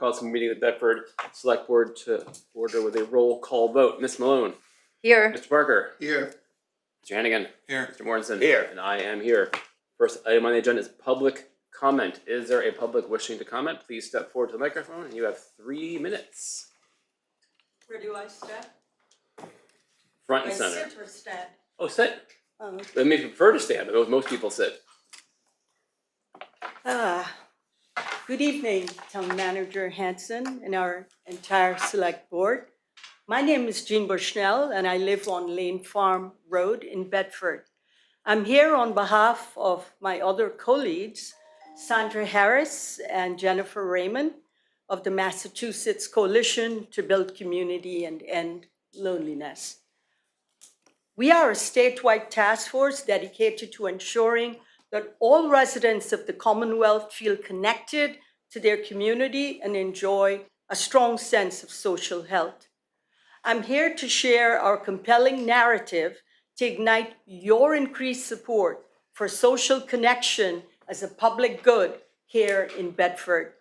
call this meeting of the Bedford Select Board to order with a roll call vote. Ms. Malone. Here. Mr. Barker. Here. Mr. Hannigan. Here. Mr. Morrison. Here. And I am here. First item on the agenda is public comment. Is there a public wishing to comment? Please step forward to the microphone and you have 3 minutes. Where do I stand? Front I and center. sit or stand? Oh, sit. Let me prefer to stand, but most people sit. Good evening, Town Manager Hanson and our entire Select Board. My name is Jean Bushnell and I live on Lane Farm Road in Bedford. I'm here on behalf of my other co-leads, Sandra Harris and Jennifer Raymond of the Massachusetts Coalition to Build Community and End Loneliness. We are a statewide task force dedicated to ensuring that all residents of the Commonwealth feel connected to their community and enjoy a strong sense of social health. I'm here to share our compelling narrative to ignite your increased support for social connection as a public good here in Bedford.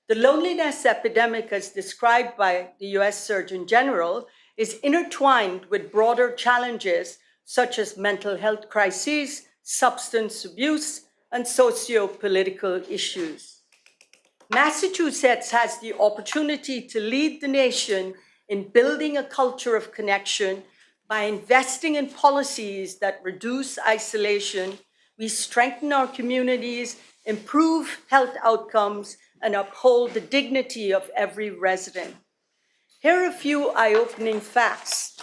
The loneliness epidemic, as described by the US Surgeon General, is intertwined with broader challenges such as mental health crises, substance abuse, and socio-political issues. Massachusetts has the opportunity to lead the nation in building a culture of connection by investing in policies that reduce isolation. We strengthen our communities, improve health outcomes, and uphold the dignity of every resident. Here are a few eye-opening facts.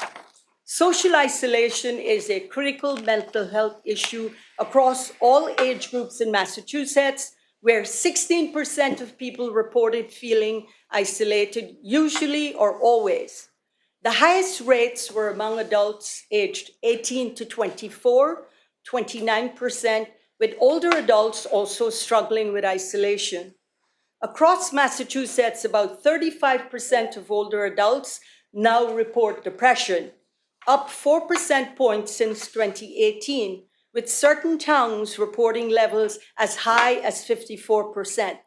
Social isolation is a critical mental health issue across all age groups in Massachusetts, where 16% of people reported feeling isolated, usually or always. The highest rates were among adults aged 18 to 24, 29%, with older adults also struggling with isolation. Across Massachusetts, about 35% of older adults now report depression, up 4 percentage points since 2018, with certain towns reporting levels as high as 54%.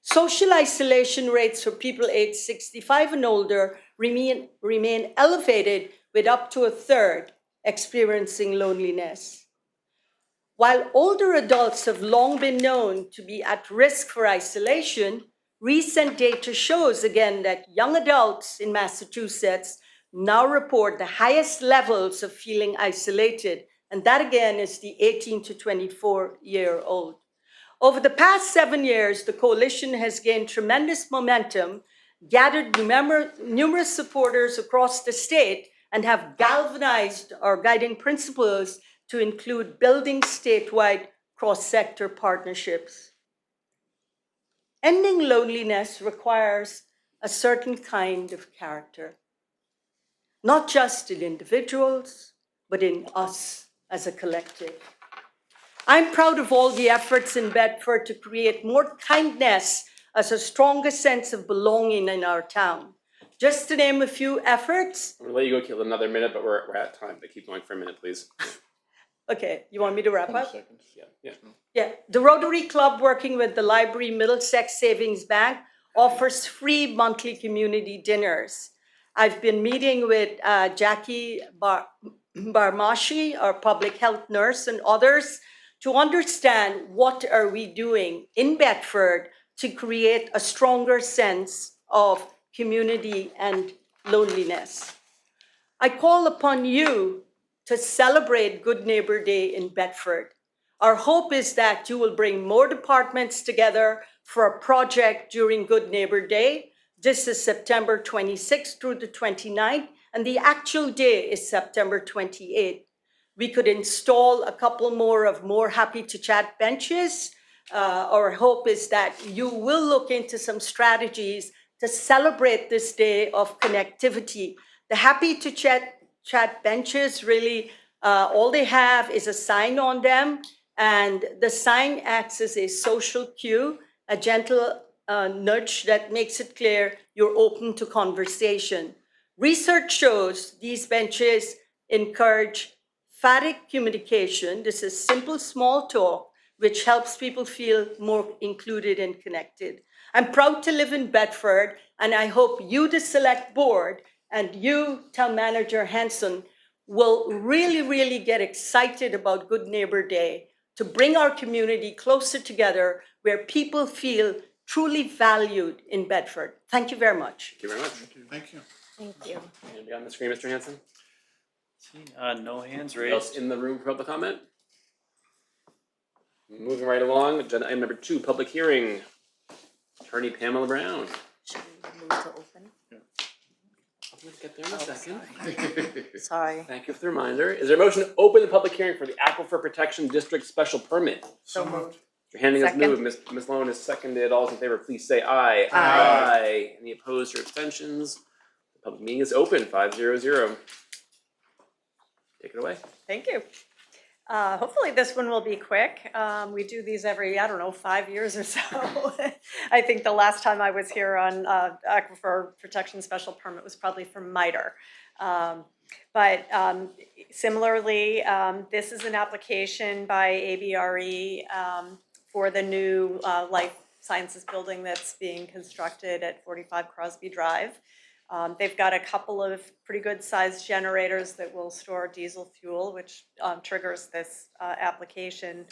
Social isolation rates for people aged 65 and older remain elevated, with up to a third experiencing loneliness. While older adults have long been known to be at risk for isolation, recent data shows again that young adults in Massachusetts now report the highest levels of feeling isolated, and that again is the 18 to 24-year-old. Over the past 7 years, the coalition has gained tremendous momentum, gathered numerous supporters across the state, and have galvanized our guiding principles to include building statewide cross-sector partnerships. Ending loneliness requires a certain kind of character, not just in individuals, but in us as a collective. I'm proud of all the efforts in Bedford to create more kindness as a stronger sense of belonging in our town. Just to name a few efforts. I'm gonna let you go kill another minute, but we're at time, but keep going for a minute, please. Okay, you want me to wrap up? Yeah. The Rotary Club, working with the Library Middlesex Savings Bank, offers free monthly community dinners. I've been meeting with Jackie Barmashi, our public health nurse, and others to understand what are we doing in Bedford to create a stronger sense of community and loneliness. I call upon you to celebrate Good Neighbor Day in Bedford. Our hope is that you will bring more departments together for a project during Good Neighbor Day. This is September 26th through the 29th, and the actual day is September 28th. We could install a couple more happy to chat benches. Our hope is that you will look into some strategies to celebrate this day of connectivity. The happy to chat benches, really, all they have is a sign on them, and the sign acts as a social cue, a gentle nudge that makes it clear you're open to conversation. Research shows these benches encourage emphatic communication. This is simple small talk, which helps people feel more included and connected. I'm proud to live in Bedford, and I hope you, the select board, and you, Town Manager Hanson, will really, really get excited about Good Neighbor Day to bring our community closer together where people feel truly valued in Bedford. Thank you very much. Thank you very much. Thank you. Thank you. Anybody on the screen, Mr. Hanson? See, no hands Anybody else raised. in the room for public comment? Moving right along, agenda item number 2, public hearing. Attorney Pamela Brown. Should we move to open? I'm gonna get there in a second. Sorry. Thank you for the reminder. Is there a motion to open the public hearing for the Aquifer Protection District Special Permit? So moved. Mr. Handing has Second. moved, Ms. Lone is seconded. All those in favor, please say aye. Aye. Any opposed or abstentions? The public meeting is open, 500. Take it away. Thank you. Hopefully this one will be quick. We do these every, 5 years or so. I think the last time I was here on Aquifer Protection Special Permit was probably for MITRE. But similarly, this is an application by ABRE for the new Life Sciences building that's being constructed at 45 Crosby Drive. They've got a couple of pretty good sized generators that will store diesel fuel, which triggers this application.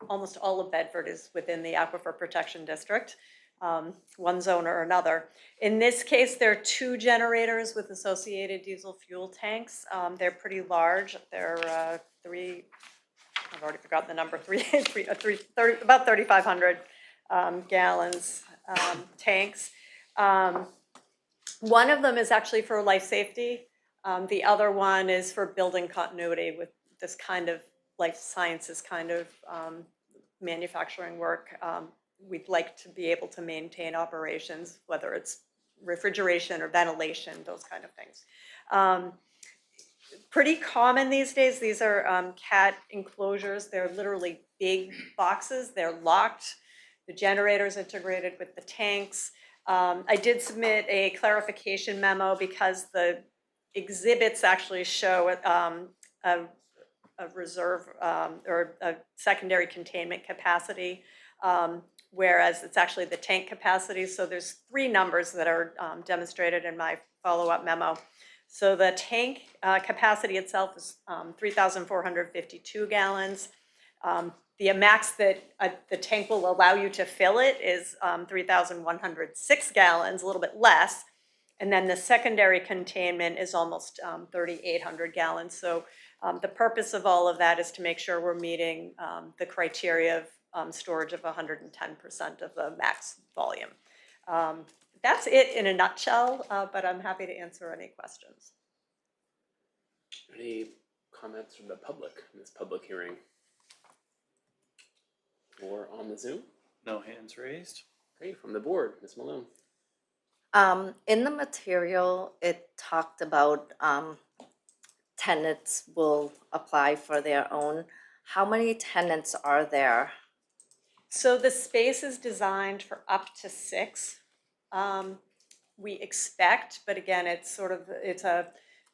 Almost all of Bedford is within the Aquifer Protection District, one zone or another. In this case, there are 2 generators with associated diesel fuel tanks. They're pretty large. They're I've already forgotten the number, about 3,500 gallons tanks. One of them is actually for life safety. The other one is for building continuity with this kind of life sciences kind of manufacturing work. We'd like to be able to maintain operations, whether it's refrigeration or ventilation, those kind of things. Pretty common these days. These are cat enclosures. They're literally big boxes. They're locked. The generator's integrated with the tanks. I did submit a clarification memo because the exhibits actually show a reserve or a secondary containment capacity, whereas it's actually the tank capacity. So there's 3 numbers that are demonstrated in my follow-up memo. So the tank capacity itself is 3,452 gallons. The max that the tank will allow you to fill it is 3,106 gallons, a little bit less. And then the secondary containment is almost 3,800 gallons. So the purpose of all of that is to make sure we're meeting the criteria of storage of 110% of the max volume. That's it in a nutshell, but I'm happy to answer any questions. Any comments from the public in this public hearing? Or on the Zoom? No hands raised. Okay, from the board, Ms. Malone. In the material, it talked about tenants will apply for their own. How many tenants are there? So the space is designed for up to 6. We expect, but again,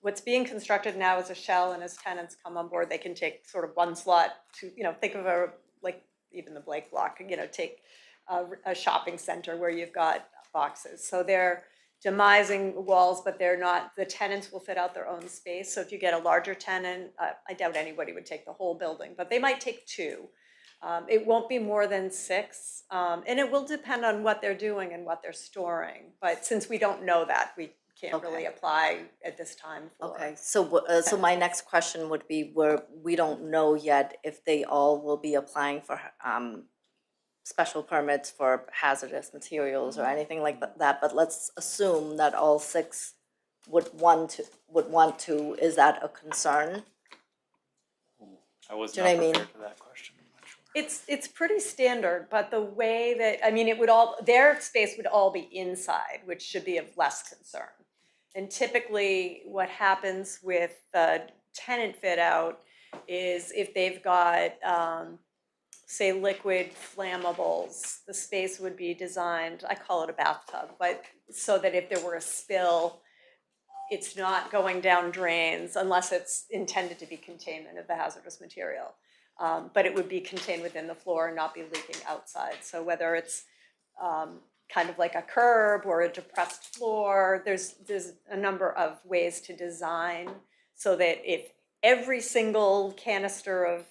what's being constructed now is a shell, and as tenants come on board, they can take sort of one slot to, think of even the Blake Block, take a shopping center where you've got boxes. So they're demising walls, but the tenants will fit out their own space. So if you get a larger tenant, I doubt anybody would take the whole building, but they might take 2. It won't be more than 6, and it will depend on what they're doing and what they're storing. But since we don't know that, we can't really apply at this time for. Okay, so my next question would be, we don't know yet if they all will be applying for special permits for hazardous materials or anything like that, but let's assume that all 6 would want to, is that a concern? I was Do you not know what I mean? prepared for that question. I'm not sure. It's pretty standard, but the way that, their space would all be inside, which should be of less concern. And typically what happens with the tenant fit out is if they've got, say, liquid flammables, the space would be designed, I call it a bathtub, but so that if there were a spill, it's not going down drains unless it's intended to be containment of the hazardous material. But it would be contained within the floor and not be leaking outside. So whether it's kind of like a curb or a depressed floor. There's a number of ways to design so that if every single canister of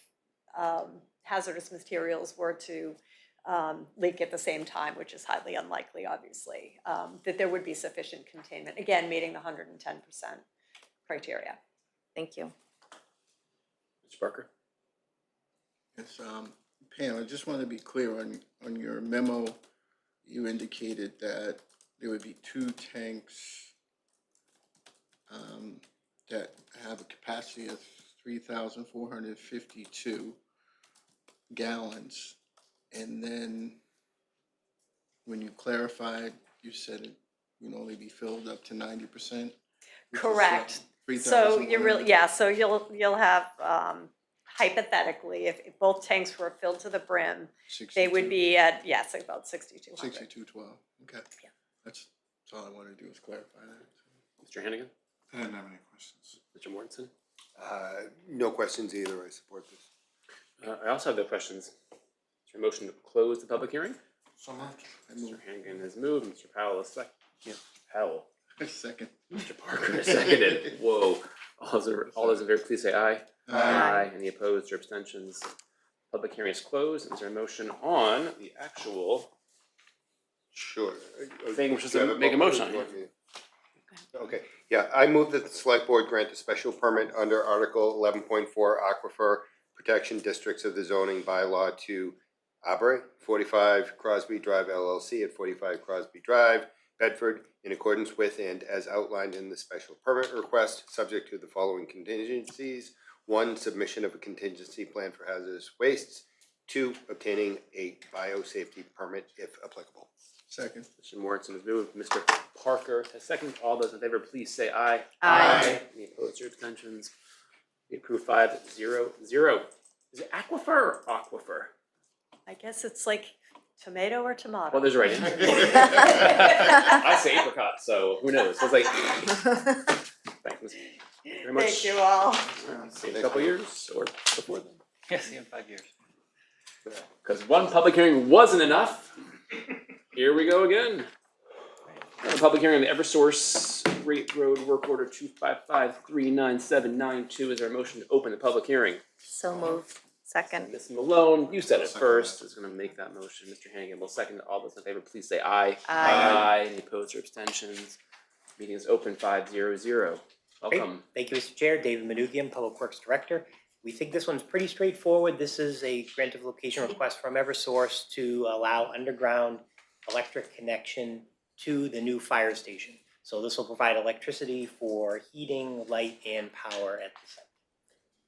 hazardous materials were to leak at the same time, which is highly unlikely, obviously, that there would be sufficient containment, again, meeting the 110% criteria. Thank you. Mr. Parker? Yes, Pam, I just want to be clear on your memo. You indicated that there would be 2 tanks that have a capacity of 3,452 gallons. And then when you clarified, you said it would only be filled up to 90%? Correct. 3,100. So you're really, yeah, so you'll have, hypothetically, if both tanks were filled to the brim, they would 62. be at, yes, about 6,200. 6212, okay. Yeah. That's all I want to do is clarify that. Mr. Hannigan? I didn't have any questions. Mr. Mortensen? No questions either, I support this. I also have no questions. Is there a motion to close the public hearing? So much. Mr. Hannigan has moved, Mr. Powell is second. Powell. Second. Mr. Parker is seconded. Whoa. All those in favor, please say aye. Aye. Any opposed or abstentions? Public hearing is closed. Is there a motion on the actual Sure. thing, which is Do you have to make a vote, or motion? do you want me to- Okay, yeah, I move that the select board grant a special permit under Article 11.4 Aquifer Protection Districts of the zoning bylaw to Abre, 45 Crosby Drive LLC at 45 Crosby Drive, Bedford, in accordance with and as outlined in the special permit request, subject to the following contingencies. 1, submission of a contingency plan for hazardous wastes. 2, obtaining a biosafety permit if applicable. Second. Mr. Mortensen has moved. Mr. Parker has seconded. All those in favor, please say aye. Aye. Any opposed or abstentions? We approve 5-0-0. Is it aquifer or aquifer? I guess it's like tomato or tomato. Well, there's a right answer. I say apricot, so who knows? So it's like, thank you very much. Thank you all. See you in a couple years or before then. Yeah, see you in 5 years. Because one public hearing wasn't enough. Here we go again. A public hearing on the Eversource Great Road Work Order 255-39792. Is there a motion to open the public hearing? So moved. Second. Ms. Malone, you said it Second. first. Is going to make that motion. Mr. Hannigan will second. All those in favor, please say aye. Aye. Any opposed or abstentions? Meeting is open 5-0-0. Welcome. Thank you, Mr. Chair. David Manugian, Public Works Director. We think this one's pretty straightforward. This is a grant of location request from Eversource to allow underground electric connection to the new fire station. So this will provide electricity for heating, light, and power at the site.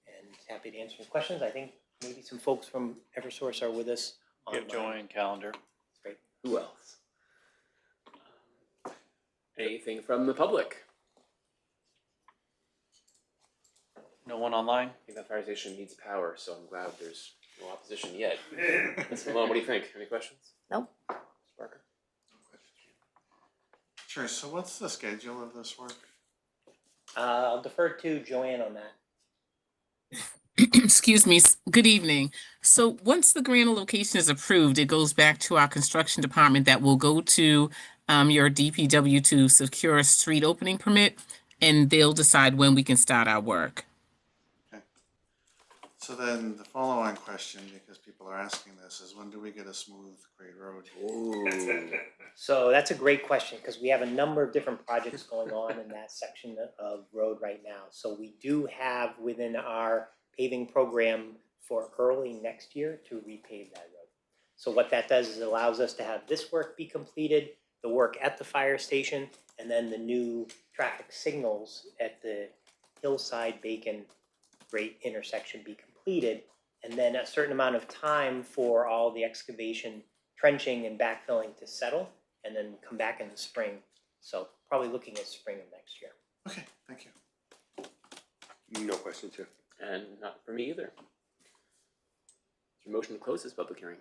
And happy to answer any questions. I think maybe some folks from Eversource are with us online. Give Joanne calendar. Great. Who else? Anything from the public? No one online? I think that fire station needs power, so I'm glad there's no opposition yet. Ms. Malone, what do you think? Any questions? Nope. Mr. Parker? Sure, so what's the schedule of this work? I'll defer to Joanne on that. Excuse me, good evening. So once the grant location is approved, it goes back to our construction department that will go to your DPW to secure a street opening permit, and they'll decide when we can start our work. So then the follow-on question, because people are asking this, is when do we get a smooth Great Road? So that's a great question, because we have a number of different projects going on in that section of road right now. So we do have within our paving program for early next year to repave that road. So what that does is it allows us to have this work be completed, the work at the fire station, and then the new traffic signals at the Hillside Bacon Great intersection be completed, and then a certain amount of time for all the excavation, trenching, and backfilling to settle, and then come back in the spring. So probably looking at spring of next year. Okay, thank you. No questions here. And not for me either. Is there a motion to close this public hearing?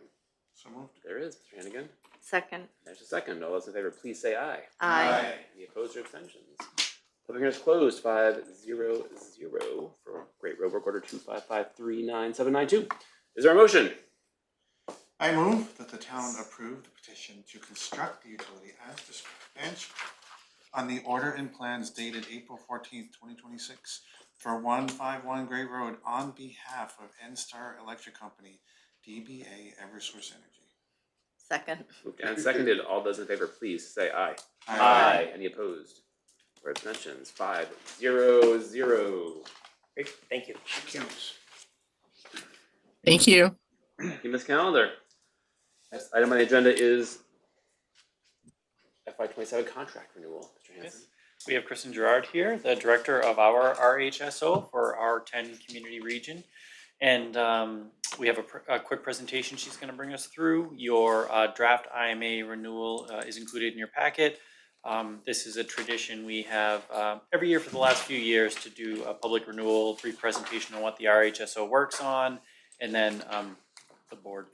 So moved. There is, Mr. Hannigan. Second. There's a second. All those in favor, please say aye. Aye. Any opposed or abstentions? Public hearing is closed 5-0-0 for Great Road Work Order 255-39792. Is there a motion? I move that the town approve the petition to construct the utility as described on the order and plans dated April 14th, 2026 for 151 Gray Road on behalf of N-Star Electric Company, DBA Eversource Energy. Second. Moved and seconded. All those in favor, please say aye. Any opposed? Or abstentions? 5-0-0. Great, thank you. Thank you. Thank you, Ms. Calendar. Next item on the agenda is FY27 contract renewal. Mr. Hanson. We have Kristen Gerard here, the director of our RHSO for our 10 community region. And we have a quick presentation she's going to bring us through. Your draft IMA renewal is included in your packet. This is a tradition we have every year for the last few years to do a public renewal, brief presentation on what the RHSO works on, and then the board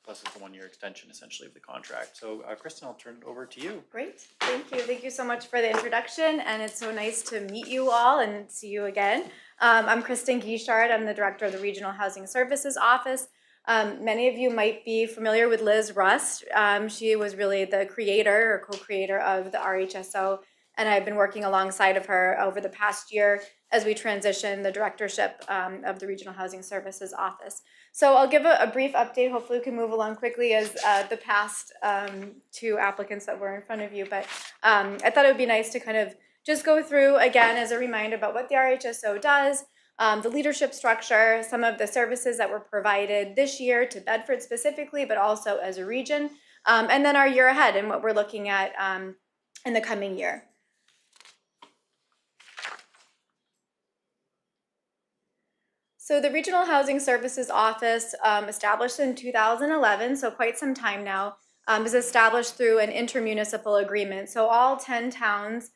blesses the 1-year extension essentially of the contract. So Kristen, I'll turn it over to you. Great, thank you. Thank you so much for the introduction, and it's so nice to meet you all and see you again. I'm Kristen Guichard. I'm the director of the Regional Housing Services Office. Many of you might be familiar with Liz Rust. She was really the creator or co-creator of the RHSO, and I've been working alongside of her over the past year as we transition the directorship of the Regional Housing Services Office. So I'll give a brief update. Hopefully we can move along quickly as the past 2 applicants that were in front of you. But I thought it would be nice to kind of just go through again as a reminder about what the RHSO does, the leadership structure, some of the services that were provided this year to Bedford specifically, but also as a region, and then our year ahead and what we're looking at in the coming year. So the Regional Housing Services Office, established in 2011, so quite some time now, is established through an intermunicipal agreement. So all 10 towns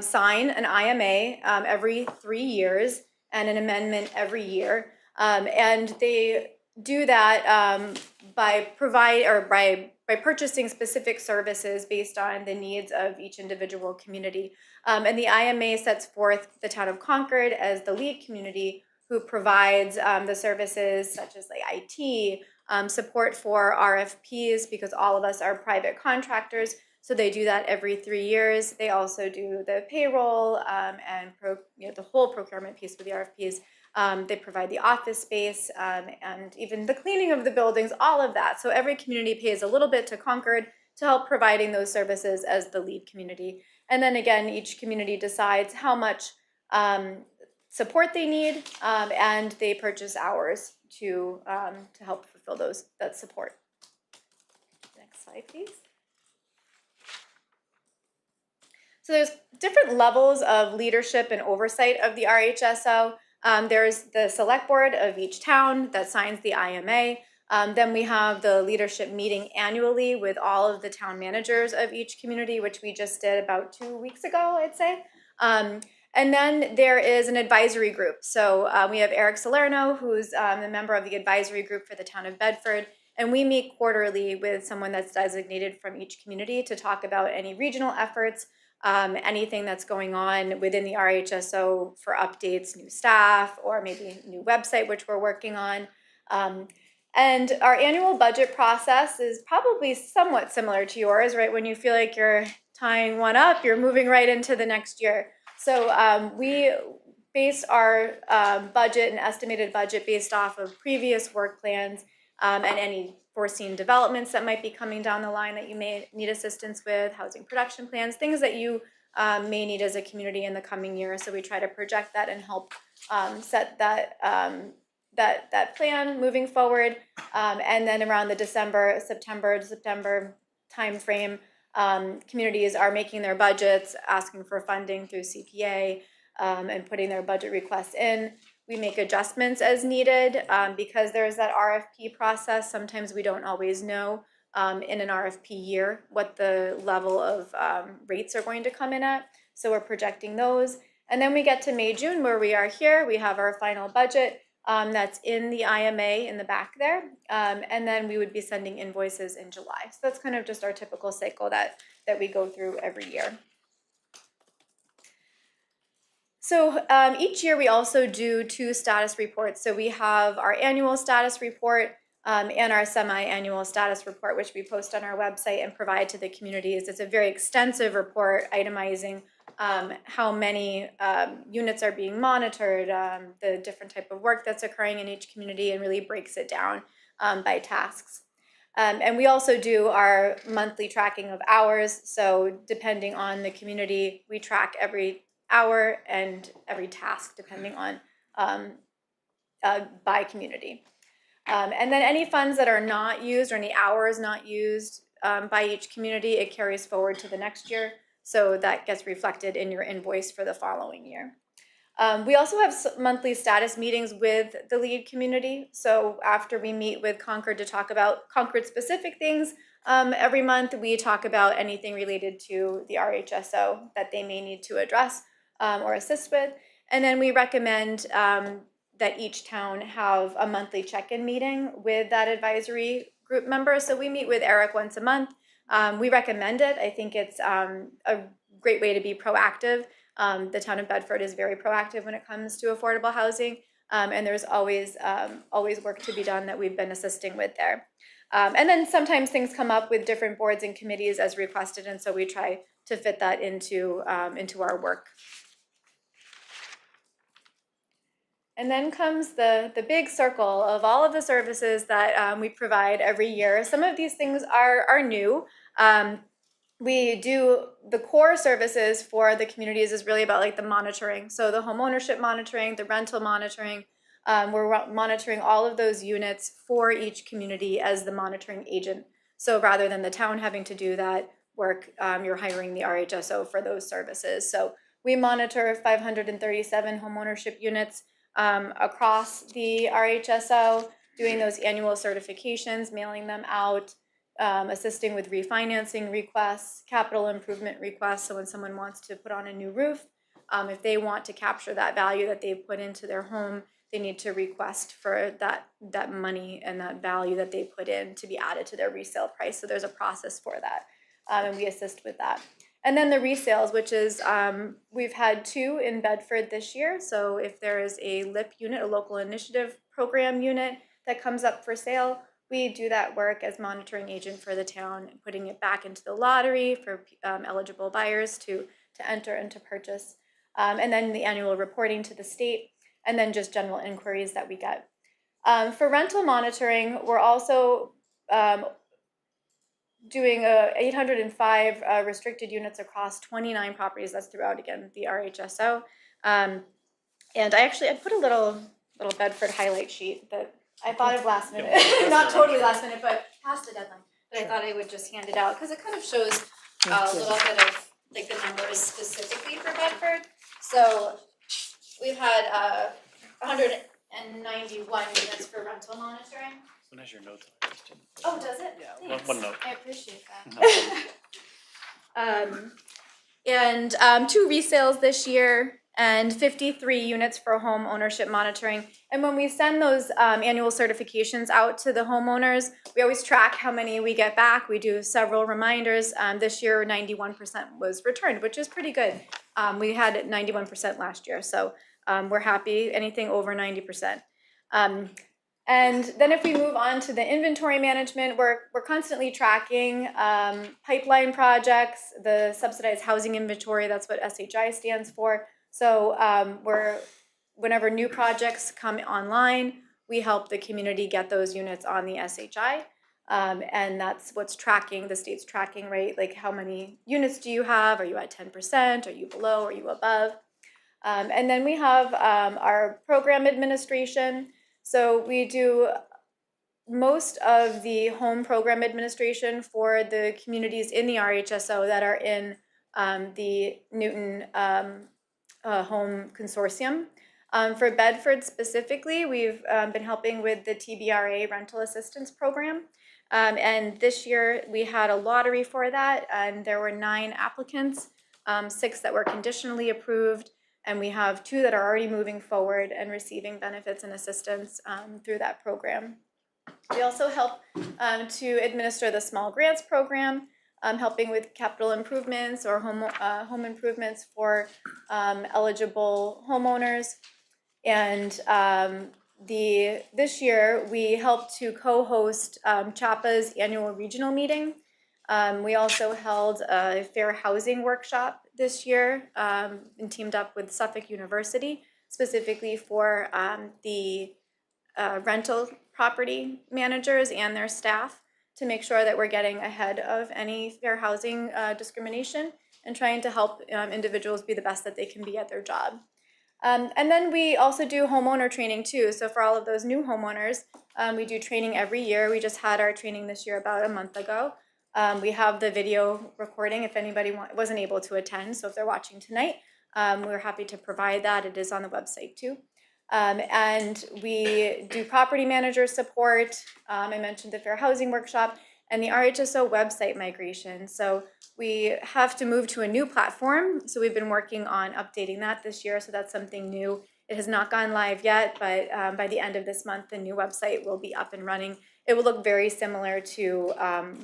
sign an IMA every 3 years and an amendment every year. And they do that by purchasing specific services based on the needs of each individual community. And the IMA sets forth the town of Concord as the lead community who provides the services such as like IT, support for RFPs, because all of us are private contractors, so they do that every 3 years. They also do the payroll and the whole procurement piece with the RFPs. They provide the office space and even the cleaning of the buildings, all of that. So every community pays a little bit to Concord to help providing those services as the lead community. And then again, each community decides how much support they need, and they purchase hours to help fulfill that support. Next slide, please. So there's different levels of leadership and oversight of the RHSO. There's the select board of each town that signs the IMA. Then we have the leadership meeting annually with all of the town managers of each community, which we just did about 2 weeks ago, I'd say. And then there is an advisory group. So we have Eric Salerno, who's a member of the advisory group for the town of Bedford. And we meet quarterly with someone that's designated from each community to talk about any regional efforts, anything that's going on within the RHSO for updates, new staff, or maybe new website, which we're working on. And our annual budget process is probably somewhat similar to yours, right? When you feel like you're tying one up, you're moving right into the next year. So we base our budget and estimated budget based off of previous work plans and any foreseen developments that might be coming down the line that you may need assistance with, housing production plans, things that you may need as a community in the coming year. So we try to project that and help set that plan moving forward. And then around the September to September timeframe, communities are making their budgets, asking for funding through CPA, and putting their budget requests in. We make adjustments as needed because there's that RFP process. Sometimes we don't always know in an RFP year what the level of rates are going to come in at. So we're projecting those. And then we get to May, June, where we are here. We have our final budget that's in the IMA in the back there. And then we would be sending invoices in July. So that's kind of just our typical cycle that we go through every year. So each year we also do 2 status reports. So we have our annual status report, and our semi-annual status report, which we post on our website and provide to the communities. It's a very extensive report itemizing how many units are being monitored, the different type of work that's occurring in each community, and really breaks it down by tasks. And we also do our monthly tracking of hours. So depending on the community, we track every hour and every task depending on by community. And then any funds that are not used or any hours not used by each community, it carries forward to the next year. So that gets reflected in your invoice for the following year. We also have monthly status meetings with the lead community. So after we meet with Concord to talk about Concord specific things, every month we talk about anything related to the RHSO that they may need to address or assist with. And then we recommend that each town have a monthly check-in meeting with that advisory group member. So we meet with Eric once a month. We recommend it. I think it's a great way to be proactive. The town of Bedford is very proactive when it comes to affordable housing, and there's always work to be done that we've been assisting with there. And then sometimes things come up with different boards and committees as requested, and so we try to fit that into our work. And then comes the big circle of all of the services that we provide every year. Some of these things are new. We do the core services for the communities is really about like the monitoring. So the home ownership monitoring, the rental monitoring, we're monitoring all of those units for each community as the monitoring agent. So rather than the town having to do that work, you're hiring the RHSO for those services. So we monitor 537 home ownership units across the RHSO, doing those annual certifications, mailing them out, assisting with refinancing requests, capital improvement requests. So when someone wants to put on a new roof, if they want to capture that value that they've put into their home, they need to request for that money and that value that they put in to be added to their resale price. So there's a process for that, and we assist with that. And then the resales, which is, we've had 2 in Bedford this year. So if there is a LIP unit, a local initiative program unit that comes up for sale, we do that work as monitoring agent for the town, putting it back into the lottery for eligible buyers to enter and to purchase. And then the annual reporting to the state, and then just general inquiries that we get. For rental monitoring, we're also doing 805 restricted units across 29 properties. That's throughout, again, the RHSO. And I put a little Bedford highlight sheet that I thought of last minute, not totally last minute, but past the deadline. But I thought I would just hand it out because it kind of shows a little bit of like the numbers specifically for Bedford. So we've had 191 units for rental monitoring. So nice your notes. Oh, does it? Yeah, Thanks. one note. I appreciate that. And 2 resales this year, and 53 units for home ownership monitoring. And when we send those annual certifications out to the homeowners, we always track how many we get back. We do several reminders. This year, 91% was returned, which is pretty good. We had 91% last year, so we're happy. Anything over 90%. And then if we move on to the inventory management, we're constantly tracking pipeline projects, the subsidized housing inventory, that's what SHI stands for. So whenever new projects come online, we help the community get those units on the SHI. And that's what's tracking, the state's tracking rate, like how many units do you have? Are you at 10%? Are you below? Are you above? And then we have our program administration. So we do most of the home program administration for the communities in the RHSO that are in the Newton Home Consortium. For Bedford specifically, we've been helping with the TBRA Rental Assistance Program. And this year we had a lottery for that, and there were 9 applicants, 6 that were conditionally approved, and we have 2 that are already moving forward and receiving benefits and assistance through that program. We also help to administer the small grants program, helping with capital improvements or home improvements for eligible homeowners. And this year, we helped to co-host CHAPA's annual regional meeting. We also held a fair housing workshop this year and teamed up with Suffolk University, specifically for the rental property managers and their staff to make sure that we're getting ahead of any fair housing discrimination and trying to help individuals be the best that they can be at their job. And then we also do homeowner training too. So for all of those new homeowners, we do training every year. We just had our training this year about a month ago. We have the video recording if anybody wasn't able to attend. So if they're watching tonight, we're happy to provide that. It is on the website too. And we do property manager support. I mentioned the fair housing workshop and the RHSO website migration. So we have to move to a new platform. So we've been working on updating that this year. So that's something new. It has not gone live yet, but by the end of this month, the new website will be up and running. It will look very similar to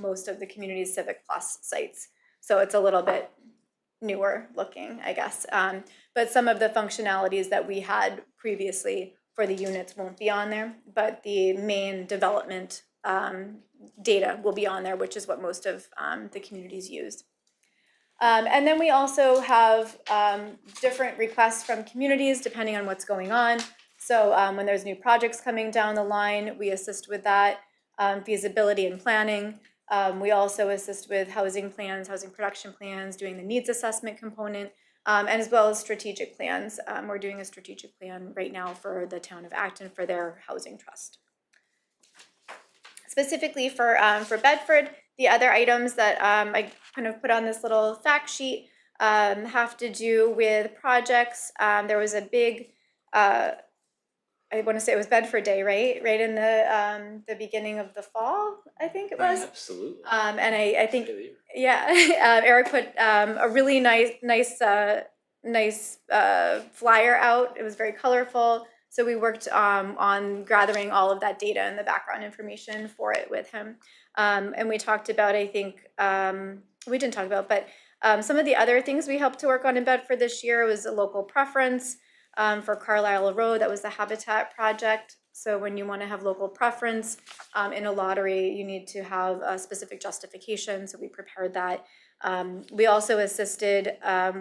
most of the Community Civic Plus sites. So it's a little bit newer looking, I guess. But some of the functionalities that we had previously for the units won't be on there, but the main development data will be on there, which is what most of the communities use. And then we also have different requests from communities depending on what's going on. So when there's new projects coming down the line, we assist with that, feasibility and planning. We also assist with housing plans, housing production plans, doing the needs assessment component, and as well as strategic plans. We're doing a strategic plan right now for the town of Acton for their housing trust. Specifically for Bedford, the other items that I kind of put on this little fact sheet have to do with projects. There was a big, I want to say it was Bedford Day, right? Right in the beginning of the fall, I think it was. Absolutely. And I think, yeah, Eric put a really nice flyer out. It was very colorful. So we worked on gathering all of that data and the background information for it with him. And we talked about, I think, we didn't talk about, but some of the other things we helped to work on in Bedford this year was a local preference for Carlisle Road. That was the Habitat project. So when you want to have local preference in a lottery, you need to have a specific justification. So we prepared that. We also assisted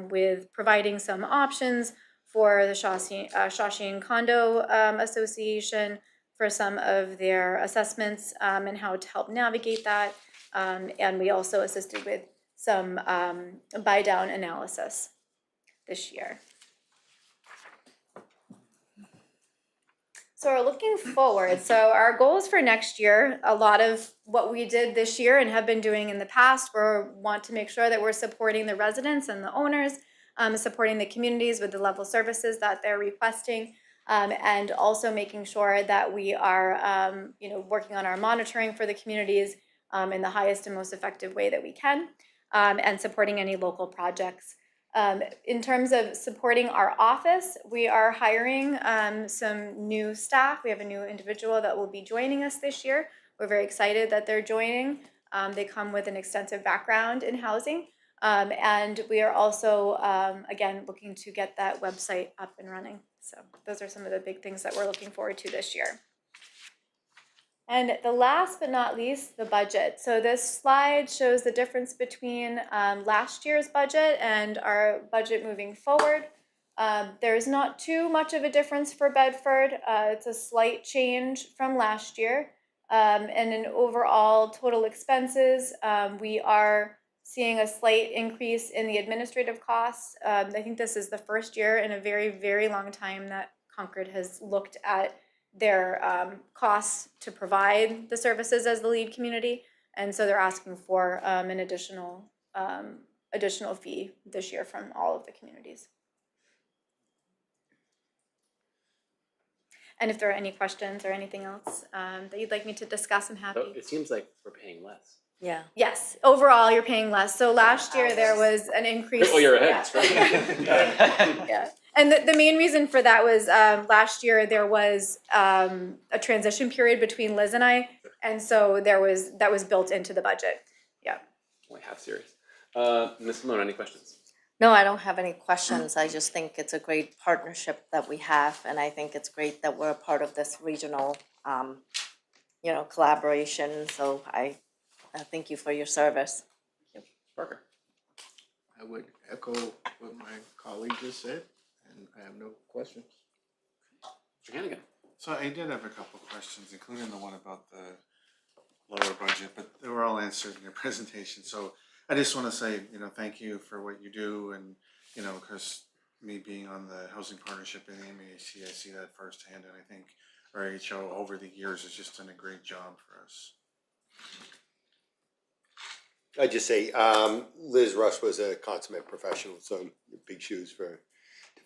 with providing some options for the Shawshene Condo Association for some of their assessments and how to help navigate that. And we also assisted with some buy down analysis this year. So we're looking forward. So our goals for next year, a lot of what we did this year and have been doing in the past, we want to make sure that we're supporting the residents and the owners, supporting the communities with the level services that they're requesting, and also making sure that we are working on our monitoring for the communities in the highest and most effective way that we can, and supporting any local projects. In terms of supporting our office, we are hiring some new staff. We have a new individual that will be joining us this year. We're very excited that they're joining. They come with an extensive background in housing. And we are also, again, looking to get that website up and running. So those are some of the big things that we're looking forward to this year. And the last but not least, the budget. So this slide shows the difference between last year's budget and our budget moving forward. There's not too much of a difference for Bedford. It's a slight change from last year. And in overall total expenses, we are seeing a slight increase in the administrative costs. I think this is the first year in a very, very long time that Concord has looked at their costs to provide the services as the lead community, and so they're asking for an additional fee this year from all of the communities. And if there are any questions or anything else that you'd like me to discuss, I'm happy. So it seems like we're paying less. Yeah. Yes, overall you're paying less. So last year there was an increase. Oh, you're ahead. Yeah. Yeah. And the main reason for that was last year there was a transition period between Liz and I, and so that was built into the budget. Yeah. Only half serious. Ms. Malone, any questions? No, I don't have any questions. I just think it's a great partnership that we have, and I think it's great that we're a part of this regional, collaboration. So I thank you for your service. Parker. I would echo what my colleague just said, and I have no questions. Mr. Hannigan. So I did have a couple of questions, including the one about the lower budget, but they were all answered in your presentation. So I just want to say, thank you for what you do, and, because me being on the Housing Partnership in the MAC, I see that firsthand, and I think RHO over the years has just done a great job for us. I just say, Liz Rush was a consummate professional, so big shoes to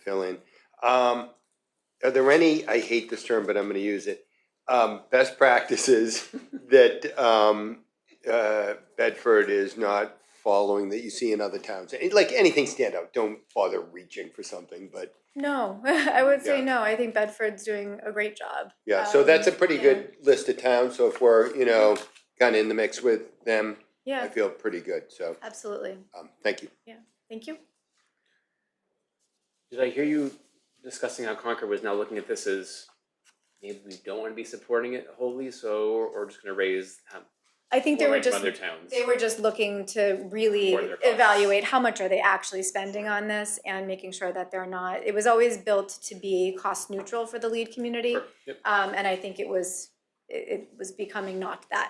fill in. Are there any, I hate this term, but I'm gonna use it, best practices that, Bedford is not following that you see in other towns? Like anything stand out, don't bother reaching for something, but No, I would say Yeah. no. I think Bedford's doing a great job. yeah, so that's a pretty yeah. good list of towns, so if we're, kinda in the mix with them, I Yeah, feel pretty good, so, absolutely. thank you. Thank you. Did I hear you discussing how Concord was now looking at this as maybe we don't want to be supporting it wholly, so or just going to raise I think they more were money from just other towns? they were just looking to really Support their costs. evaluate how much are they actually spending on this and making sure that they're not. It was always built to be cost neutral for the lead community, Sure. Yep. and I think it was becoming not that.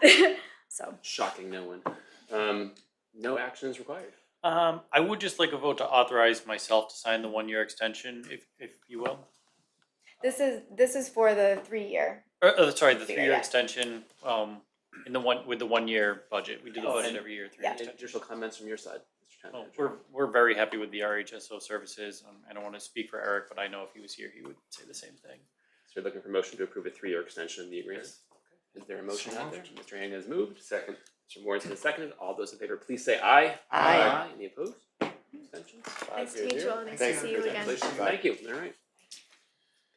So Shocking no one. No action is required. I would just like a vote to authorize myself to sign the 1-year extension, if you will. this is for the 3-year. Sorry, the 3-year Yeah. extension, in the with the 1-year budget. We do the Oh, budget and- every year, 3 Yeah. years. Additional comments from your side, Mr. Town Well, Manager? we're very happy with the RHSO services. I don't want to speak for Eric, but I know if he was here, he would say the same thing. So you're looking for a motion to approve a 3-year extension of the agreement? Is there a motion So out there? moved. Mr. Hannigan has moved. Second. Mr. Morrison has seconded. All those in favor, please say aye. Aye. Any opposed? Abstentions? Nice to 5-0-0. meet you all. Nice to Thank see you. you again. Congratulations. Thank you. All right.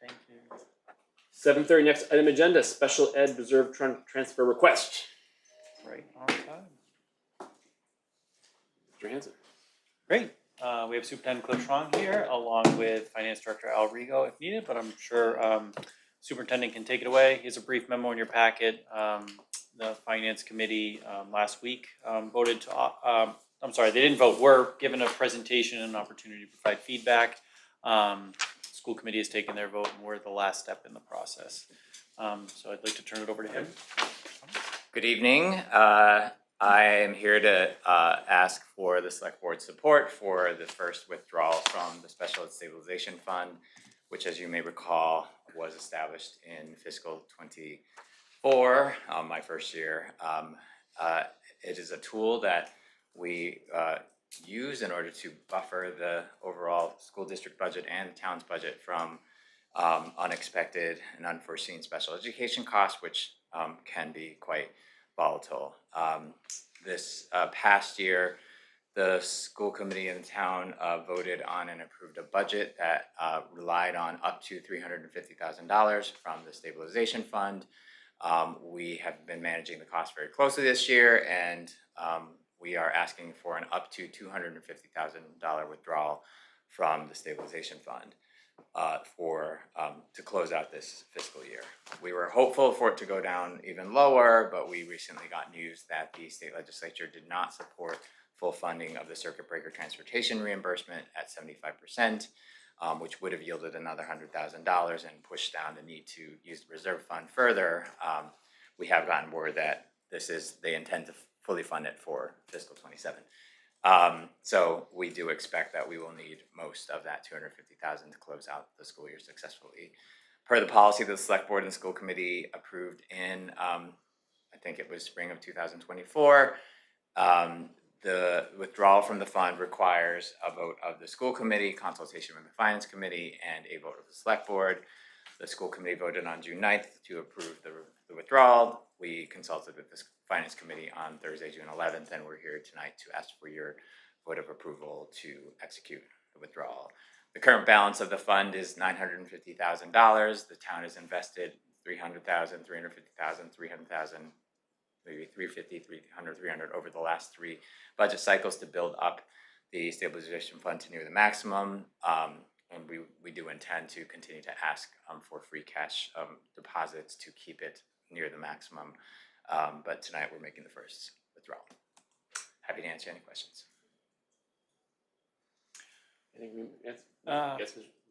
Thank you. 7:30, next item agenda, special ed reserve transfer request. Right on time. Mr. Hanson. Great. We have Superintendent Cliff Schwang here, along with Finance Director Al Rigo if needed, but I'm sure Superintendent can take it away. Here's a brief memo in your packet. The Finance Committee last week voted to, I'm sorry, they didn't vote, were given a presentation and an opportunity to provide feedback. School Committee has taken their vote and we're the last step in the process. So I'd like to turn it over to him. Good evening. I am here to ask for the Select Board support for the first withdrawal from the Special Ed Stabilization Fund, which, as you may recall, was established in fiscal '24, my first year. It is a tool that we use in order to buffer the overall school district budget and the town's budget from unexpected and unforeseen special education costs, which can be quite volatile. This past year, the school committee in the town voted on and approved a budget that relied on up to $350,000 from the stabilization fund. We have been managing the cost very closely this year, and we are asking for an up to $250,000 withdrawal from the stabilization fund to close out this fiscal year. We were hopeful for it to go down even lower, but we recently got news that the state legislature did not support full funding of the circuit breaker transportation reimbursement at 75%, which would have yielded another $100,000 and pushed down the need to use the reserve fund further. We have gotten word that they intend to fully fund it for fiscal '27. So we do expect that we will need most of that $250,000 to close out the school year successfully. Per the policy that the Select Board and the School Committee approved in, I think it was spring of 2024, the withdrawal from the fund requires a vote of the School Committee, consultation with the Finance Committee, and a vote of the Select Board. The School Committee voted on June 9th to approve the withdrawal. We consulted with the Finance Committee on Thursday, June 11th, and we're here tonight to ask for your vote of approval to execute the withdrawal. The current balance of the fund is $950,000. The town has invested $300,000, $350,000, $300,000, maybe $350,000, $300,000 over the last 3 budget cycles to build up the stabilization fund to near the maximum. And we do intend to continue to ask for free cash deposits to keep it near the maximum. But tonight we're making the first withdrawal. Happy to answer any questions. Anything,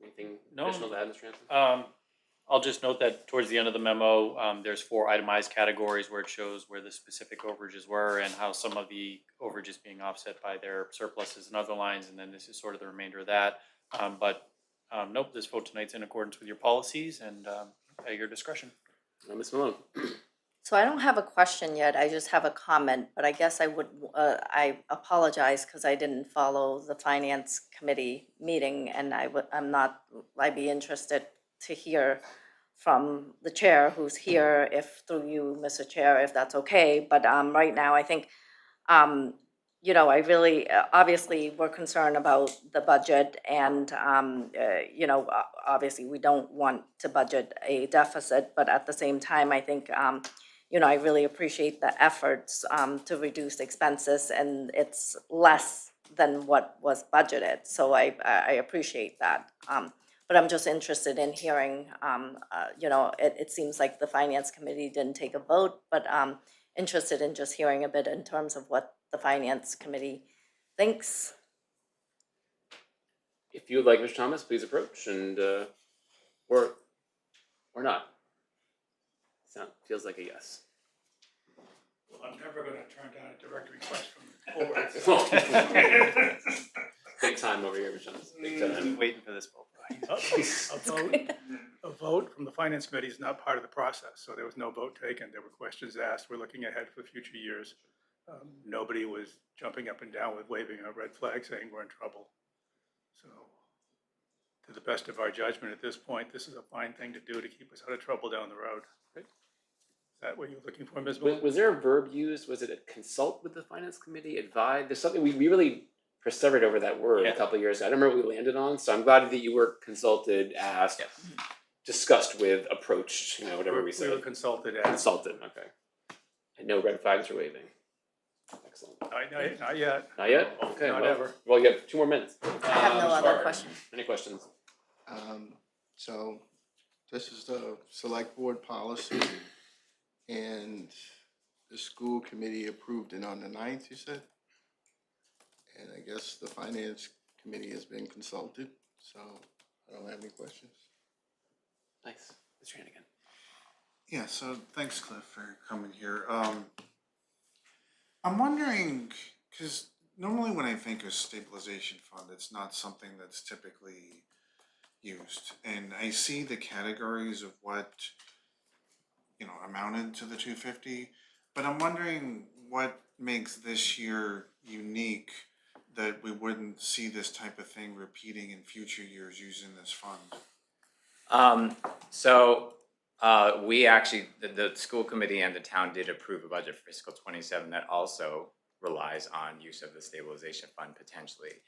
anything no. additional to add, Mr. Hanson? I'll just note that towards the end of the memo, there's 4 itemized categories where it shows where the specific overages were and how some of the overages being offset by their surpluses and other lines, and then this is sort of the remainder of that. Nope, this vote tonight's in accordance with your policies and at your discretion. Ms. Malone? So I don't have a question yet, I just have a comment, but I guess I apologize because I didn't follow the finance committee meeting, and I'd be interested to hear from the chair who's here, if through you, Mr. Chair, if that's okay, but right now, I think, you know, I really, obviously, we're concerned about the budget, and, you know, obviously, we don't want to budget a deficit, but at the same time, I think, you know, I really appreciate the efforts to reduce expenses, and it's less than what was budgeted, so I appreciate that. But I'm just interested in hearing, you know, it seems like the finance committee didn't take a vote, but interested in just hearing a bit in terms of what the finance committee thinks. If you would like, Mr. Thomas, please approach and, or not. Feels like a yes. Well, I'm never gonna turn down a direct request from the board. Big time over here, Mr. Thomas, big time. Waiting for this vote. A vote from the finance committee is not part of the process, so there was no vote taken. There were questions asked. We're looking ahead for future years. Nobody was jumping up and down with waving a red flag saying we're in trouble. So, to the best of our judgment at this point, this is a fine thing to do to keep us out of trouble down the road. Great. Is that what you're looking for, Ms. Moore? Was there a verb used? Was it a consult with the finance committee, advise? There's something we really persevered over that word a couple of years ago. I don't remember what we landed on, so I'm glad that you were consulted, asked, discussed with, approached, you know, whatever we said. We were consulted. Consulted, okay. And no red flags are waving. Excellent. Not yet. Not yet? Okay. Not well, ever. Well, you have 2 more minutes. I have no other Spark, questions. Any questions? So this is the select board policy, and the school committee approved it on the 9th, you said? And I guess the finance committee has been consulted, so I don't have any questions. Nice. Mr. Hannigan. Yeah, so thanks, Cliff, for coming here. I'm wondering, because normally when I think of stabilization fund, it's not something that's typically used. And I see the categories of what, you know, amounted to the 250, but I'm wondering what makes this year unique that we wouldn't see this type of thing repeating in future years using this fund. We actually, the school committee and the town did approve a budget for fiscal 27 that also relies on use of the stabilization fund potentially.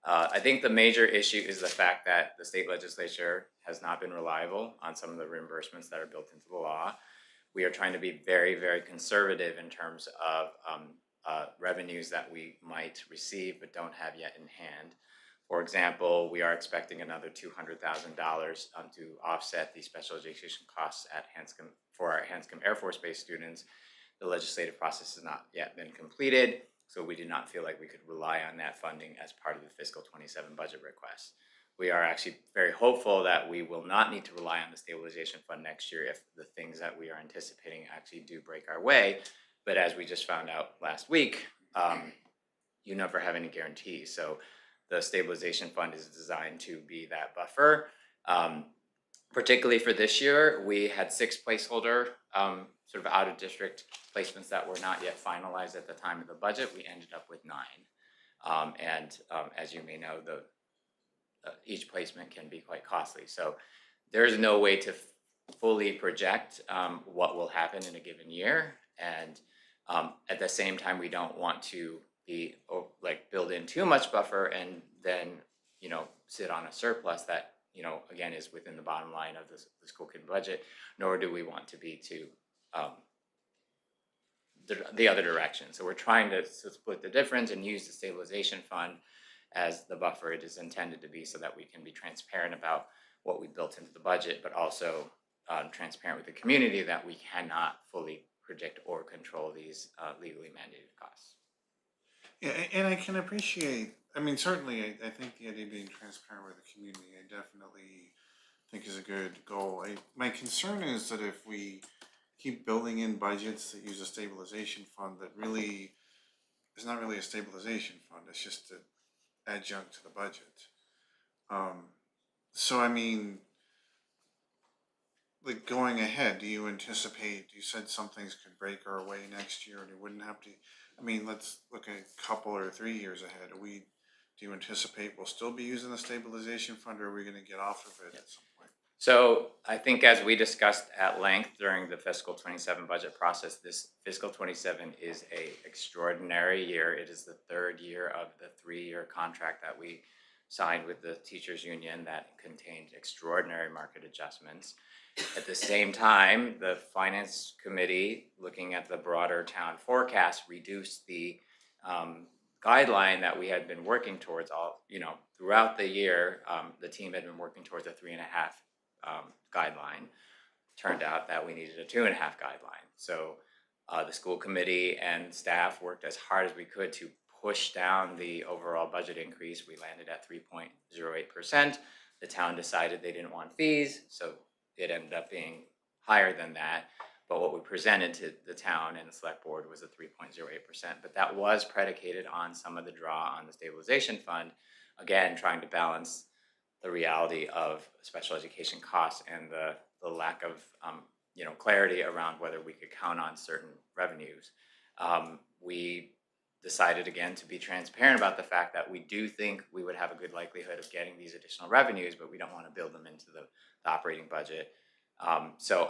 I think the major issue is the fact that the state legislature has not been reliable on some of the reimbursements that are built into the law. We are trying to be very, very conservative in terms of revenues that we might receive but don't have yet in hand. For example, we are expecting another $200,000 to offset the special education costs at Hanscom for our Hanscom Air Force Base students. The legislative process has not yet been completed, so we do not feel like we could rely on that funding as part of the fiscal 27 budget request. We are actually very hopeful that we will not need to rely on the stabilization fund next year if the things that we are anticipating actually do break our way. But as we just found out last week, you never have any guarantees. So the stabilization fund is designed to be that buffer. Particularly for this year, we had 6 placeholder sort of out of district placements that were not yet finalized at the time of the budget. We ended up with 9. As you may know, each placement can be quite costly. So there's no way to fully project what will happen in a given year. And at the same time, we don't want to be build in too much buffer and then, you know, sit on a surplus that, you know, again, is within the bottom line of the school kid budget, nor do we want to be to the other direction. So we're trying to split the difference and use the stabilization fund as the buffer it is intended to be, so that we can be transparent about what we built into the budget, but also transparent with the community that we cannot fully predict or control these legally mandated costs. Yeah, and I can appreciate, I mean, certainly, I think the idea of being transparent with the community, I definitely think is a good goal. My concern is that if we keep building in budgets that use a stabilization fund that really is not really a stabilization fund, it's just an adjunct to the budget. So I mean, like going ahead, do you anticipate, you said some things could break our way next year and you wouldn't have to, I mean, let's look at a couple or 3 years ahead. Do you anticipate we'll still be using the stabilization fund, or are we gonna get off of it at some point? So I think as we discussed at length during the fiscal 27 budget process, this fiscal 27 is a extraordinary year. It is the third year of the 3-year contract that we signed with the teachers union that contained extraordinary market adjustments. At the same time, the finance committee, looking at the broader town forecast, reduced the guideline that we had been working towards throughout the year. The team had been working towards a 3.5 guideline. Turned out that we needed a 2.5 guideline. So the school committee and staff worked as hard as we could to push down the overall budget increase. We landed at 3.08%. The town decided they didn't want fees, so it ended up being higher than that. But what we presented to the town and the select board was a 3.08%. But that was predicated on some of the draw on the stabilization fund, again, trying to balance the reality of special education costs and the lack of clarity around whether we could count on certain revenues. We decided again to be transparent about the fact that we do think we would have a good likelihood of getting these additional revenues, but we don't want to build them into the operating budget. So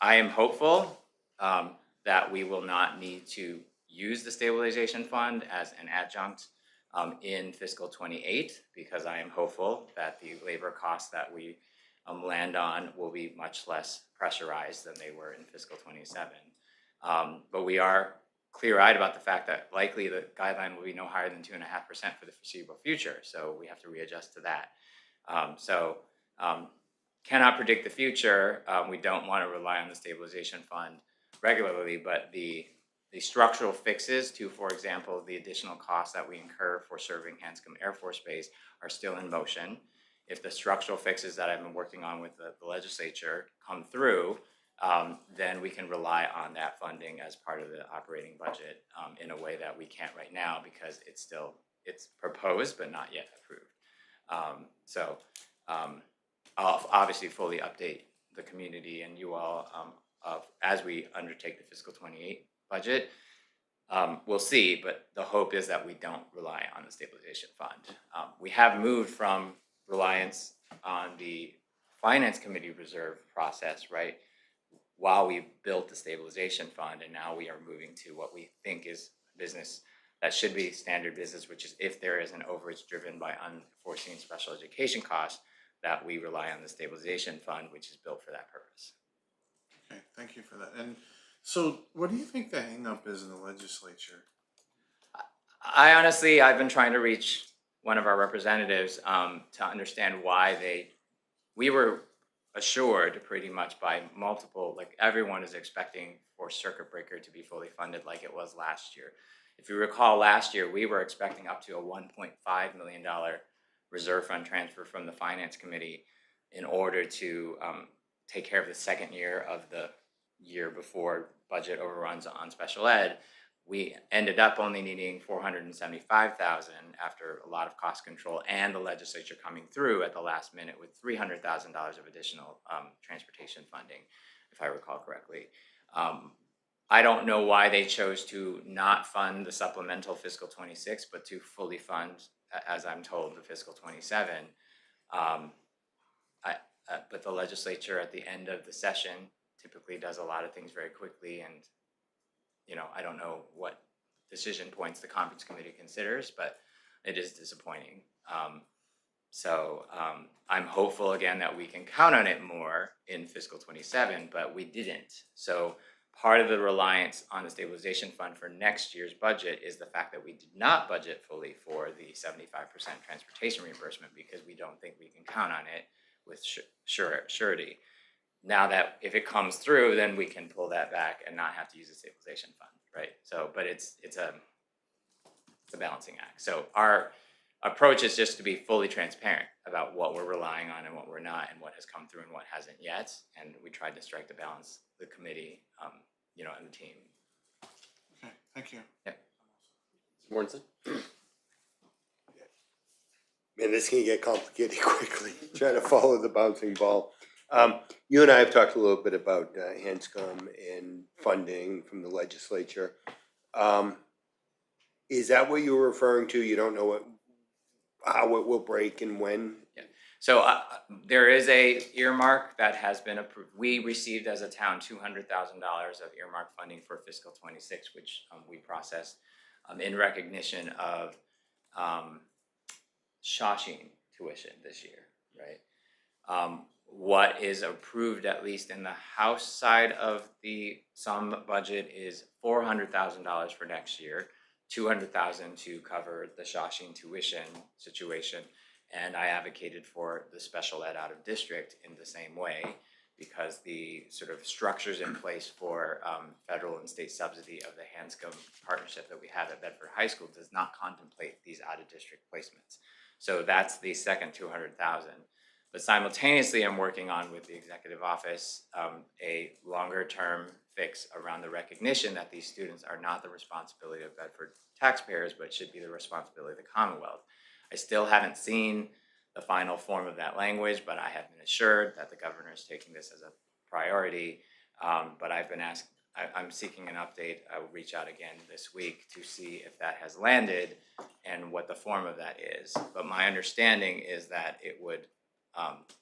I am hopeful that we will not need to use the stabilization fund as an adjunct in fiscal 28, because I am hopeful that the labor costs that we land on will be much less pressurized than they were in fiscal 27. But we are clear-eyed about the fact that likely the guideline will be no higher than 2.5% for the foreseeable future, so we have to readjust to that. Cannot predict the future. We don't want to rely on the stabilization fund regularly, but the structural fixes to, for example, the additional costs that we incur for serving Hanscom Air Force Base are still in motion. If the structural fixes that I've been working on with the legislature come through, then we can rely on that funding as part of the operating budget in a way that we can't right now, because it's proposed but not yet approved. I'll obviously fully update the community and you all as we undertake the fiscal 28 budget. We'll see, but the hope is that we don't rely on the stabilization fund. We have moved from reliance on the finance committee reserve process, right, while we built the stabilization fund, and now we are moving to what we think is business that should be standard business, which is if there is an overage driven by unforeseen special education costs, that we rely on the stabilization fund, which is built for that purpose. Okay, thank you for that. And so what do you think the hang up is in the legislature? I've been trying to reach one of our representatives to understand why we were assured pretty much by multiple, like everyone is expecting for circuit breaker to be fully funded like it was last year. If you recall, last year we were expecting up to a $1.5 million reserve fund transfer from the finance committee in order to take care of the second year of the year before budget overruns on special ed. We ended up only needing $475,000 after a lot of cost control and the legislature coming through at the last minute with $300,000 of additional transportation funding, if I recall correctly. I don't know why they chose to not fund the supplemental fiscal 26, but to fully fund, as I'm told, the fiscal 27. But the legislature at the end of the session typically does a lot of things very quickly, and I don't know what decision points the conference committee considers, but it is disappointing. I'm hopeful again that we can count on it more in fiscal 27, but we didn't. So part of the reliance on the stabilization fund for next year's budget is the fact that we did not budget fully for the 75% transportation reimbursement because we don't think we can count on it with surety. Now that if it comes through, then we can pull that back and not have to use the stabilization fund, right? So, but it's a balancing act. So our approach is just to be fully transparent about what we're relying on and what we're not, and what has come through and what hasn't yet. And we tried to strike the balance, the committee, you know, and the team. Okay, thank you. Yeah. Mortensen? Man, this can get complicated quickly, trying to follow the bouncing ball. You and I have talked a little bit about Hanscom and funding from the legislature. Is that what you were referring to? You don't know how it will break and when? Yeah. So there is a earmark that has been approved. We received as a town $200,000 of earmark funding for fiscal 26, which we processed in recognition of Shawshing tuition this year, right? What is approved, at least in the House side of the sum budget, is $400,000 for next year, $200,000 to cover the Shawshing tuition situation, and I advocated for the special ed out of district in the same way, because the sort of structures in place for federal and state subsidy of the Hanscom partnership that we have at Bedford High School does not contemplate these out of district placements. So that's the second $200,000. But simultaneously, I'm working on with the executive office a longer term fix around the recognition that these students are not the responsibility of Bedford taxpayers, but should be the responsibility of the Commonwealth. I still haven't seen the final form of that language, but I have been assured that the governor is taking this as a priority. But I've been asked, I'm seeking an update. I will reach out again this week to see if that has landed and what the form of that is. But my understanding is that it would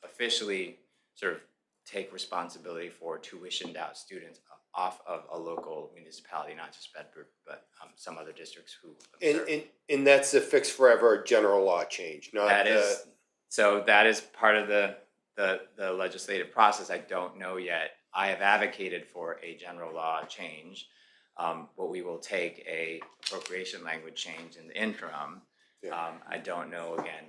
officially sort of take responsibility for tuitioned out students off of a local municipality, not just Bedford, but some other districts who observe. And that's a fix forever general law change, not That is, so that is part of the legislative process. I don't know yet. I have advocated for a general law change, but we will take a appropriation language change in the interim. Yeah. I don't know again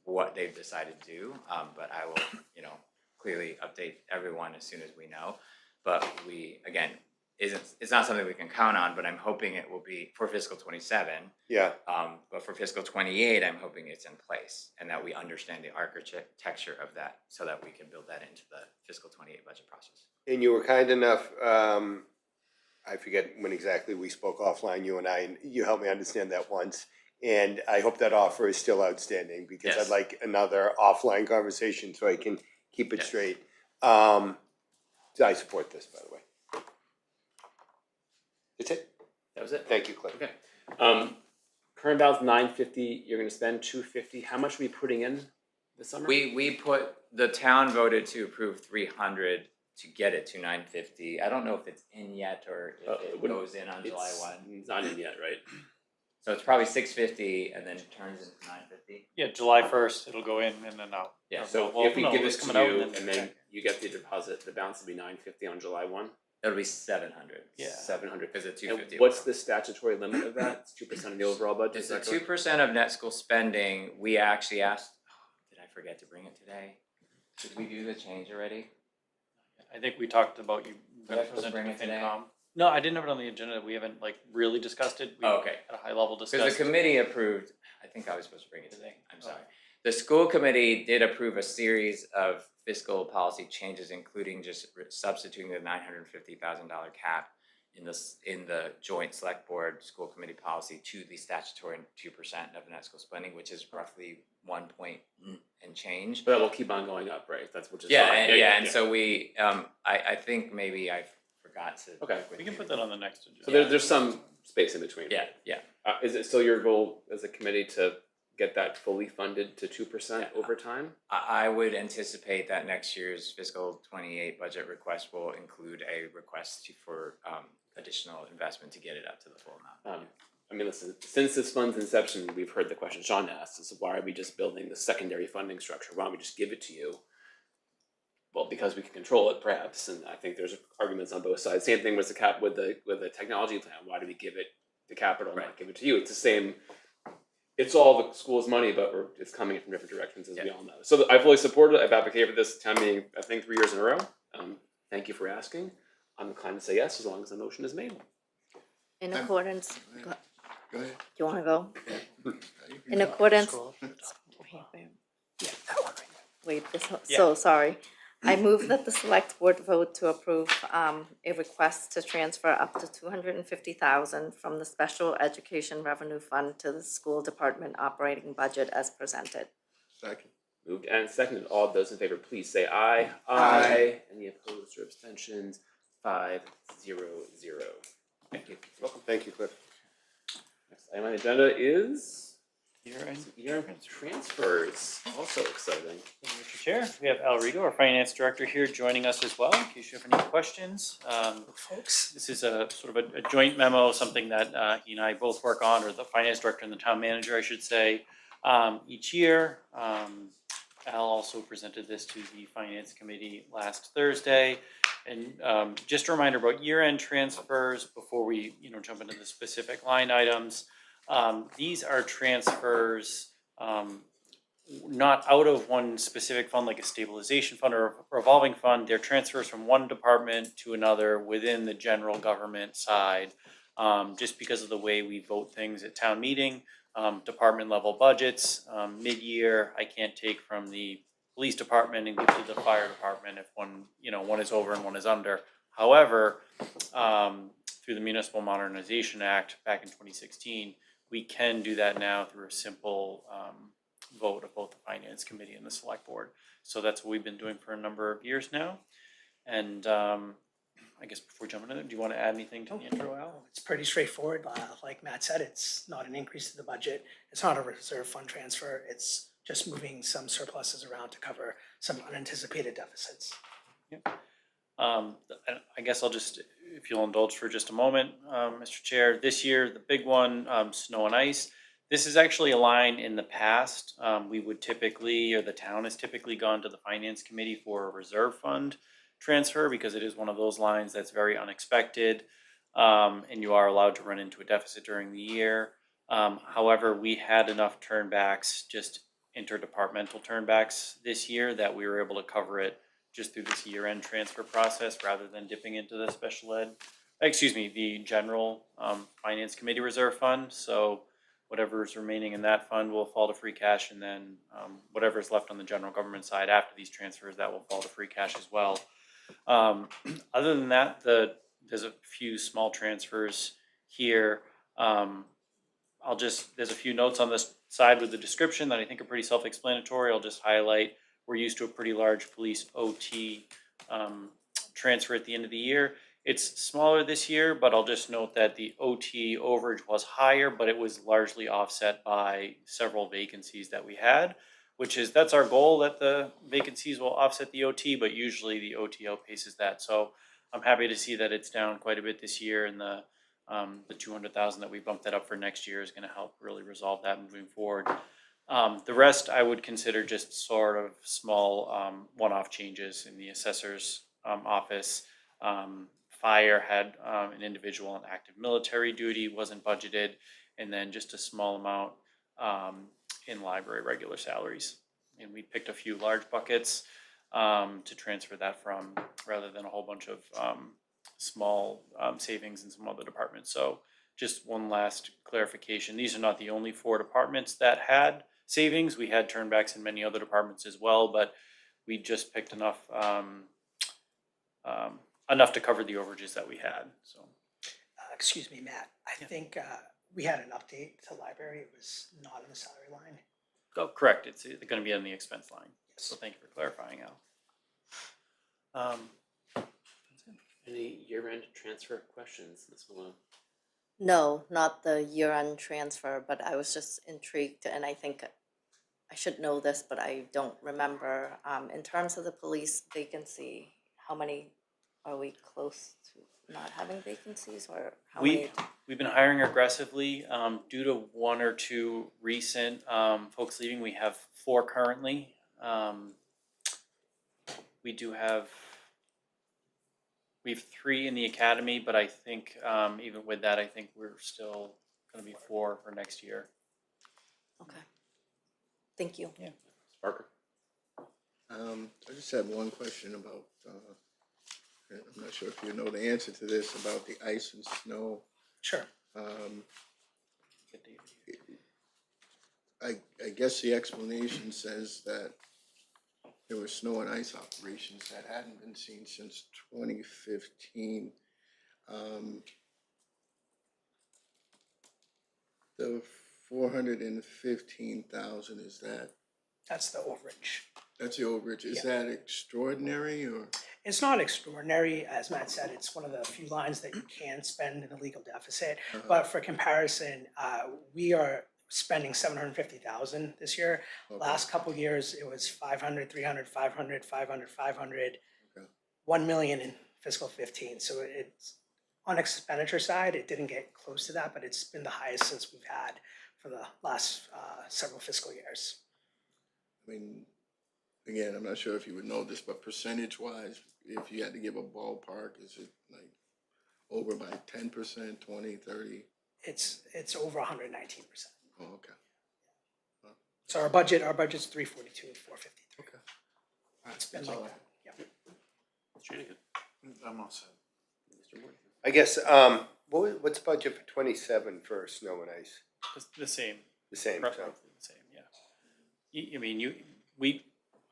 what they've decided to do, but I will, you know, clearly update everyone as soon as we know. But we, again, it's not something we can count on, but I'm hoping it will be for fiscal 27. Yeah. But for fiscal 28, I'm hoping it's in place and that we understand the architecture of that so that we can build that into the fiscal 28 budget process. And you were kind enough, I forget when exactly we spoke offline, you and I, and you helped me understand that once. And I hope that offer is still outstanding, because Yes. I'd like another offline conversation so I can keep it Yes. straight. So I support this, by the way. That's it. That was it? Thank you, Cliff. Okay. Current balance $950, you're gonna spend $250. How much are we putting in this summer? We put, the town voted to approve 300 to get it to 950. I don't know if it's in yet or if it wouldn't- goes in on July 1. It's not in yet, right? So it's probably 650 and then it turns into 950. Yeah, July 1st, it'll go in and then out. Yeah, Or So well, if we no, give it's this to coming out you and then okay. you get the deposit, the balance will be $950 on July 1, It'll be 700. Yeah. 700. Because it's And 250. what's the statutory limit of that? It's 2% of the overall budget. It's is a that correct? 2% of net school spending. We actually asked, did I forget to bring it today? Did we do the change already? I think we talked about you Did I gonna supposed to present bring it it to today? FinCom. No, I didn't have it on the agenda. We haven't like really discussed it. We Oh, okay. At a high level Because discussed. the committee approved, I think I was supposed to bring it today, I'm sorry. The school committee did approve a series of fiscal policy changes, including just substituting the $950,000 cap in the joint select board school committee policy to the statutory 2% of net school spending, which is roughly 1 point and change. But that will keep on going up, right? That's which is Yeah, fine. and, and so we, I think maybe I forgot to. Okay. work with We can you. put that on the next agenda. So there's some space in between. Yeah, yeah. Is it still your goal as a committee to get that fully funded to 2% Yeah. over time? I would anticipate that next year's fiscal 28 budget request will include a request for additional investment to get it up to the full amount. I mean, listen, since this fund's inception, we've heard the question Sean asked, is why are we just building the secondary funding structure? Why don't we just give it to you? well, because we can control it perhaps, and I think there's arguments on both sides. Same thing with the technology plan. Why do we give it the capital and not give it to you? It's the same. It's all the school's money, but it's coming from different directions, as we all know. So I fully support it. I've advocated for this town meeting, I think, 3 years in a row. Thank you for asking. I'm inclined to say yes, as long as the motion is made. In accordance, Go ahead. you wanna go? You can In talk. accordance. Wait, so sorry. I move that the select board vote to approve a request to transfer up to $250,000 from the special education revenue fund to the school department operating budget as presented. Second. Moved and seconded. All those in favor, please say aye. Aye. Any opposed or abstentions? 5-0-0. Thank you. Welcome. Thank you, Cliff. Next item on the agenda is Year-end year-end transfers. Also exciting. Mr. Chair, we have Al Rigo, our Finance Director here joining us as well, in case you have any questions. Folks, this is a sort of a joint memo, something that he and I both work on, or the Finance Director and the Town Manager, I should say, each year. Al also presented this to the Finance Committee last Thursday. And just a reminder about year-end transfers before we, jump into the specific line items. These are transfers not out of one specific fund, like a stabilization fund or a revolving fund. They're transfers from one department to another within the general government side. Just because of the way we vote things at town meeting, department level budgets, mid-year, I can't take from the police department and give to the fire department if one is over and one is under. However, through the Municipal Modernization Act back in 2016, we can do that now through a simple vote of both the Finance Committee and the Select Board. So that's what we've been doing for a number of years now. And I guess before jumping in, do you want to add anything to the intro, Al? It's pretty straightforward. Like Matt said, it's not an increase to the budget. It's not a reserve fund transfer. It's just moving some surpluses around to cover some unanticipated deficits. And I guess I'll just, if you'll indulge for just a moment, Mr. Chair, this year, the big one, snow and ice. This is actually a line in the past. We would typically, or the town has typically gone to the Finance Committee for a reserve fund transfer because it is one of those lines that's very unexpected. And you are allowed to run into a deficit during the year. However, we had enough turnbacks, just interdepartmental turnbacks this year, that we were able to cover it just through this year-end transfer process rather than dipping into the the general Finance Committee Reserve Fund. So whatever's remaining in that fund will fall to free cash, and then whatever's left on the general government side after these transfers, that will fall to free cash as well. Other than that, there's a few small transfers here. There's a few notes on this side with the description that I think are pretty self-explanatory. I'll just highlight, we're used to a pretty large police OT transfer at the end of the year. It's smaller this year, but I'll just note that the OT overage was higher, but it was largely offset by several vacancies that we had, that's our goal, that the vacancies will offset the OT, but usually the OT outpaces that. So I'm happy to see that it's down quite a bit this year, and the 200,000 that we bumped that up for next year is going to help really resolve that moving forward. The rest I would consider just sort of small one-off changes in the assessor's office. Fire had an individual on active military duty, wasn't budgeted, and then just a small amount in library regular salaries. And we picked a few large buckets to transfer that from, rather than a whole bunch of small savings in some other departments. So just one last clarification, these are not the only 4 departments that had savings. We had turnbacks in many other departments as well, but we just picked enough enough to cover the overages that we had. So Excuse me, Matt. I think we had an update to library. It was not in the salary line. oh, correct, it's going to be on the expense line. So thank you for clarifying, Al. Any year-end transfer questions, Ms. Malone? No, not the year-end transfer, but I was just intrigued, and I think I should know this, but I don't remember. In terms of the police vacancy, how many are we close to not having vacancies, or how many? We've been hiring aggressively. Due to 1 or 2 recent folks leaving, we have 4 currently. we do have, we have 3 in the academy, but I think, even with that, I think we're still gonna be 4 for next year. Okay. Thank you. Parker? I just have one question about, I'm not sure if you know the answer to this, about the ice and snow. Sure. I guess the explanation says that there were snow and ice operations that hadn't been seen since 2015. The 415,000, is that, That's the overage. that's the overage, is that extraordinary or? It's not extraordinary, as Matt said, it's one of the few lines that you can spend in a legal deficit. But for comparison, we are spending 750,000 this year. Okay. Last couple years, it was 500, 300, 500, 500, 500, Okay. 1 million in fiscal 15. So it's, on expenditure side, it didn't get close to that, but it's been the highest since we've had for the last several fiscal years. I mean, again, I'm not sure if you would know this, but percentage-wise, if you had to give a ballpark, is it like over by 10%, 20, 30? It's over 119%. Oh, okay. So our budget's 342 and 453. Okay. It's been That's like all I that, yeah. I'm all set. I guess, what's the budget for 27 for snow and ice? The same. The same, Roughly so. the same, yeah. I mean,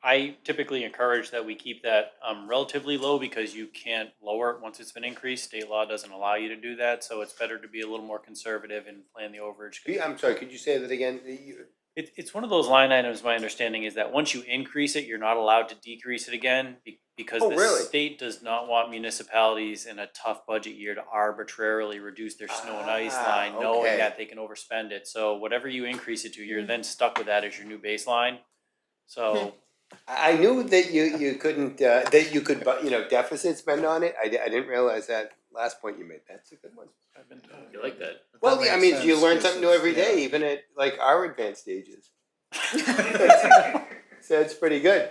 I typically encourage that we keep that relatively low because you can't lower it once it's been increased. State law doesn't allow you to do that, so it's better to be a little more conservative and plan the overage. I'm sorry, could you say that again? It's one of those line items, my understanding is that once you increase it, you're not allowed to decrease it again because Oh, the really? state does not want municipalities in a tough budget year to arbitrarily reduce their snow and ice line, knowing okay. that they can overspend it. So whatever you increase it to, you're then stuck with that as your new baseline. So I knew that you couldn't, that you could, deficit spend on it. I didn't realize that last point you made. That's a good one. I've been told. You like that? Well, That I makes mean, you sense, learn 'cause something new every it's- day, yeah. even at like our advanced ages. So it's pretty good.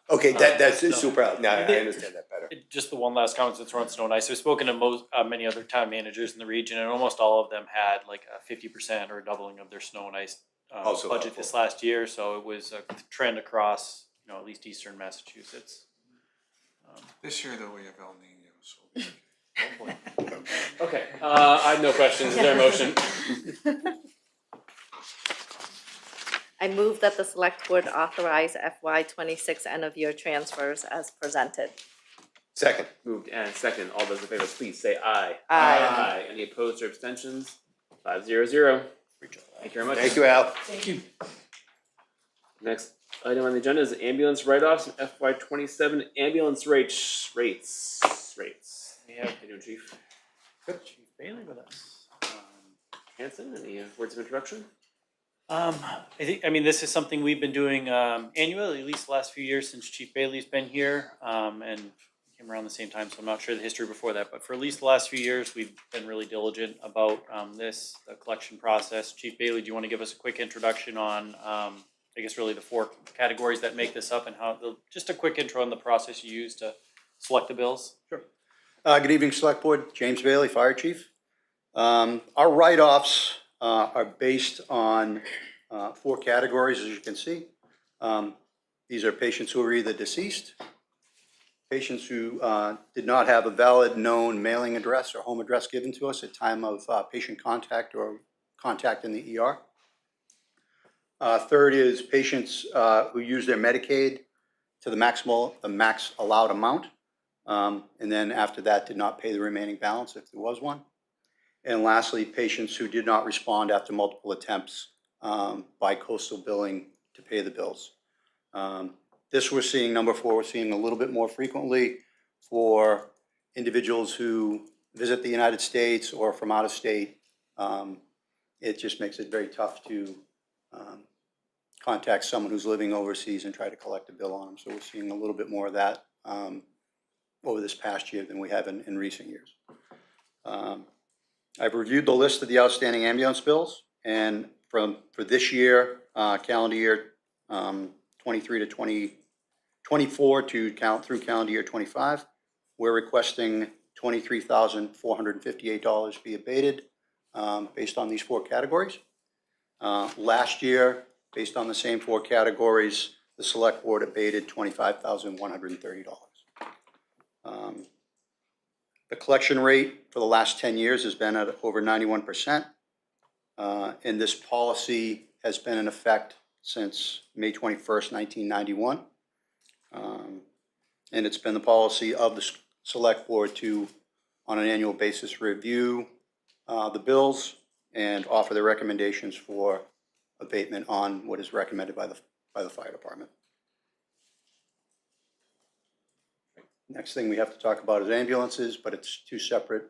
Okay, that's No. super, now I understand that better. Just the one last comment since we're on snow and ice. I've spoken to many other town managers in the region, and almost all of them had like a 50% or a doubling of their snow and ice Also budget helpful. this last year. So it was a trend across, at least eastern Massachusetts. This year though, we have El Nino, so. Okay, I have no questions. Is there a motion? I move that the select board authorize FY 26 end of year transfers as presented. Second. Moved and second. All those in favor, please say aye. Aye. Any opposed or abstentions? 500. Thank you very much. Thank you, Al. Thank you. Next item on the agenda is ambulance write-offs and FY 27 ambulance rates. We have How you doing, Chief? Chief Bailey with us. Hanson, any words of introduction? I mean, this is something we've been doing annually, at least the last few years since Chief Bailey's been here, and came around the same time, so I'm not sure the history before that, but for at least the last few years, we've been really diligent about the collection process. Chief Bailey, do you want to give us a quick introduction on, I guess really the 4 categories that make this up and just a quick intro on the process you use to select the bills? Sure. Good evening, Select Board. James Bailey, Fire Chief. Our write-offs are based on 4 categories, as you can see. These are patients who are either deceased, patients who did not have a valid known mailing address or home address given to us at time of patient contact or contact in the ER. Third is patients who use their Medicaid to the max allowed amount. And then after that, did not pay the remaining balance if there was one. And lastly, patients who did not respond after multiple attempts by coastal billing to pay the bills. This we're seeing, number 4, we're seeing a little bit more frequently for individuals who visit the United States or from out of state. It just makes it very tough to contact someone who's living overseas and try to collect a bill on them. So we're seeing a little bit more of that over this past year than we have in recent years. I've reviewed the list of the outstanding ambulance bills, and for this year, calendar year 23 to 24 to count through calendar year 25, we're requesting $23,458 be abated based on these 4 categories. Last year, based on the same 4 categories, the select board abated $25,130. The collection rate for the last 10 years has been at over 91%. And this policy has been in effect since May 21st, 1991. And it's been the policy of the select board to, on an annual basis, review the bills and offer their recommendations for abatement on what is recommended by the fire department. Next thing we have to talk about is ambulances, but it's 2 separate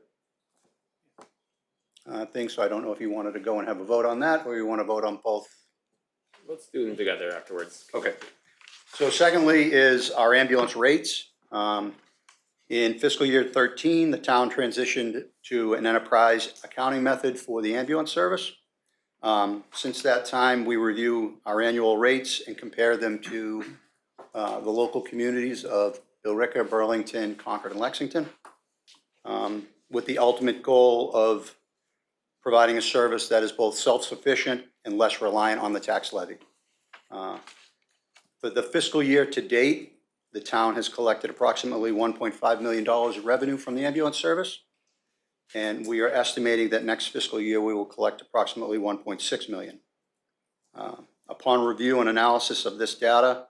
things, so I don't know if you wanted to go and have a vote on that, or you want to vote on both. Let's do them together afterwards. Okay. So secondly is our ambulance rates. In fiscal year 13, the town transitioned to an enterprise accounting method for the ambulance service. Since that time, we review our annual rates and compare them to the local communities of Billerica, Burlington, Concord, and Lexington, with the ultimate goal of providing a service that is both self-sufficient and less reliant on the tax levy. For the fiscal year to date, the town has collected approximately $1.5 million of revenue from the ambulance service. And we are estimating that next fiscal year, we will collect approximately $1.6 million. Upon review and analysis of this data,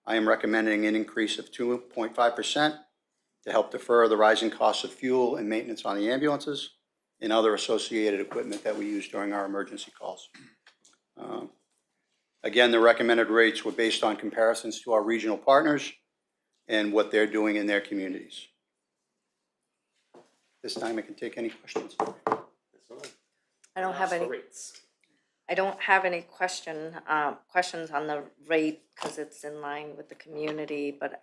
I am recommending an increase of 2.5% to help defer the rising costs of fuel and maintenance on the ambulances and other associated equipment that we use during our emergency calls. Again, the recommended rates were based on comparisons to our regional partners and what they're doing in their communities. This time I can take any questions. I don't have any. Rates. I don't have any questions on the rate because it's in line with the community, but,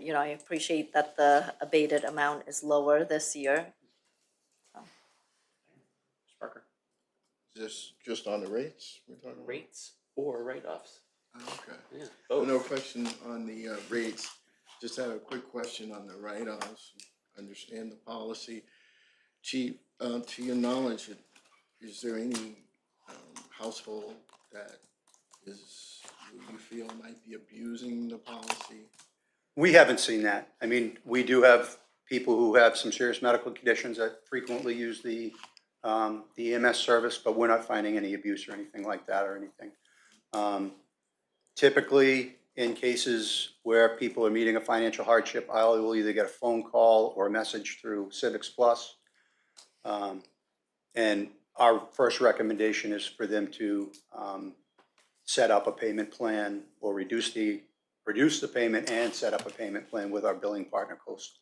you know, I appreciate that the abated amount is lower this year. Parker. Is this just on the rates we're talking about? Rates or write-offs? Okay. Yeah, No both. question on the rates. Just had a quick question on the write-offs. Understand the policy. Chief, to your knowledge, is there any household that you feel might be abusing the policy? We haven't seen that. I mean, we do have people who have some serious medical conditions that frequently use the EMS service, but we're not finding any abuse or anything like that or anything. Typically, in cases where people are meeting a financial hardship, I will either get a phone call or a message through Civics Plus. And our first recommendation is for them to set up a payment plan or reduce the payment and set up a payment plan with our billing partner, Coast.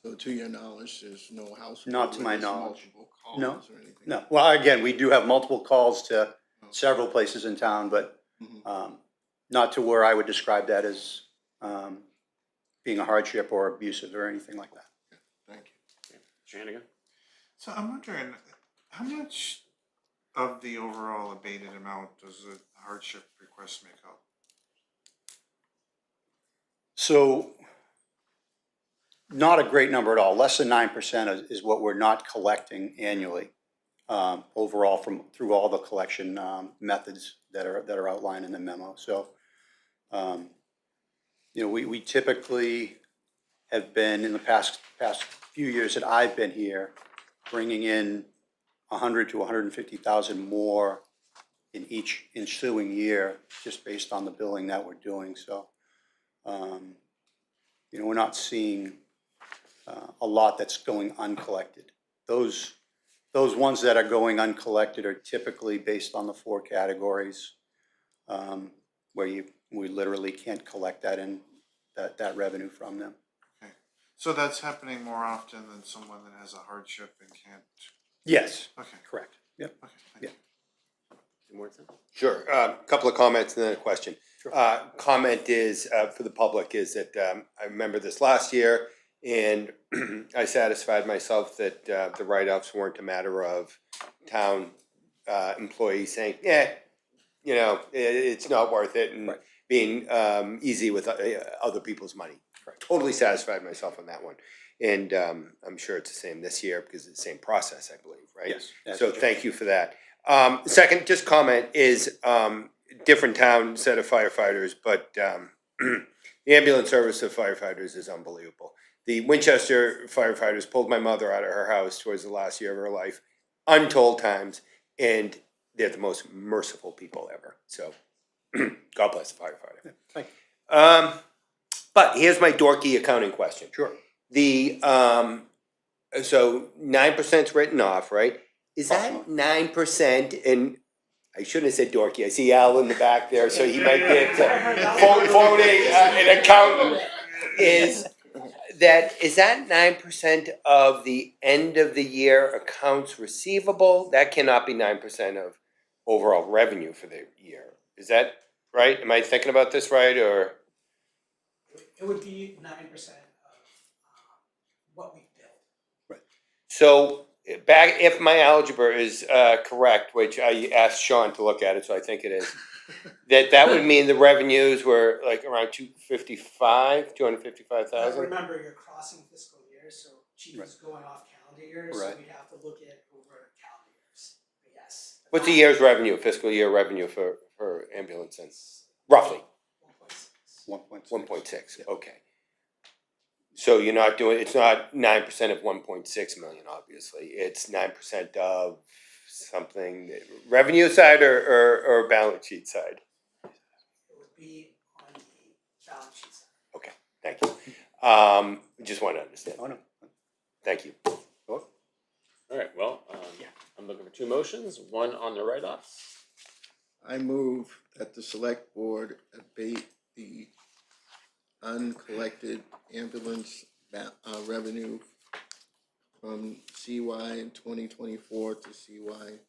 So to your knowledge, there's no household? Not to where my there's knowledge. multiple calls No. or anything? No, well, again, we do have multiple calls to several places in town, but not to where I would describe that as being a hardship or abusive or anything like that. Thank you. Shanigan? So I'm wondering, how much of the overall abated amount does a hardship request make up? So not a great number at all. Less than 9% is what we're not collecting annually overall through all the collection methods that are outlined in the memo. So, you know, we typically have been in the past few years that I've been here, bringing in 100 to 150,000 more in each ensuing year, just based on the billing that we're doing. So, you know, we're not seeing a lot that's going uncollected. Those ones that are going uncollected are typically based on the 4 categories, where we literally can't collect that revenue from them. Okay, so that's happening more often than someone that has a hardship and can't? Yes. Okay. Correct. Yep. Okay, thank you. Sure, couple of comments and then a question. Comment is, for the public, is that I remember this last year, and I satisfied myself that the write-offs weren't a matter of town employees saying, yeah, you know, it's not worth it, and being easy with other people's money. Totally satisfied myself on that one. And I'm sure it's the same this year because it's the same process, I believe, right? Yes. So thank you for that. Second, just comment is different town set of firefighters, but the ambulance service of firefighters is unbelievable. The Winchester firefighters pulled my mother out of her house towards the last year of her life, untold times, and they're the most merciful people ever. So God bless the firefighter. Thank But here's my dorky accounting question. Sure. The so 9%'s written off, right? Is that 9%? And I shouldn't have said dorky. I see Al in the back there, so he might be able to phone an accountant. Is that 9% of the end of the year accounts receivable? That cannot be 9% of overall revenue for the year. Is that right? Am I thinking about this right, or? It would be 9% of what we build. So back, if my algebra is correct, which I asked Sean to look at it, so I think it is, that would mean the revenues were like around 255,000. Remember, you're crossing fiscal years, so chief is going off calendar years, so Right. we'd have to look at over calendar years. But yes. What's the year's revenue, fiscal year revenue for ambulance and roughly? 1.6. 1.6, okay. So you're not doing, it's not 9% of 1.6 million, obviously. It's 9% of something, revenue side or balance sheet side? It would be on the balance sheet side. Okay, thank you. Just want to understand. Oh, no. Thank you. All right, well, I'm looking for two motions, one on the write-offs. I move that the select board abate the uncollected ambulance revenue from CY 2024 to CY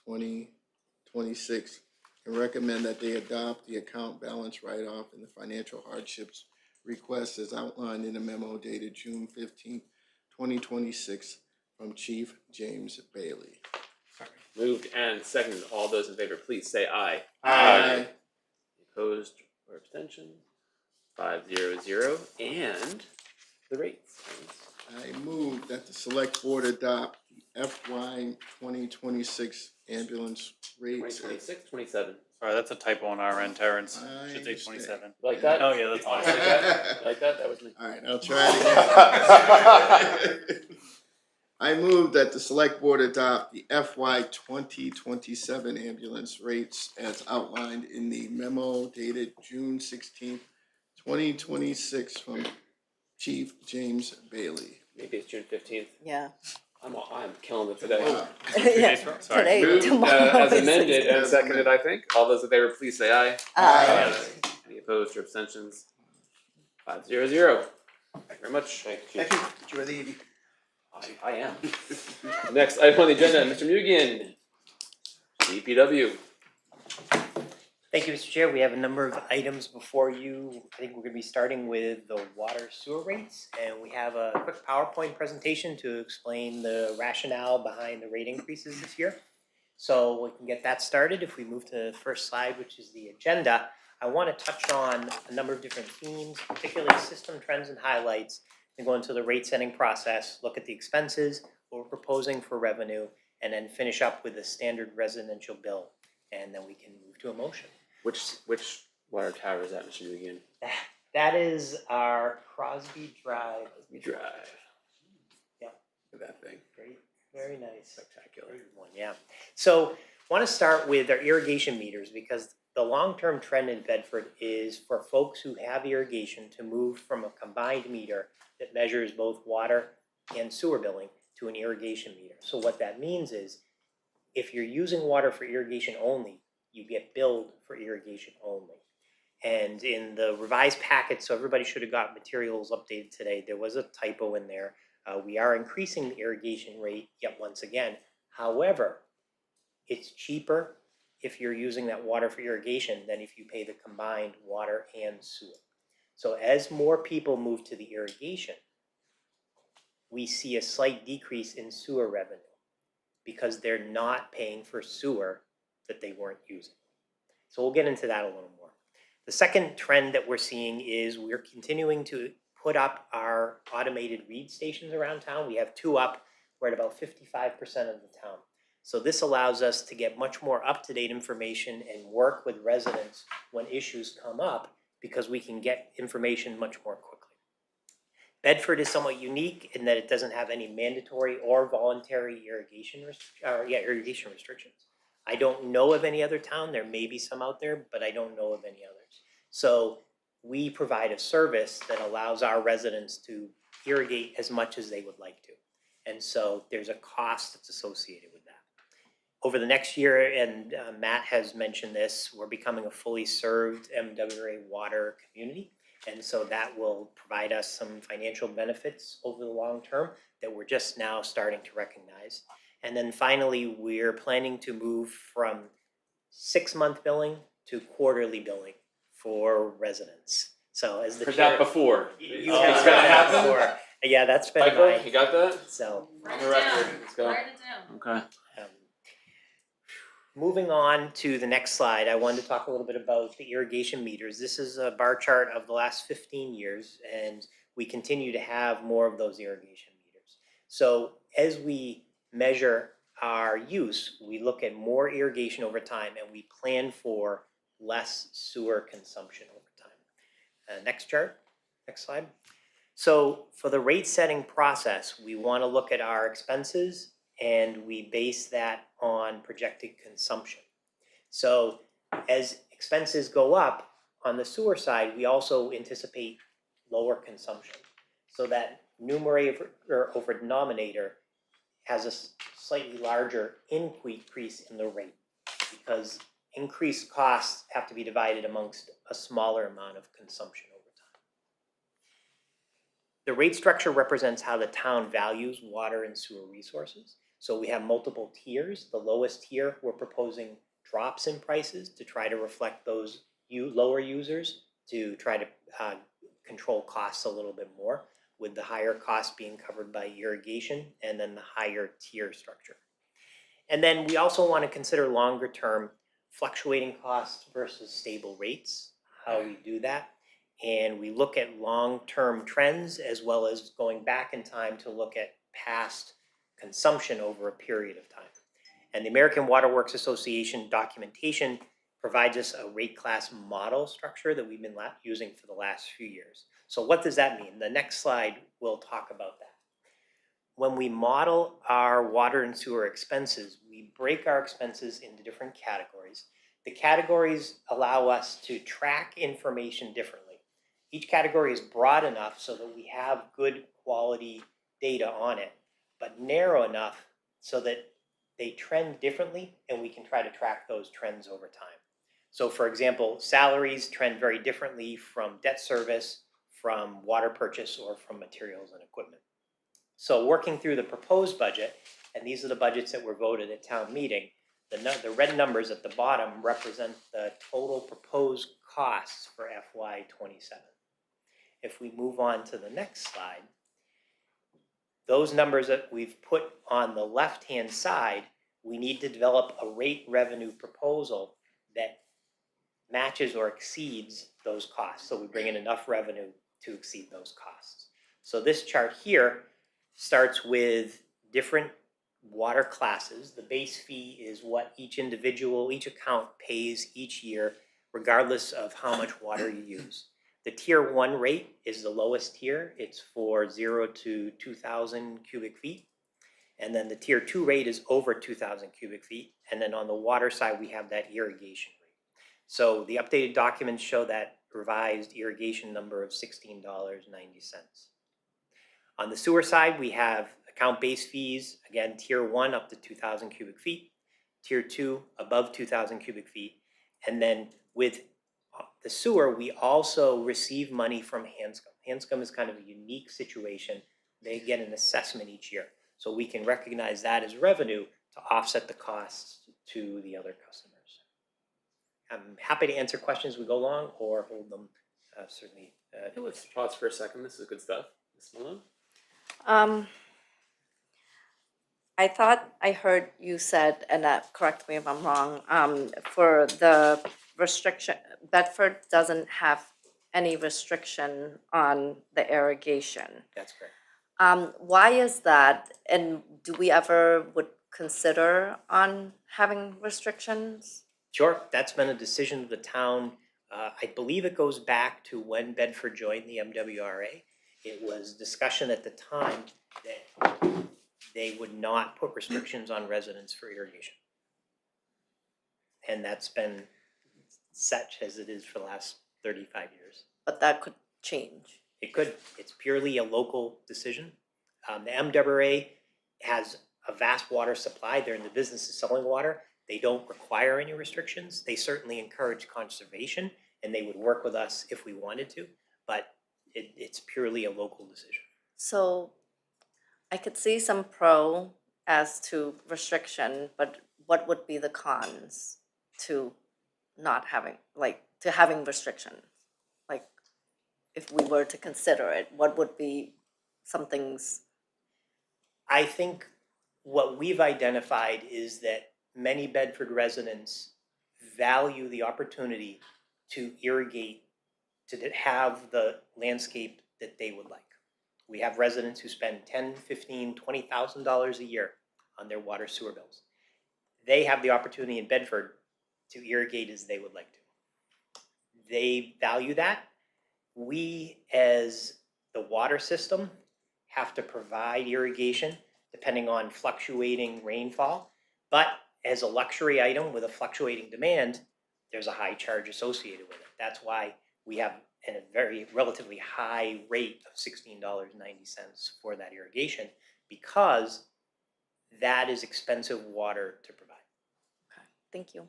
2026 and recommend that they adopt the account balance write-off and the financial hardships request as outlined in the memo dated June 15th, 2026 from Chief James Bailey. Moved and seconded. All those in favor, please say aye. Aye. Opposed or abstention? 5-0-0. And the rates. I move that the select board adopt the FY 2026 ambulance rates. 2026, 27. Sorry, that's a typo on our end, Terrence. I Should say understand. 27. Like that? Oh, yeah, that's Like awesome. that? Like that? That was me. All right, I'll try it again. I move that the select board adopt the FY 2027 ambulance rates as outlined in the memo dated June 16th, 2026 from Chief James Bailey. Maybe it's June 15th. Yeah. I'm killing it today. Yeah, Sorry. today, Moved tomorrow. as is amended and seconded, I think. All those in favor, please say aye. Aye. Any opposed or abstentions? 5-0-0. Thank you very much. Thank you. Thank you. Enjoy the evening. I am. Next item on the agenda, Mr. Mugian, DPW. Thank you, Mr. Chair. We have a number of items before you. I think we're gonna be starting with the water sewer rates, and we have a quick PowerPoint presentation to explain the rationale behind the rate increases this year. So we can get that started. If we move to the first slide, which is the agenda, I wanna touch on a number of different themes, particularly system trends and highlights, and go into the rate setting process, look at the expenses, what we're proposing for revenue, and then finish up with the standard residential bill. And then we can move to a motion. Which water tower is that, Mr. Mugian? That is our Crosby Drive. We drive. Yep. Look at that thing. Great, very nice. Spectacular. Very good one, yeah. So, want to start with our irrigation meters because the long-term trend in Bedford is for folks who have irrigation to move from a combined meter that measures both water and sewer billing to an irrigation meter. So what that means is, if you're using water for irrigation only, you get billed for irrigation only. And in the revised packet, so everybody should have got materials updated today, there was a typo in there. We are increasing the irrigation rate yet once again. However, it's cheaper if you're using that water for irrigation than if you pay the combined water and sewer. So as more people move to the irrigation, we see a slight decrease in sewer revenue because they're not paying for sewer that they weren't using. So we'll get into that a little more. The second trend that we're seeing is we're continuing to put up our automated read stations around town. We have 2 up. We're at about 55% of the town. So this allows us to get much more up-to-date information and work with residents when issues come up, because we can get information much more quickly. Bedford is somewhat unique in that it doesn't have any mandatory or voluntary irrigation restrictions. I don't know of any other town. There may be some out there, but I don't know of any others. So we provide a service that allows our residents to irrigate as much as they would like to. And so there's a cost that's associated with that. Over the next year, and Matt has mentioned this, we're becoming a fully served MWA water community. And so that will provide us some financial benefits over the long term that we're just now starting to recognize. And then finally, we're planning to move from 6-month billing to quarterly billing for residents. So as the Heard chair, that before. you Oh, have it's heard gonna that happen? before. Yeah, that's been Michael, my, you got that? so. On the record, let's go. Okay. Moving on to the next slide, I wanted to talk a little bit about the irrigation meters. This is a bar chart of the last 15 years, and we continue to have more of those irrigation meters. So as we measure our use, we look at more irrigation over time, and we plan for less sewer consumption over time. Next chart, next slide. So for the rate setting process, we want to look at our expenses, and we base that on projected consumption. So as expenses go up on the sewer side, we also anticipate lower consumption. So that numerator over denominator has a slightly larger increase in the rate, because increased costs have to be divided amongst a smaller amount of consumption over time. The rate structure represents how the town values water and sewer resources. So we have multiple tiers. The lowest tier, we're proposing drops in prices to try to reflect those lower users, to try to control costs a little bit more, with the higher costs being covered by irrigation and then the higher tier structure. And then we also want to consider longer term fluctuating costs versus stable rates, how we do that. And we look at long-term trends as well as going back in time to look at past consumption over a period of time. And the American Water Works Association documentation provides us a rate class model structure that we've been using for the last few years. So what does that mean? The next slide will talk about that. When we model our water and sewer expenses, we break our expenses into different categories. The categories allow us to track information differently. Each category is broad enough so that we have good quality data on it, but narrow enough so that they trend differently and we can try to track those trends over time. So for example, salaries trend very differently from debt service, from water purchase, or from materials and equipment. So working through the proposed budget, and these are the budgets that were voted at town meeting, the red numbers at the bottom represent the total proposed costs for FY27. If we move on to the next slide, those numbers that we've put on the left-hand side, we need to develop a rate revenue proposal that matches or exceeds those costs. So we bring in enough revenue to exceed those costs. So this chart here starts with different water classes. The base fee is what each account pays each year, regardless of how much water you use. The tier 1 rate is the lowest tier. It's for 0 to 2,000 cubic feet. And then the tier 2 rate is over 2,000 cubic feet. And then on the water side, we have that irrigation rate. So the updated documents show that revised irrigation number of $16.90. On the sewer side, we have account-based fees, again, tier 1 up to 2,000 cubic feet, tier 2 above 2,000 cubic feet. And then with the sewer, we also receive money from Hanscom. Hanscom is kind of a unique situation. They get an assessment each year. So we can recognize that as revenue to offset the costs to the other customers. I'm happy to answer questions as we go along or hold them certainly. Let's pause for a second. This is good stuff. Ms. Malone? I thought I heard you said, and correct me if I'm wrong, for the restriction, Bedford doesn't have any restriction on the irrigation. That's correct. Why is that? And do we ever would consider on having restrictions? Sure, that's been a decision of the town. I believe it goes back to when Bedford joined the MWRA. It was discussion at the time that they would not put restrictions on residents for irrigation. And that's been such as it is for the last 35 years. But that could change. It could, it's purely a local decision. The MWRA has a vast water supply. They're in the business of selling water. They don't require any restrictions. They certainly encourage conservation, and they would work with us if we wanted to, but it's purely a local decision. So I could see some pro as to restriction, but what would be the cons to not having, like, to having restrictions? Like, if we were to consider it, what would be some things? I think what we've identified is that many Bedford residents value the opportunity to irrigate, to have the landscape that they would like. We have residents who spend $10,000, $15,000, $20,000 a year on their water sewer bills. They have the opportunity in Bedford to irrigate as they would like to. They value that. We, as the water system, have to provide irrigation depending on fluctuating rainfall. But as a luxury item with a fluctuating demand, there's a high charge associated with it. That's why we have a very relatively high rate of $16.90 for that irrigation, because that is expensive water to provide. Okay, thank you.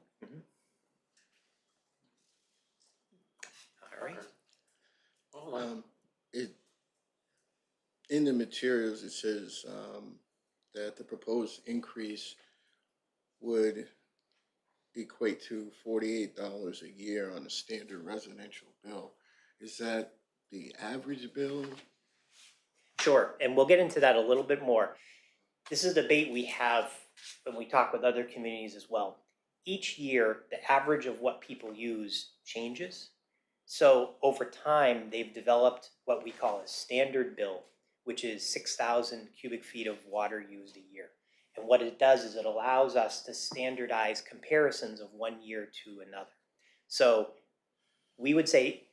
All right. In the materials, it says that the proposed increase would equate to $48 a year on a standard residential bill. Is that the average bill? Sure, and we'll get into that a little bit more. This is a debate we have when we talk with other communities as well. Each year, the average of what people use changes. So over time, they've developed what we call a standard bill, which is 6,000 cubic feet of water used a year. And what it does is it allows us to standardize comparisons of one year to another. So we would say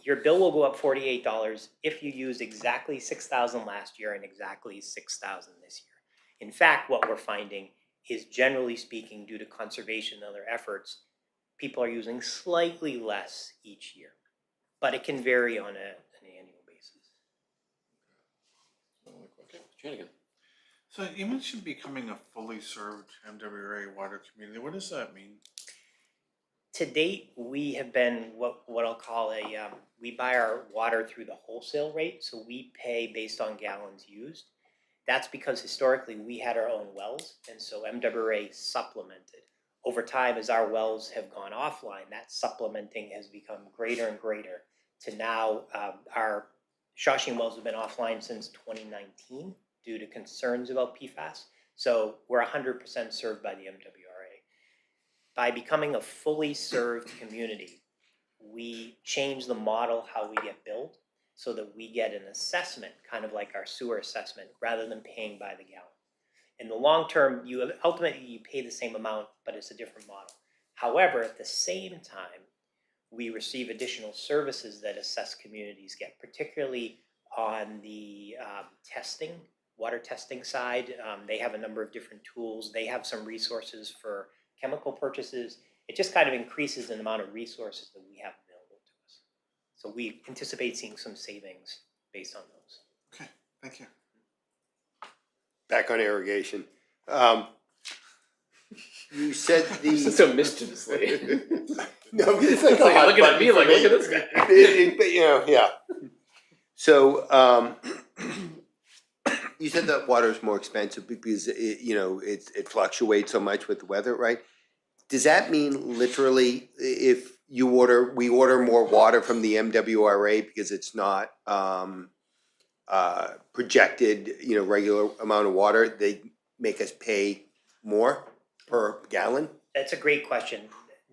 your bill will go up $48 if you used exactly 6,000 last year and exactly 6,000 this year. In fact, what we're finding is, generally speaking, due to conservation and other efforts, people are using slightly less each year, but it can vary on an annual basis. Shanigan. So you mentioned becoming a fully served MWRA water community. What does that mean? To date, we have been what I'll call we buy our water through the wholesale rate, so we pay based on gallons used. That's because historically we had our own wells, and so MWRA supplemented. Over time, as our wells have gone offline, that supplementing has become greater and greater to now our Shawshene wells have been offline since 2019 due to concerns about PFAS. So we're 100% served by the MWRA. By becoming a fully served community, we change the model how we get billed so that we get an assessment, kind of like our sewer assessment, rather than paying by the gallon. In the long term, ultimately you pay the same amount, but it's a different model. However, at the same time, we receive additional services that assess communities get, particularly on the testing, water testing side. They have a number of different tools. They have some resources for chemical purchases. It just kind of increases the amount of resources that we have available to us. So we anticipate seeing some savings based on those. Okay, thank you. Back on irrigation. You said So mischievously. No, it's It's like looking at me like, look at this guy. But, you know, yeah. So, you said that water is more expensive because it fluctuates so much with the weather, right? Does that mean literally if we order more water from the MWRA because it's not projected, regular amount of water, they make us pay more per gallon? That's a great question.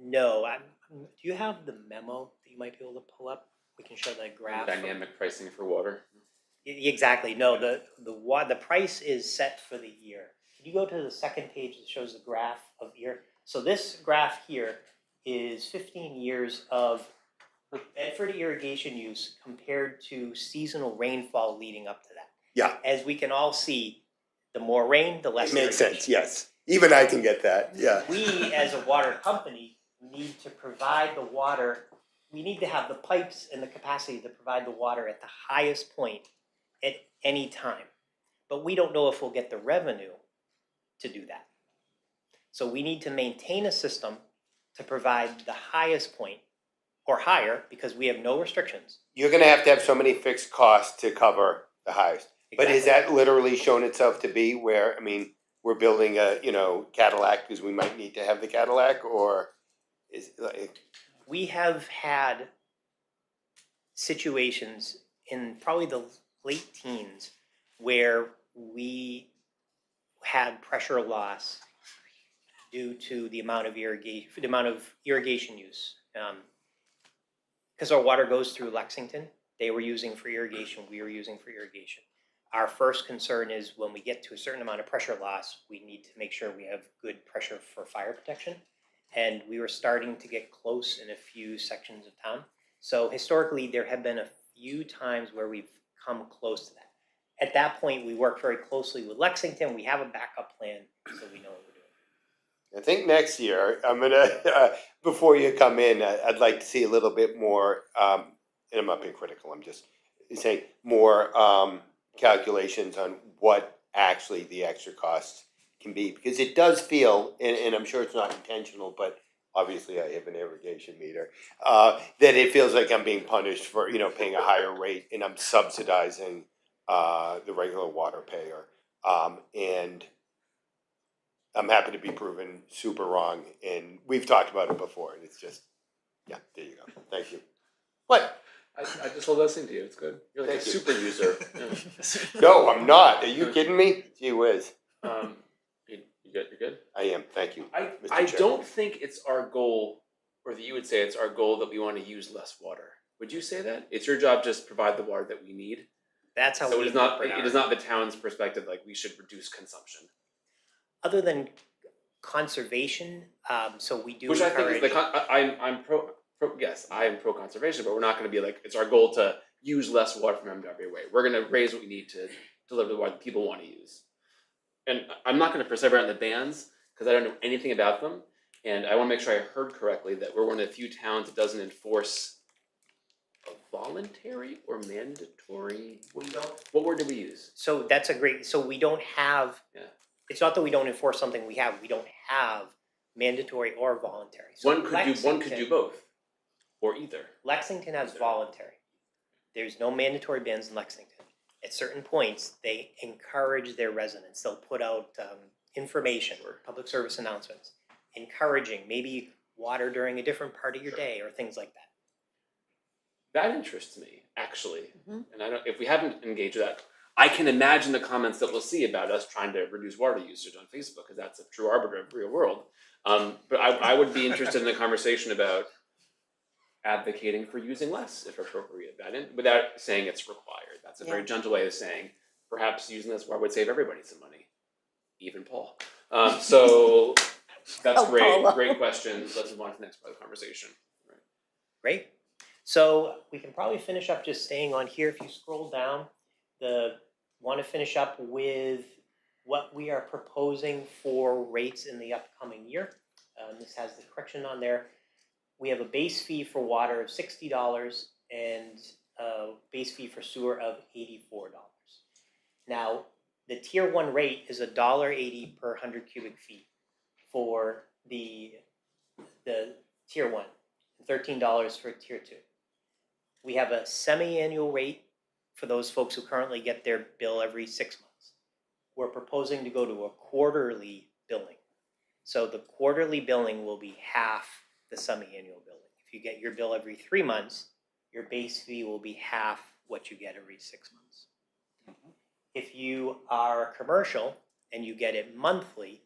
No, I'm Do you have the memo that you might be able to pull up? We can show that graph. Dynamic pricing for water. Exactly, no, the price is set for the year. Can you go to the second page that shows the graph of year? So this graph here is 15 years of Bedford irrigation use compared to seasonal rainfall leading up to that. Yeah, As we can all see, the more rain, the less it makes irrigation. sense, yes. Even I can get that, yeah. We, as a water company, need to provide the water, we need to have the pipes and the capacity to provide the water at the highest point at any time. But we don't know if we'll get the revenue to do that. So we need to maintain a system to provide the highest point or higher, because we have no restrictions. You're gonna have to have so many fixed costs to cover the highest. But is that literally shown itself to be where, I mean, we're building a, Cadillac because we might need to have the Cadillac, or is like? We have had situations in probably the late teens where we had pressure loss due to the amount of irrigation use. Because our water goes through Lexington, they were using for irrigation, we were using for irrigation. Our first concern is when we get to a certain amount of pressure loss, we need to make sure we have good pressure for fire protection. And we were starting to get close in a few sections of town. So historically, there have been a few times where we've come close to that. At that point, we work very closely with Lexington. We have a backup plan, so we know what we're doing. I think next year, I'm gonna, before you come in, I'd like to see a little bit more, and I'm not being critical, I'm just saying more calculations on what actually the extra costs can be. Because it does feel, and I'm sure it's not intentional, but obviously I have an irrigation meter, that it feels like I'm being punished for, paying a higher rate and I'm subsidizing the regular water payer. And I'm happy to be proven super wrong, and we've talked about it before, and it's just, yeah, there you go. Thank you. What? I just love listening to you. It's good. You're like a super user. Yeah. No, I'm not. Are you kidding me? Gee whiz. You good? You're good? I am. Thank you. I don't think it's our goal, or that you would say it's our goal that we want to use less water. Would you say that? It's your job just to provide the water that we need? That's how so we it is not. interpret It is not the town's perspective. Like we should reduce consumption. Other than conservation, so we do Which I think is I'm pro. Yes, I am pro conservation, but we're not going to be like it's our goal to use less water from MWA. We're going to raise what we need to deliver the water that people want to use. And I'm not going to perseverate on the bans because I don't know anything about them, and I want to make sure I heard correctly that we're one of the few towns that doesn't enforce a voluntary or mandatory. What word do we use? So that's a great. So we don't have. Yeah. It's not that we don't enforce something we have. We don't have mandatory or voluntary. So One could do both, or either. Lexington has voluntary. There's no mandatory bans in Lexington. At certain points, they encourage their residents. They'll put out information, public service announcements, encouraging maybe water during a different part of your day or things like that. That interests me, actually. And I don't. If we haven't engaged with that, I can imagine the comments that we'll see about us trying to reduce water usage on Facebook, because that's a true arbiter of the real world. But I would be interested in a conversation about advocating for using less if appropriate, without saying it's required. That's a very gentle way of saying perhaps using this water would save everybody some money, even Paul. So that's great questions. Let's move on to the next part of the conversation. Great. So we can probably finish up just staying on here. If you scroll down, want to finish up with what we are proposing for rates in the upcoming year. This has the correction on there. We have a base fee for water of $60 and a base fee for sewer of $84. Now, the tier 1 rate is $1.80 per 100 cubic feet for the tier 1, and $13 for tier 2. We have a semi-annual rate for those folks who currently get their bill every 6 months. We're proposing to go to a quarterly billing. So the quarterly billing will be half the semi-annual billing. If you get your bill every 3 months, your base fee will be half what you get every 6 months. If you are commercial and you get it monthly,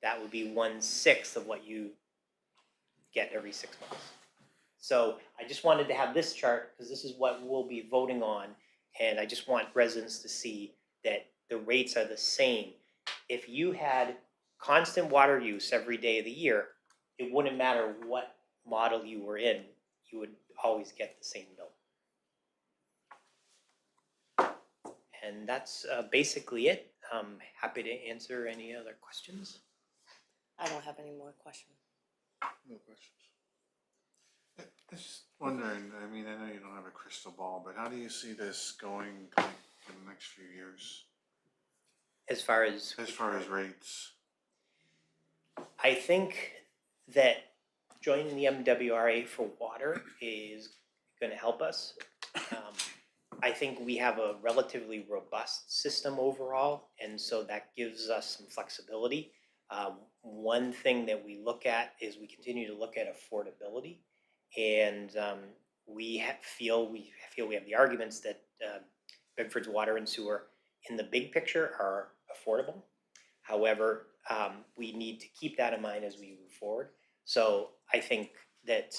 that would be 1/6 of what you get every 6 months. So I just wanted to have this chart, because this is what we'll be voting on, and I just want residents to see that the rates are the same. If you had constant water use every day of the year, it wouldn't matter what model you were in, you would always get the same bill. And that's basically it. I'm happy to answer any other questions. I don't have any more questions. No questions. Just wondering, I mean, I know you don't have a crystal ball, but how do you see this going like in the next few years As far as rates? I think that joining the MWRA for water is going to help us. I think we have a relatively robust system overall, and so that gives us some flexibility. One thing that we look at is we continue to look at affordability, and we feel we have the arguments that Bedford's water and sewer, in the big picture, are affordable. However, we need to keep that in mind as we move forward. So I think that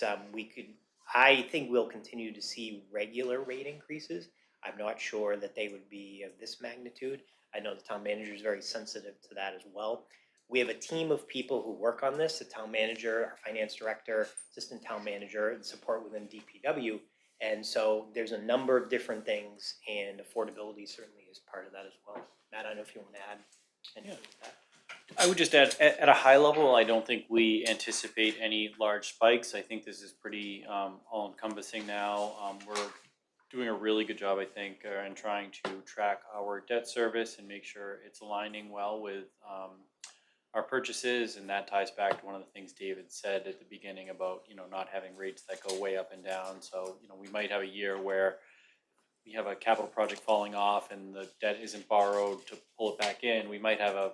I think we'll continue to see regular rate increases. I'm not sure that they would be of this magnitude. I know the town manager is very sensitive to that as well. We have a team of people who work on this, the town manager, our finance director, assistant town manager, and support within DPW. And so there's a number of different things, and affordability certainly is part of that as well. Matt, I don't know if you want to add anything to that. I would just add, at a high level, I don't think we anticipate any large spikes. I think this is pretty all encompassing now. We're doing a really good job, I think, in trying to track our debt service and make sure it's aligning well with our purchases, and that ties back to one of the things David said at the beginning about, not having rates that go way up and down. So, we might have a year where we have a capital project falling off and the debt isn't borrowed to pull it back in. We might have a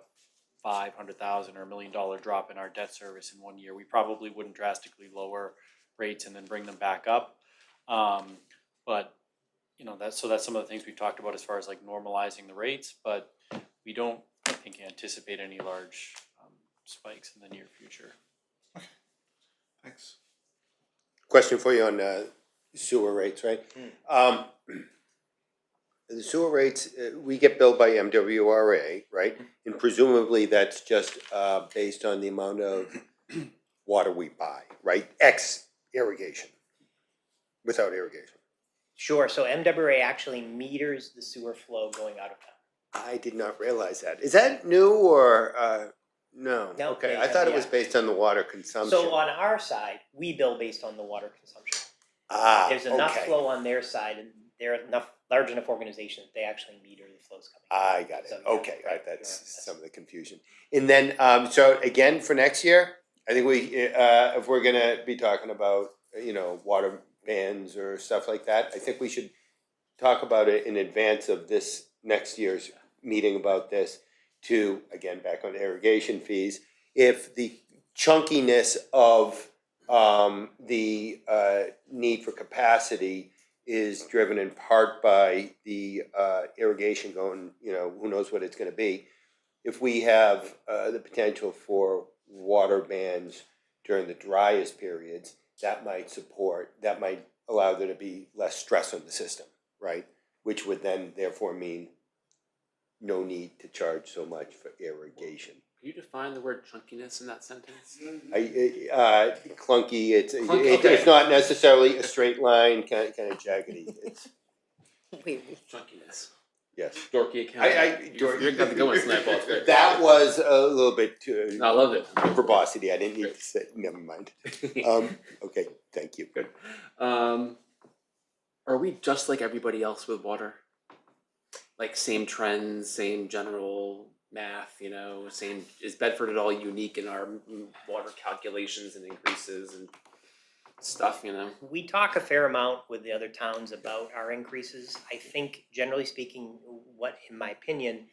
$500,000 or $1 million drop in our debt service in 1 year. We probably wouldn't drastically lower rates and then bring them back up. But that's some of the things we've talked about as far as like normalizing the rates, but we don't, I think, anticipate any large spikes in the near future. Okay, thanks. Question for you on sewer rates, right? The sewer rates, we get billed by MWRA, right? And presumably that's just based on the amount of water we buy, right? X irrigation, without irrigation. Sure, so MWRA actually meters the sewer flow going out of town. I did not realize that. Is that new or no? No, Okay, they I have- thought it was yeah. based on the water consumption. So on our side, we bill based on the water consumption. There's enough okay. flow on their side, and they're large enough organization that they actually meter the flows coming. I got it. So, yeah, Okay, right, that's yeah, some of the confusion. And then, so again, for next year, I think if we're gonna be talking about, water bans or stuff like that, I think we should talk about it in advance of this next year's meeting about this to, again, back on irrigation fees. If the chunkiness of the need for capacity is driven in part by the irrigation going, who knows what it's gonna be. If we have the potential for water bans during the driest periods, that might allow there to be less stress on the system, right? Which would then therefore mean no need to charge so much for irrigation. Can you define the word chunkiness in that sentence? Clunky, Clunky, okay. it's not necessarily a straight line, kind of jaggedy, it's, Chunkiness. yes. Dorky account. You're got to go on tonight, Paul. It's great. That was a little bit too. I love it. Verbosity, I didn't need to say, never mind. Okay, thank you. Good. Are we just like everybody else with water? Like same trends, same general math, same, is Bedford at all unique in our water calculations and increases and stuff, We talk a fair amount with the other towns about our increases. I think, generally speaking, in my opinion,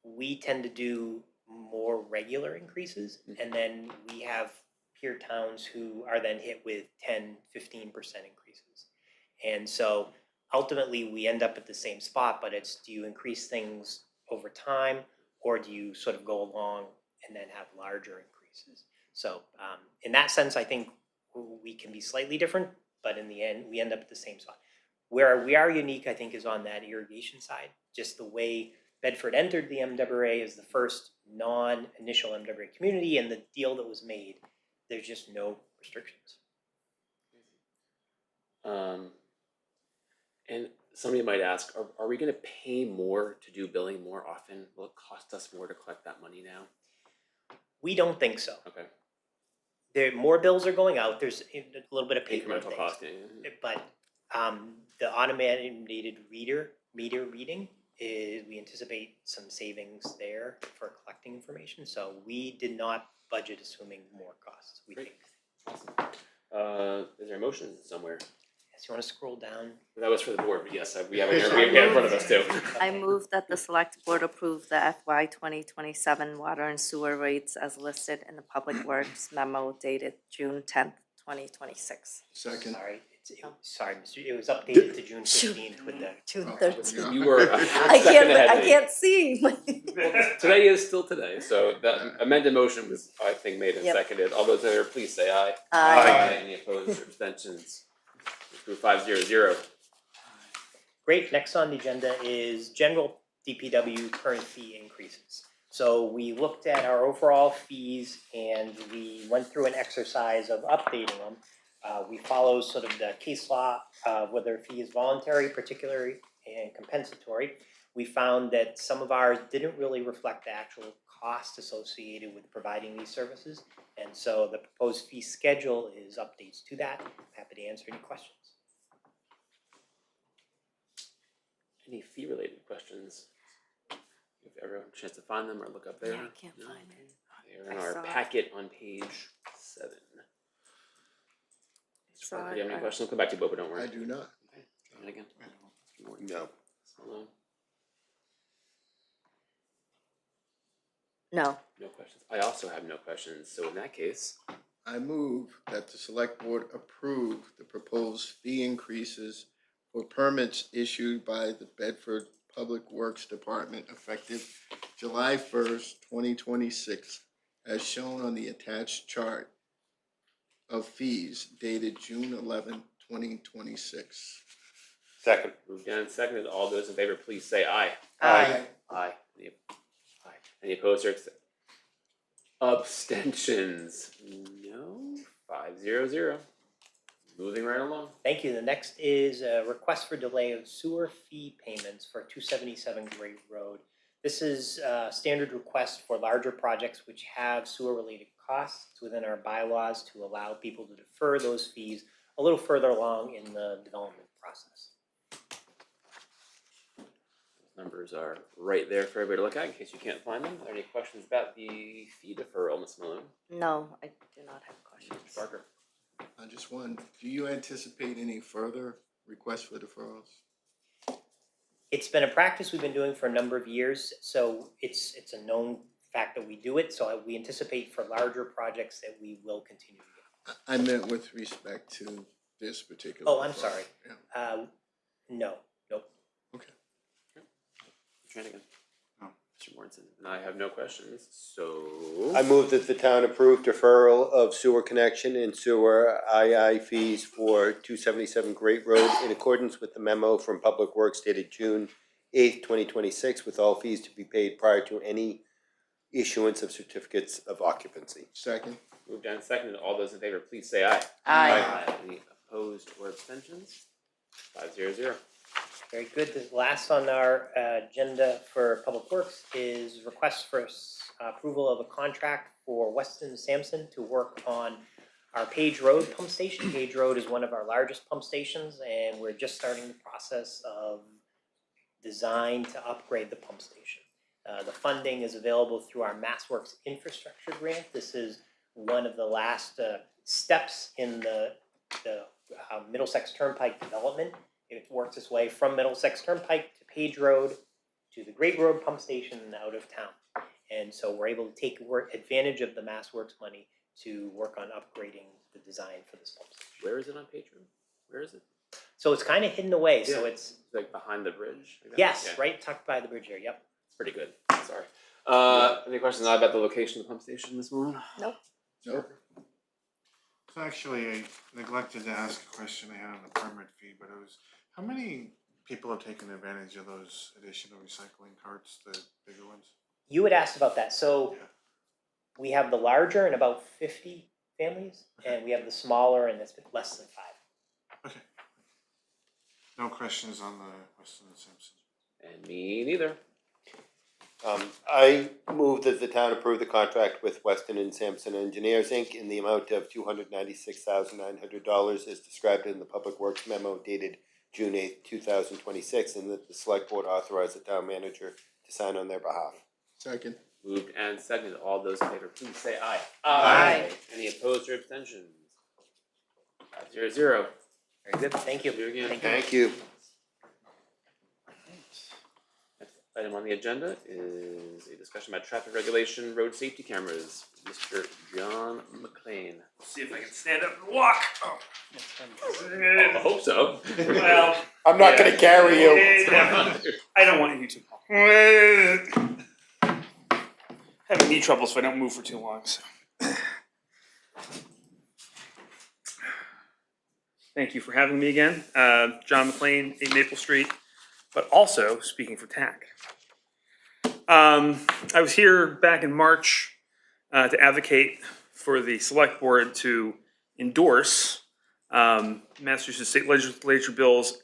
we tend to do more regular increases, and then we have peer towns who are then hit with 10, 15% increases. And so ultimately we end up at the same spot, but it's, do you increase things over time, or do you sort of go along and then have larger increases? So in that sense, I think we can be slightly different, but in the end, we end up at the same spot. Where we are unique, I think, is on that irrigation side. Just the way Bedford entered the MWA as the first non-initial MWA community, and the deal that was made, there's just no restrictions. And somebody might ask, are we gonna pay more to do billing more often? Will it cost us more to collect that money now? We don't think so. Okay. More bills are going out. There's a little bit of paper and Incremental things. costing. But the automated meter reading is, we anticipate some savings there for collecting information. So we did not budget assuming more costs, we Great. think. Awesome. Is there a motion somewhere? Yes, you wanna scroll down? That was for the board, but yes, we have it here, we have it in front of us too. I move that the select board approve the FY 2027 water and sewer rates as listed in the Public Works memo dated June 10th, 2026. Second. Sorry, sorry, it was updated to June 15th with the. June Oh, 13th. yeah. You were a I second ahead of I me. can't see. Today is still today, so the amended motion was, I think, made and Yep. seconded. All those in favor, please say aye. Aye. Any opposed or abstentions? Approved 500. Great, next on the agenda is general DPW current fee increases. So we looked at our overall fees and we went through an exercise of updating them. We follow sort of the case law, whether a fee is voluntary, particular, and compensatory. We found that some of ours didn't really reflect the actual cost associated with providing these services. And so the proposed fee schedule is updates to that. I'm happy to answer any questions. Any fee-related questions? Give everyone a chance to find them or look up there. Yeah, I can't find it. They're in I our saw it. packet on page 7. Saw Do it, you have any I- questions? I'll come back to you, Bobo, don't worry. I do not. Okay, try it again. No. Hello? No. No questions. I also have no questions, so in that case, I move that the select board approve the proposed fee increases for permits issued by the Bedford Public Works Department effective July 1st, 2026, as shown on the attached chart of fees dated June 11th, 2026. Second. moved down and seconded. All those in favor, please say aye. Aye. Aye. Any opposed or abstentions? No. 500. Moving right along. Thank you. The next is a request for delay of sewer fee payments for 277 Great Road. This is a standard request for larger projects which have sewer-related costs. It's within our bylaws to allow people to defer those fees a little further along in the development process. Numbers are right there for everybody to look at in case you can't find them. Are there any questions about the fee deferral, Ms. Malone? No, I do not have questions. Mr. Barker? Just one, do you anticipate any further requests for deferrals? It's been a practice we've been doing for a number of years, so it's a known fact that we do it. So we anticipate for larger projects that we will continue to do. I meant with respect to this particular. Oh, I'm deferral. sorry. Yeah. No, nope. Okay. Try it again. No. Mr. Morrison? And I have no questions, so. I move that the town approve deferral of sewer connection and sewer II fees for 277 Great Road in accordance with the memo from Public Works dated June 8th, 2026, with all fees to be paid prior to any issuance of certificates of occupancy. Second. Moved down and seconded. All those in favor, please say aye. Aye. Any opposed or abstentions? 500. Very good. The last on our agenda for Public Works is request for approval of a contract for Weston Sampson to work on our Page Road pump station. Page Road is one of our largest pump stations, and we're just starting the process of design to upgrade the pump station. The funding is available through our MassWorks infrastructure grant. This is one of the last steps in the Middlesex Turnpike development. It works its way from Middlesex Turnpike to Page Road to the Great Road pump station and out of town. And so we're able to take advantage of the MassWorks money to work on upgrading the design for this pump station. Where is it on Page Road? Where is it? So it's kind of hidden away, so Yeah. it's, Like behind the bridge? Like that? yes, Yeah. right tucked by the bridge here, yep. It's pretty good. Sorry. Any questions about the location of the pump station, Ms. Malone? Nope. Nope. So actually, I neglected to ask a question I had on the permit fee, but it was, how many people have taken advantage of those additional recycling carts, the bigger ones? You had asked about that, so Yeah. we have the larger and about 50 families, and we have the smaller and it's less than 5. Okay. No questions on the Weston and Sampson. And me neither. I move that the town approve the contract with Weston and Sampson Engineers, Inc. in the amount of $296,900 as described in the Public Works memo dated June 8th, 2026, and that the select board authorize the town manager to sign on their behalf. Second. Moved and seconded. All those in favor, please say aye. Aye. Any opposed or abstentions? 5-0-0. Very good. Thank you. Do it again. Thank you. Thank you. Next item on the agenda is a discussion about traffic regulation, road safety cameras. Mr. John McLean. See if I can stand up and walk. Oh. I hope so. Well, I'm not gonna carry you. I don't want you to. Having knee trouble so I don't move for too long. So. Thank you for having me again. John McLean, 8 Maple Street, but also speaking for TAC. I was here back in March to advocate for the select board to endorse Massachusetts State Legislature bills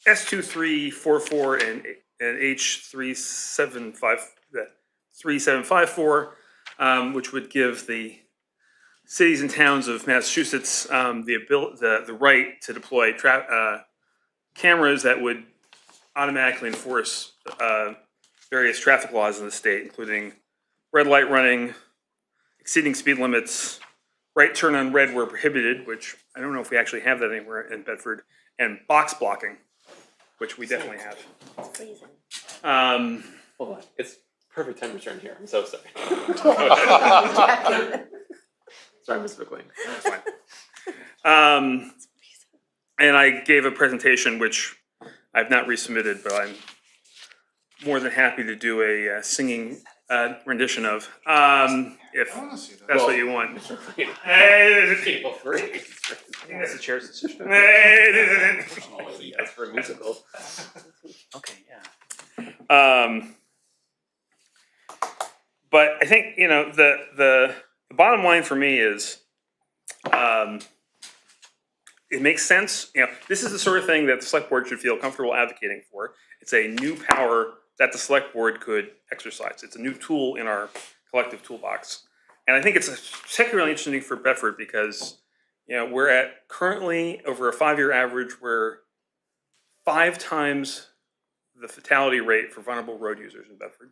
S2344 and H3754, which would give the cities and towns of Massachusetts the right to deploy cameras that would automatically enforce various traffic laws in the state, including red light running, exceeding speed limits, right turn on red where prohibited, which I don't know if we actually have that anywhere in Bedford, and box blocking, which we definitely have. It's freezing. Hold on. It's perfect time to turn here. I'm so sorry. Sorry, Mr. McLean. That's fine. And I gave a presentation which I've not resubmitted, but I'm more than happy to do a singing rendition of, if I wanna see that. that's what you want. Mr. McLean. Hey, That's the chair's decision. That's for a musical. Okay, yeah. But I think, you know, the bottom line for me is, it makes sense. You know, this is the sort of thing that the select board should feel comfortable advocating for. It's a new power that the select board could exercise. It's a new tool in our collective toolbox. And I think it's particularly interesting for Bedford because, you know, we're at currently over a 5-year average, we're 5 times the fatality rate for vulnerable road users in Bedford.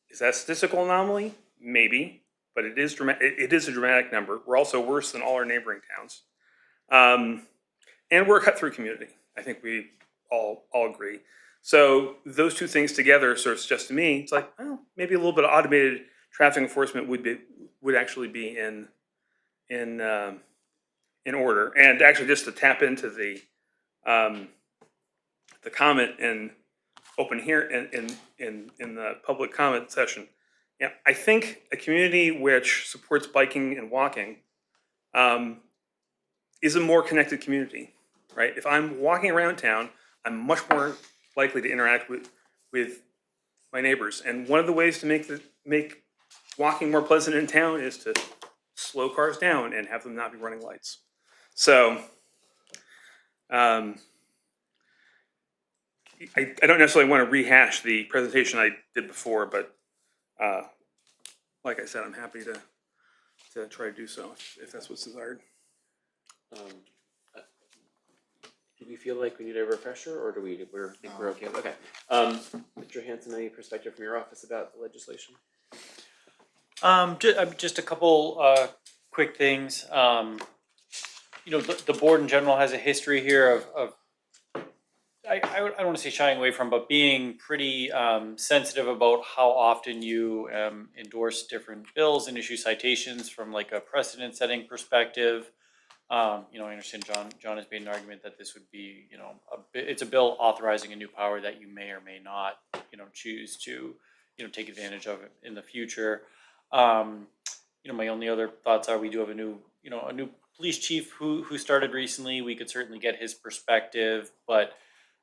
Is that a statistical anomaly? Maybe, but it is a dramatic number. We're also worse than all our neighboring towns. And we're a cut-through community. I think we all agree. So those two things together sort of suggest to me, it's like, well, maybe a little bit of automated traffic enforcement would actually be in order. And actually, just to tap into the comment and open here in the public comment session. Yeah, I think a community which supports biking and walking is a more connected community, right? If I'm walking around town, I'm much more likely to interact with my neighbors. And one of the ways to make walking more pleasant in town is to slow cars down and have them not be running lights. So, I don't necessarily want to rehash the presentation I did before, but like I said, I'm happy to try to do so if that's what's desired. Do we feel like we need a refresher, or think we're okay? Okay. Mr. Hanson, any perspective from your office about the legislation? Just a couple quick things. You know, the board in general has a history here of I don't want to say shying away from, but being pretty sensitive about how often you endorse different bills and issue citations from like a precedent-setting perspective. You know, I understand John has made an argument that this would be, you know, it's a bill authorizing a new power that you may or may not, you know, choose to, you know, take advantage of in the future. You you know, my only other thoughts are we do have a new police chief who started recently. We could certainly get his perspective, but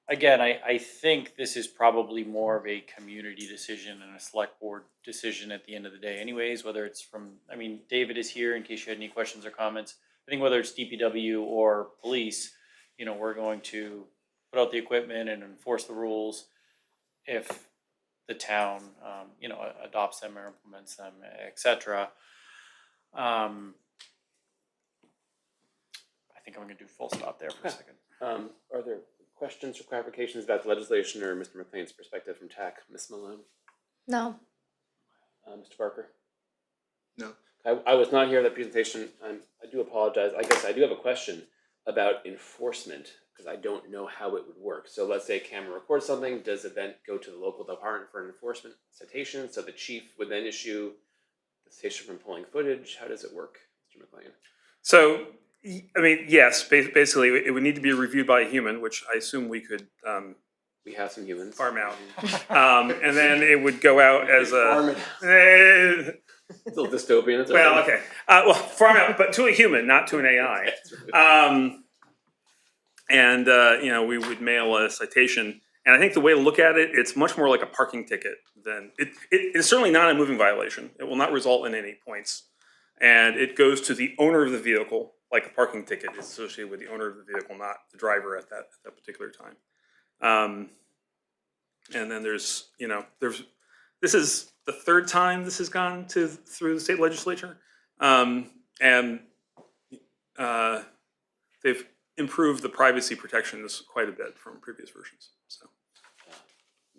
again, I think this is probably more of a community decision and a select board decision at the end of the day anyways, whether it's from, I mean, David is here in case you had any questions or comments. I think whether it's DPW or police, you know, we're going to put out the equipment and enforce the rules if the town, you know, adopts them or implements them, et cetera. I think I'm gonna do full stop there for a second. Are there questions or clarifications about the legislation or Mr. McLean's perspective from TAC? Ms. Malone? No. Mr. Barker? No. I was not here at that presentation. I do apologize. I guess I do have a question about enforcement because I don't know how it would work. So let's say a camera records something. Does it then go to the local department for an enforcement citation? So the chief would then issue the station from pulling footage. How does it work, Mr. McLean? So, I mean, yes, basically, it would need to be reviewed by a human, which I assume we could we have some humans. Farm out. And then it would go out as a... It's a little dystopian. It's well, okay. Well, farm out, but to a human, not to an AI. And, you know, we would mail a citation. And I think the way to look at it, it's much more like a parking ticket than... It's certainly not a moving violation. It will not result in any points. And it goes to the owner of the vehicle, like a parking ticket is associated with the owner of the vehicle, not the driver at that particular time. And then there's, you know, this is the third time this has gone through the state legislature. And they've improved the privacy protections quite a bit from previous versions, so.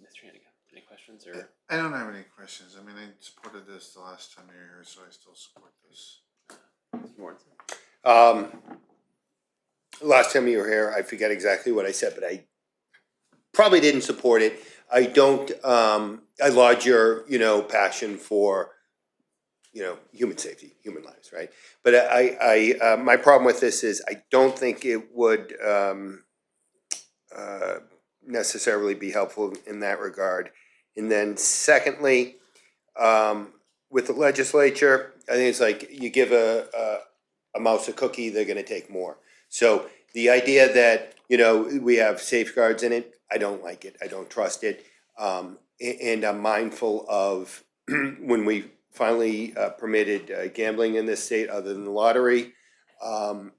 Mr. Hannigan, any questions or? I don't have any questions. I mean, I supported this the last time you were here, so I still support this. Last time you were here, I forget exactly what I said, but I probably didn't support it. I don't, I laud your, you know, passion for, you know, human safety, human lives, right? But my problem with this is I don't think it would necessarily be helpful in that regard. And then secondly, with the legislature, I think it's like you give a mouse a cookie, they're gonna take more. So the idea that, you know, we have safeguards in it, I don't like it, I don't trust it. And I'm mindful of when we finally permitted gambling in this state other than the lottery. There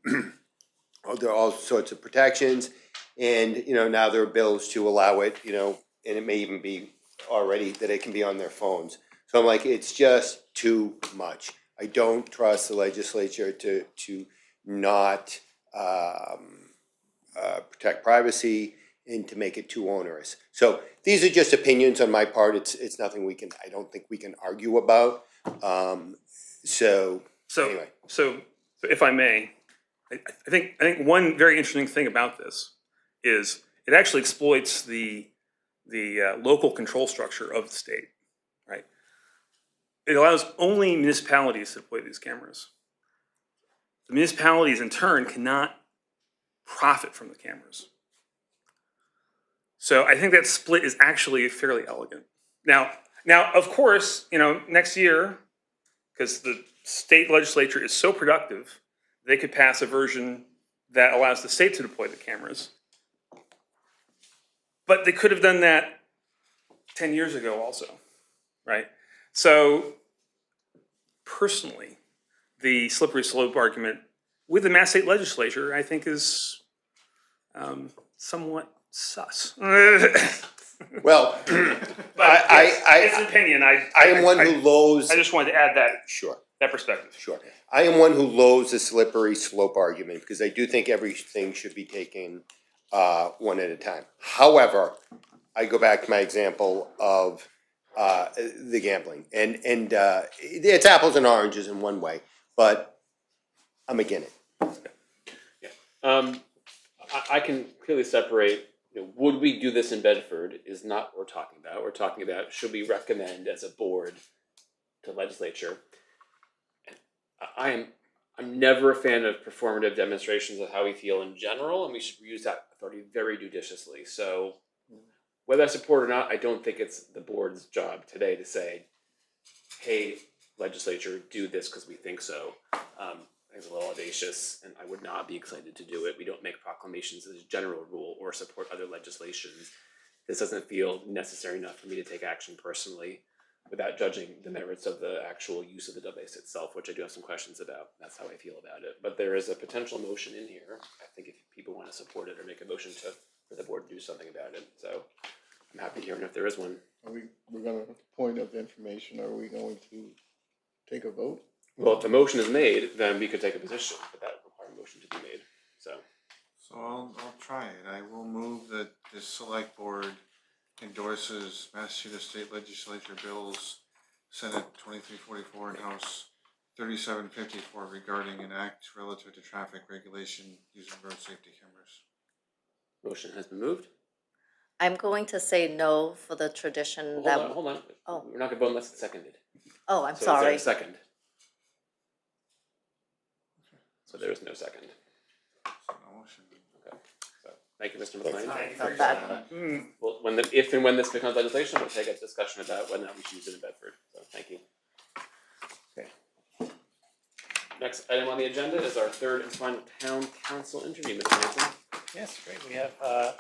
are all sorts of protections. And, you know, now there are bills to allow it, you know, and it may even be already that it can be on their phones. So I'm like, it's just too much. I don't trust the legislature to not protect privacy and to make it too onerous. So these are just opinions on my part. It's nothing I don't think we can argue about. So anyway. So if I may, I think one very interesting thing about this is it actually exploits the local control structure of the state, right? It allows only municipalities to deploy these cameras. The municipalities in turn cannot profit from the cameras. So I think that split is actually fairly elegant. Now of course, you know, next year, because the state legislature is so productive, they could pass a version that allows the state to deploy the cameras. But they could have done that 10 years ago also, right? So personally, the slippery slope argument with the Mass State Legislature, I think is somewhat sus. Well, it's an opinion. I am one who loathes. I just wanted to add that. Sure. That perspective. Sure. I am one who loathes the slippery slope argument because I do think everything should be taken one at a time. However, I go back to my example of the gambling, and it's apples and oranges in one way, but I'm against it. I can clearly separate. You know, would we do this in Bedford is not what we're talking about. We're talking about should we recommend as a board to legislature. I'm never a fan of performative demonstrations of how we feel in general, and we should use that authority very judiciously. So whether I support it or not, I don't think it's the board's job today to say, hey, legislature do this because we think so. I think it's a little audacious, and I would not be excited to do it. We don't make proclamations as a general rule or support other legislations. This doesn't feel necessary enough for me to take action personally without judging the merits of the actual use of the database itself, which I do have some questions about. That's how I feel about it. But there is a potential motion in here. I think if people want to support it or make a motion for the board to do something about it. So I'm happy hearing if there is one. We're gonna, point of information, are we going to take a vote? Well, if the motion is made, then we could take a position, but that would require a motion to be made, so. So I'll try it. I will move that the select board endorses Massachusetts State Legislature bills, Senate 2344 and House 3754 regarding an act relative to traffic regulation using road safety cameras. Motion has been moved. I'm going to say no for the tradition that. Hold on. Oh. We're not gonna vote unless it's seconded. Oh, I'm So is there sorry. a second? So there is no second. So no motion. Okay, so thank you, Mr. McLean. Felt bad. Well, if and when this becomes legislation, we'll take a discussion about whether or not we should use it in Bedford, so thank you. Okay. Next item on the agenda is our third and final town council interview, Mr. Hanson. Yes, great. We have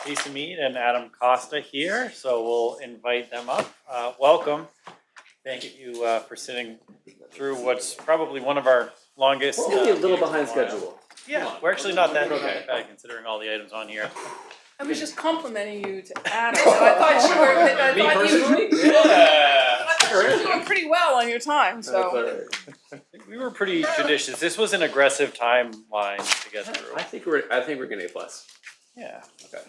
Lisa Mead and Adam Costa here, so we'll invite them up. Welcome. Thank you for sitting through what's probably one of our longest. We're only a little meetings in behind a while. schedule. Yeah, we're actually not that Okay. bad considering all the items on here. I was just complimenting you to Adam. I thought you were. Me personally? I thought you were Yeah. doing pretty well on your time. So We were pretty judicious. This was an aggressive timeline to get through. I think we're getting A+. Yeah. Okay.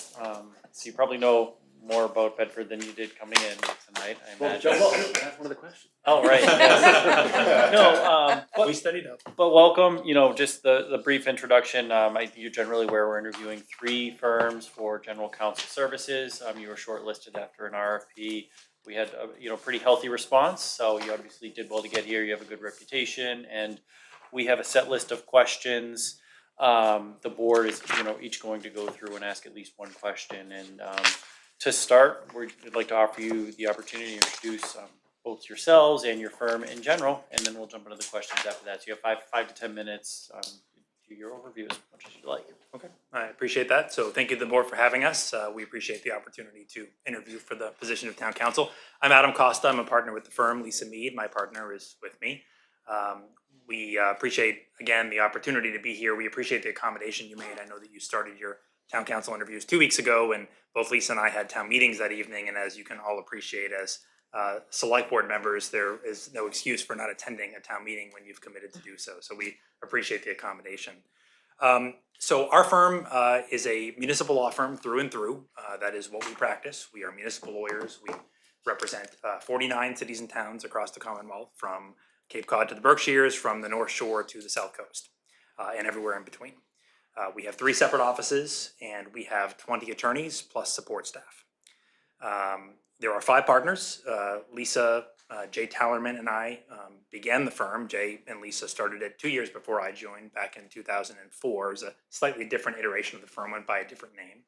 So you probably know more about Bedford than you did coming in tonight, I imagine. Well, that's one of the questions. Oh, right, yes. No, but We studied up. But welcome, just the brief introduction. I think you're generally aware we're interviewing 3 firms for general counsel services. You were shortlisted after an RFP. We had a pretty healthy response, so you obviously did well to get here. You have a good reputation, and we have a set list of questions. The board is each going to go through and ask at least one question. And to start, we'd like to offer you the opportunity to introduce both yourselves and your firm in general, and then we'll jump into the questions after that. So you have 5 to 10 minutes to your overview as much as you like. Okay, I appreciate that. So thank you to the board for having us. We appreciate the opportunity to interview for the position of town council. I'm Adam Costa. I'm a partner with the firm. Lisa Mead, my partner, is with me. We appreciate, again, the opportunity to be here. We appreciate the accommodation you made. I know that you started your town council interviews 2 weeks ago, and both Lisa and I had town meetings that evening. And as you can all appreciate, as select board members, there is no excuse for not attending a town meeting when you've committed to do so. So we appreciate the accommodation. So our firm is a municipal law firm through and through. That is what we practice. We are municipal lawyers. We represent 49 cities and towns across the Commonwealth, from Cape Cod to the Berkshires, from the North Shore to the South Coast, and everywhere in between. We have 3 separate offices, and we have 20 attorneys plus support staff. There are 5 partners. Lisa, Jay Tallerman, and I began the firm. Jay and Lisa started it 2 years before I joined back in 2004. It was a slightly different iteration of the firm, went by a different name.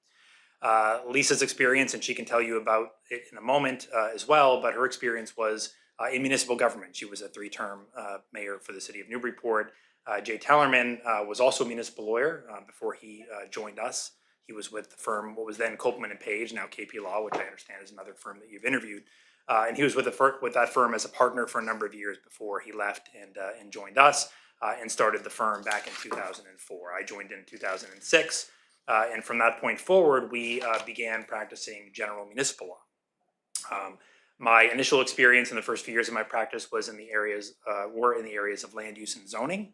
Lisa's experience, and she can tell you about it in a moment as well, but her experience was in municipal government. She was a 3-term mayor for the city of Newburyport. Jay Tallerman was also a municipal lawyer before he joined us. He was with the firm, what was then Copeland and Page, now KP Law, which I understand is another firm that you've interviewed. And he was with that firm as a partner for a number of years before he left and joined us and started the firm back in 2004. I joined in 2006. And from that point forward, we began practicing general municipal law. My initial experience in the first few years of my practice was in the areas of land use and zoning.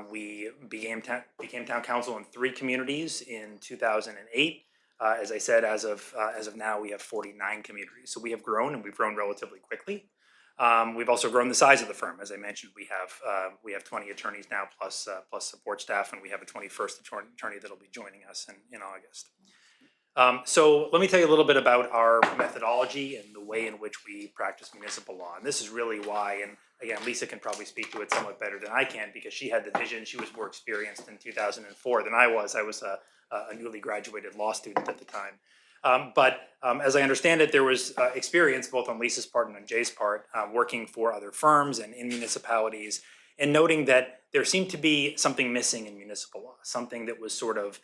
We became town council in 3 communities in 2008. As I said, as of now, we have 49 communities. So we have grown, and we've grown relatively quickly. We've also grown the size of the firm. As I mentioned, we have 20 attorneys now, plus support staff, and we have a 21st attorney that'll be joining us in August. So let me tell you a little bit about our methodology and the way in which we practice municipal law. And this is really why, and again, Lisa can probably speak to it somewhat better than I can, because she had the vision. She was more experienced in 2004 than I was. I was a newly graduated law student at the time. As I understand it, there was experience both on Lisa's part and on Jay's part, working for other firms and in municipalities, and noting that there seemed to be something missing in municipal law, something that was sort of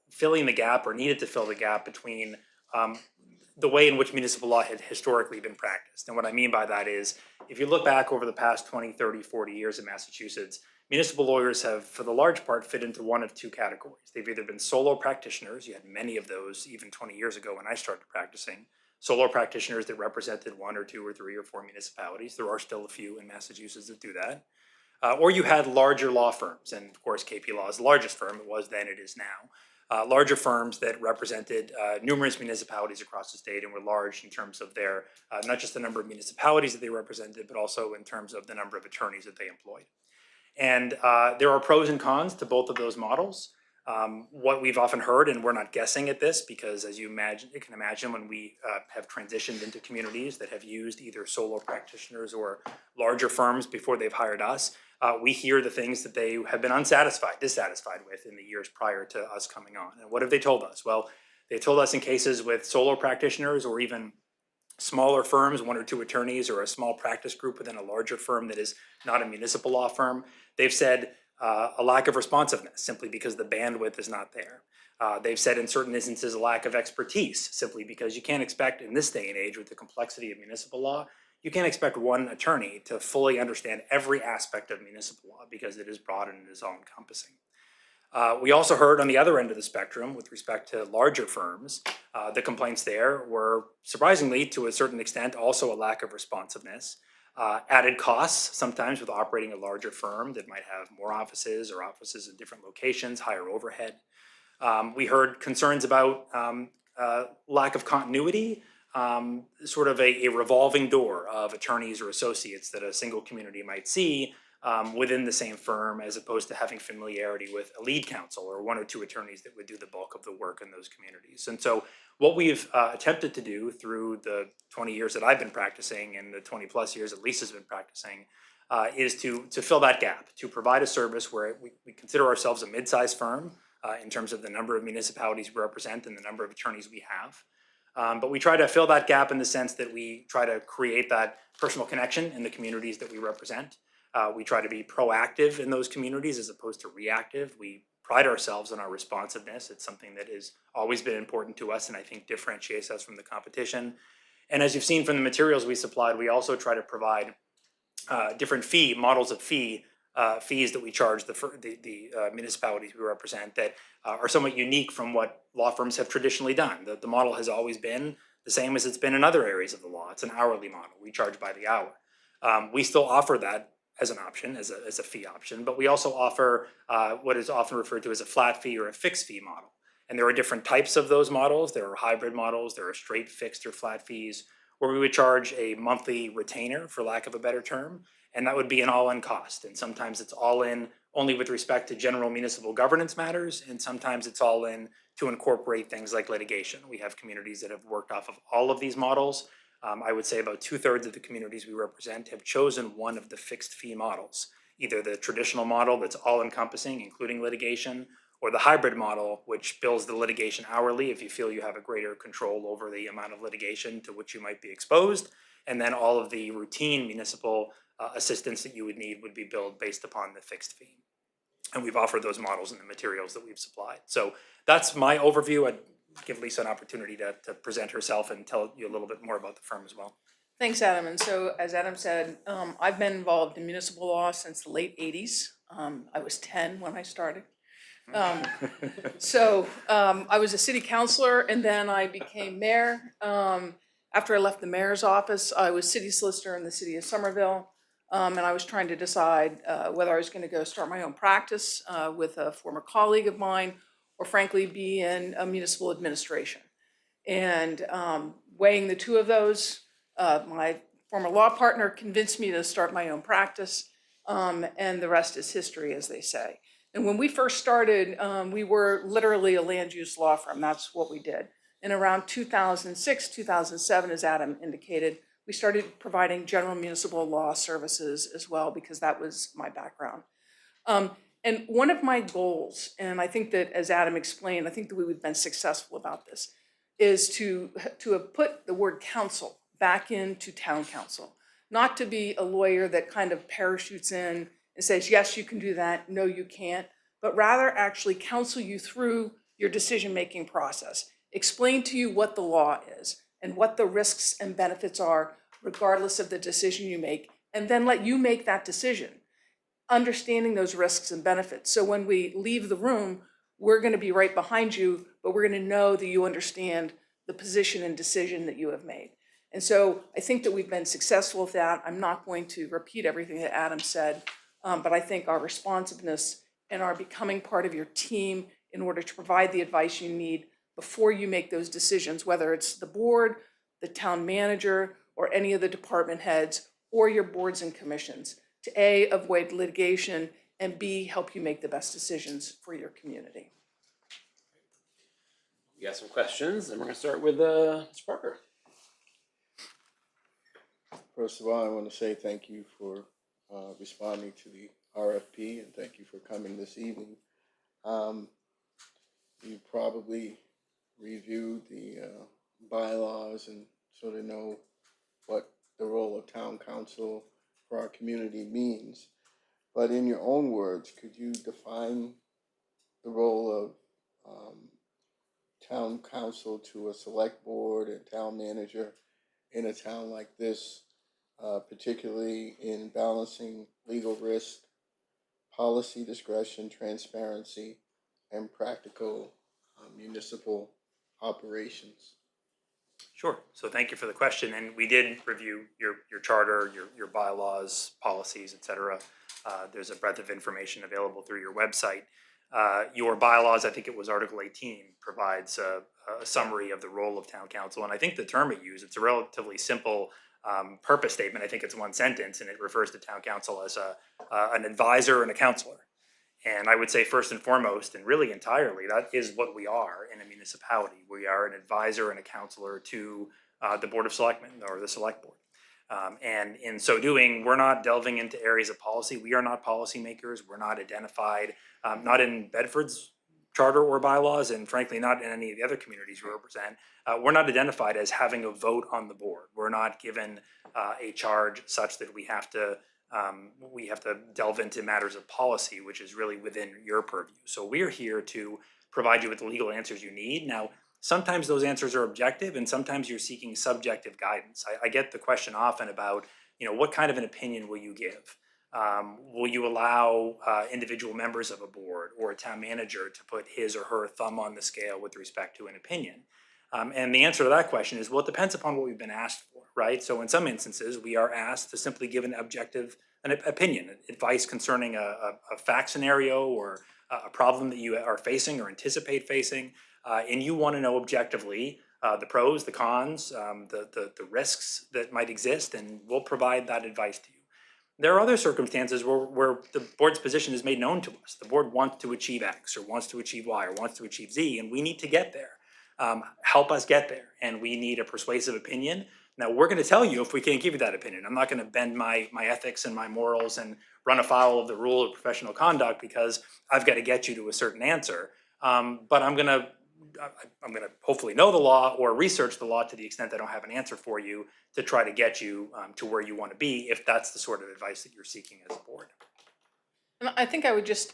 filling the gap or needed to fill the gap between the way in which municipal law had historically been practiced. And what I mean by that is, if you look back over the past 20, 30, 40 years in Massachusetts, municipal lawyers have, for the large part, fit into one of two categories. They've either been solo practitioners, you had many of those even 20 years ago when I started practicing, solo practitioners that represented 1 or 2 or 3 or 4 municipalities. There are still a few in Massachusetts that do that. Or you had larger law firms, and of course KP Law is the largest firm, it was then, it is now. Larger firms that represented numerous municipalities across the state and were large in terms of their, not just the number of municipalities that they represented, but also in terms of the number of attorneys that they employed. And there are pros and cons to both of those models. What we've often heard, and we're not guessing at this, because as you can imagine, when we have transitioned into communities that have used either solo practitioners or larger firms before they've hired us, we hear the things that they have been dissatisfied with in the years prior to us coming on. And what have they told us? Well, they told us in cases with solo practitioners or even smaller firms, 1 or 2 attorneys, or a small practice group within a larger firm that is not a municipal law firm, they've said a lack of responsiveness simply because the bandwidth is not there. They've said in certain instances a lack of expertise simply because you can't expect in this day and age with the complexity of municipal law, you can't expect one attorney to fully understand every aspect of municipal law because it is broad and it is all encompassing. We also heard on the other end of the spectrum with respect to larger firms, the complaints there were surprisingly to a certain extent also a lack of responsiveness, added costs sometimes with operating a larger firm that might have more offices or offices in different locations, higher overhead. We heard concerns about lack of continuity, sort of a revolving door of attorneys or associates that a single community might see within the same firm, as opposed to having familiarity with a lead counsel or 1 or 2 attorneys that would do the bulk of the work in those communities. And so what we've attempted to do through the 20 years that I've been practicing and the 20 plus years that Lisa's been practicing is to fill that gap, to provide a service where we consider ourselves a mid-sized firm in terms of the number of municipalities we represent and the number of attorneys we have. But we try to fill that gap in the sense that we try to create that personal connection in the communities that we represent. We try to be proactive in those communities as opposed to reactive. We pride ourselves on our responsiveness. It's something that has always been important to us and I think differentiates us from the competition. And as you've seen from the materials we supplied, we also try to provide different models of fees that we charge the municipalities we represent that are somewhat unique from what law firms have traditionally done. The model has always been the same as it's been in other areas of the law. It's an hourly model. We charge by the hour. We still offer that as an option, as a fee option, but we also offer what is often referred to as a flat fee or a fixed fee model. And there are different types of those models. There are hybrid models, there are straight fixed or flat fees, where we would charge a monthly retainer, for lack of a better term, and that would be an all-in cost. And sometimes it's all in only with respect to general municipal governance matters, and sometimes it's all in to incorporate things like litigation. We have communities that have worked off of all of these models. I would say about 2/3 of the communities we represent have chosen one of the fixed fee models, either the traditional model that's all encompassing, including litigation, or the hybrid model, which bills the litigation hourly if you feel you have a greater control over the amount of litigation to which you might be exposed, and then all of the routine municipal assistance that you would need would be billed based upon the fixed fee. And we've offered those models in the materials that we've supplied. So that's my overview. I'd give Lisa an opportunity to present herself and tell you a little bit more about the firm as well. Thanks, Adam. And so, as Adam said, I've been involved in municipal law since the late 80s. I was 10 when I started. I was a city councilor and then I became mayor. After I left the mayor's office, I was city solicitor in the city of Somerville. And I was trying to decide whether I was going to go start my own practice with a former colleague of mine, or frankly be in a municipal administration. And weighing the two of those, my former law partner convinced me to start my own practice, and the rest is history, as they say. And when we first started, we were literally a land use law firm. That's what we did. And around 2006, 2007, as Adam indicated, we started providing general municipal law services as well, because that was my background. And one of my goals, and I think that as Adam explained, I think that we've been successful about this, is to have put the word council back into town council. Not to be a lawyer that kind of parachutes in and says, yes, you can do that, no, you can't, but rather actually counsel you through your decision-making process. Explain to you what the law is and what the risks and benefits are, regardless of the decision you make, and then let you make that decision, understanding those risks and benefits. So when we leave the room, we're going to be right behind you, but we're going to know that you understand the position and decision that you have made. And so I think that we've been successful with that. I'm not going to repeat everything that Adam said, but I think our responsiveness and our becoming part of your team in order to provide the advice you need before you make those decisions, whether it's the board, the town manager, or any of the department heads, or your boards and commissions, to A, avoid litigation, and B, help you make the best decisions for your community. We got some questions, and we're gonna start with Mr. Parker. First of all, I want to say thank you for responding to the RFP, and thank you for coming this evening. You probably reviewed the bylaws and sort of know what the role of town council for our community means. But in your own words, could you define the role of town council to a select board and town manager in a town like this, particularly in balancing legal risk, policy discretion, transparency, and practical municipal operations? Sure. So thank you for the question. And we did review your charter, your bylaws, policies, et cetera. There's a breadth of information available through your website. Your bylaws, I think it was Article 18, provides a summary of the role of town council. And I think the term it used, it's a relatively simple purpose statement. I think it's one sentence, and it refers to town council as an advisor and a counselor. And I would say first and foremost, and really entirely, that is what we are in a municipality. We are an advisor and a counselor to the Board of Selectmen or the Select Board. And in so doing, we're not delving into areas of policy. We are not policymakers. We're not identified, not in Bedford's charter or bylaws, and frankly, not in any of the other communities we represent. We're not identified as having a vote on the board. We're not given a charge such that we have to delve into matters of policy, which is really within your purview. So we're here to provide you with the legal answers you need. Now, sometimes those answers are objective, and sometimes you're seeking subjective guidance. I get the question often about, what kind of an opinion will you give? Will you allow individual members of a board or a town manager to put his or her thumb on the scale with respect to an opinion? And the answer to that question is, well, it depends upon what we've been asked for, right? So in some instances, we are asked to simply give an opinion, advice concerning a fact scenario or a problem that you are facing or anticipate facing, and you want to know objectively the pros, the cons, the risks that might exist, and we'll provide that advice to you. There are other circumstances where the board's position is made known to us. The board wants to achieve X or wants to achieve Y or wants to achieve Z, and we need to get there. Help us get there, and we need a persuasive opinion. Now, we're going to tell you if we can't give you that opinion. I'm not going to bend my ethics and my morals and run afoul of the rule of professional conduct because I've got to get you to a certain answer. But I'm going to hopefully know the law or research the law to the extent I don't have an answer for you to try to get you to where you want to be, if that's the sort of advice that you're seeking as a board. And I think I would just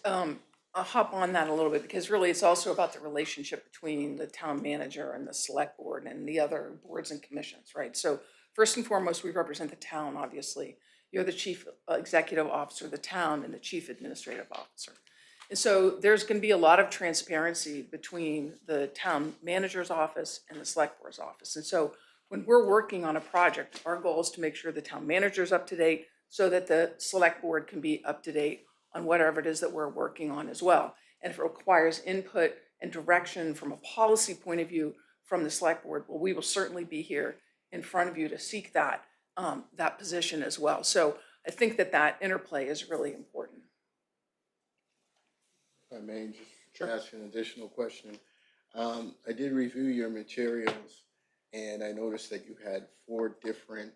hop on that a little bit, because really it's also about the relationship between the town manager and the select board and the other boards and commissions, right? So first and foremost, we represent the town, obviously. You're the chief executive officer of the town and the chief administrative officer. And so there's going to be a lot of transparency between the town manager's office and the select board's office. And so when we're working on a project, our goal is to make sure the town manager's up to date so that the select board can be up to date on whatever it is that we're working on as well. And if it requires input and direction from a policy point of view from the select board, well, we will certainly be here in front of you to seek that position as well. So I think that interplay is really important. If I may just ask an additional question. I did review your materials, and I noticed that you had 4 different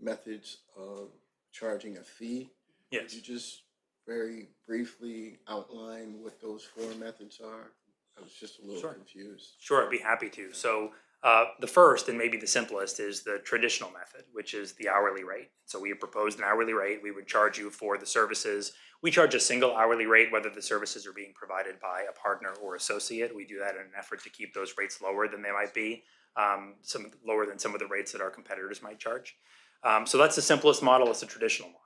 methods of charging a fee. Yes. Could you just very briefly outline what those 4 methods are? I was just a little Sure. confused. Sure, I'd be happy to. So the first and maybe the simplest is the traditional method, which is the hourly rate. So we have proposed an hourly rate. We would charge you for the services. We charge a single hourly rate whether the services are being provided by a partner or associate. We do that in an effort to keep those rates lower than they might be, some lower than some of the rates that our competitors might charge. So that's the simplest model. It's a traditional model.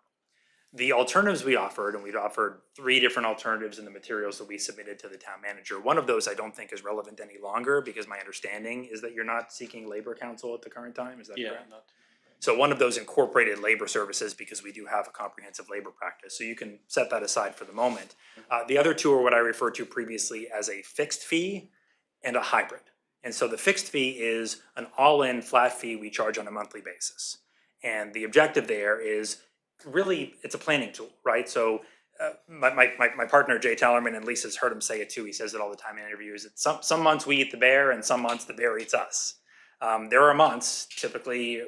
The alternatives we offered, and we'd offered 3 different alternatives in the materials that we submitted to the town manager. One of those I don't think is relevant any longer because my understanding is that you're not seeking labor counsel at the current time, is that correct? So one of those incorporated labor services because we do have a comprehensive labor practice. So you can set that aside for the moment. The other 2 are what I referred to previously as a fixed fee and a hybrid. And so the fixed fee is an all-in flat fee we charge on a monthly basis. And the objective there is really, it's a planning tool, right? So my partner, Jay Tellerman, and Lisa's heard him say it too. He says it all the time in interviews. Some months we eat the bear and some months the bear eats us. There are months, typically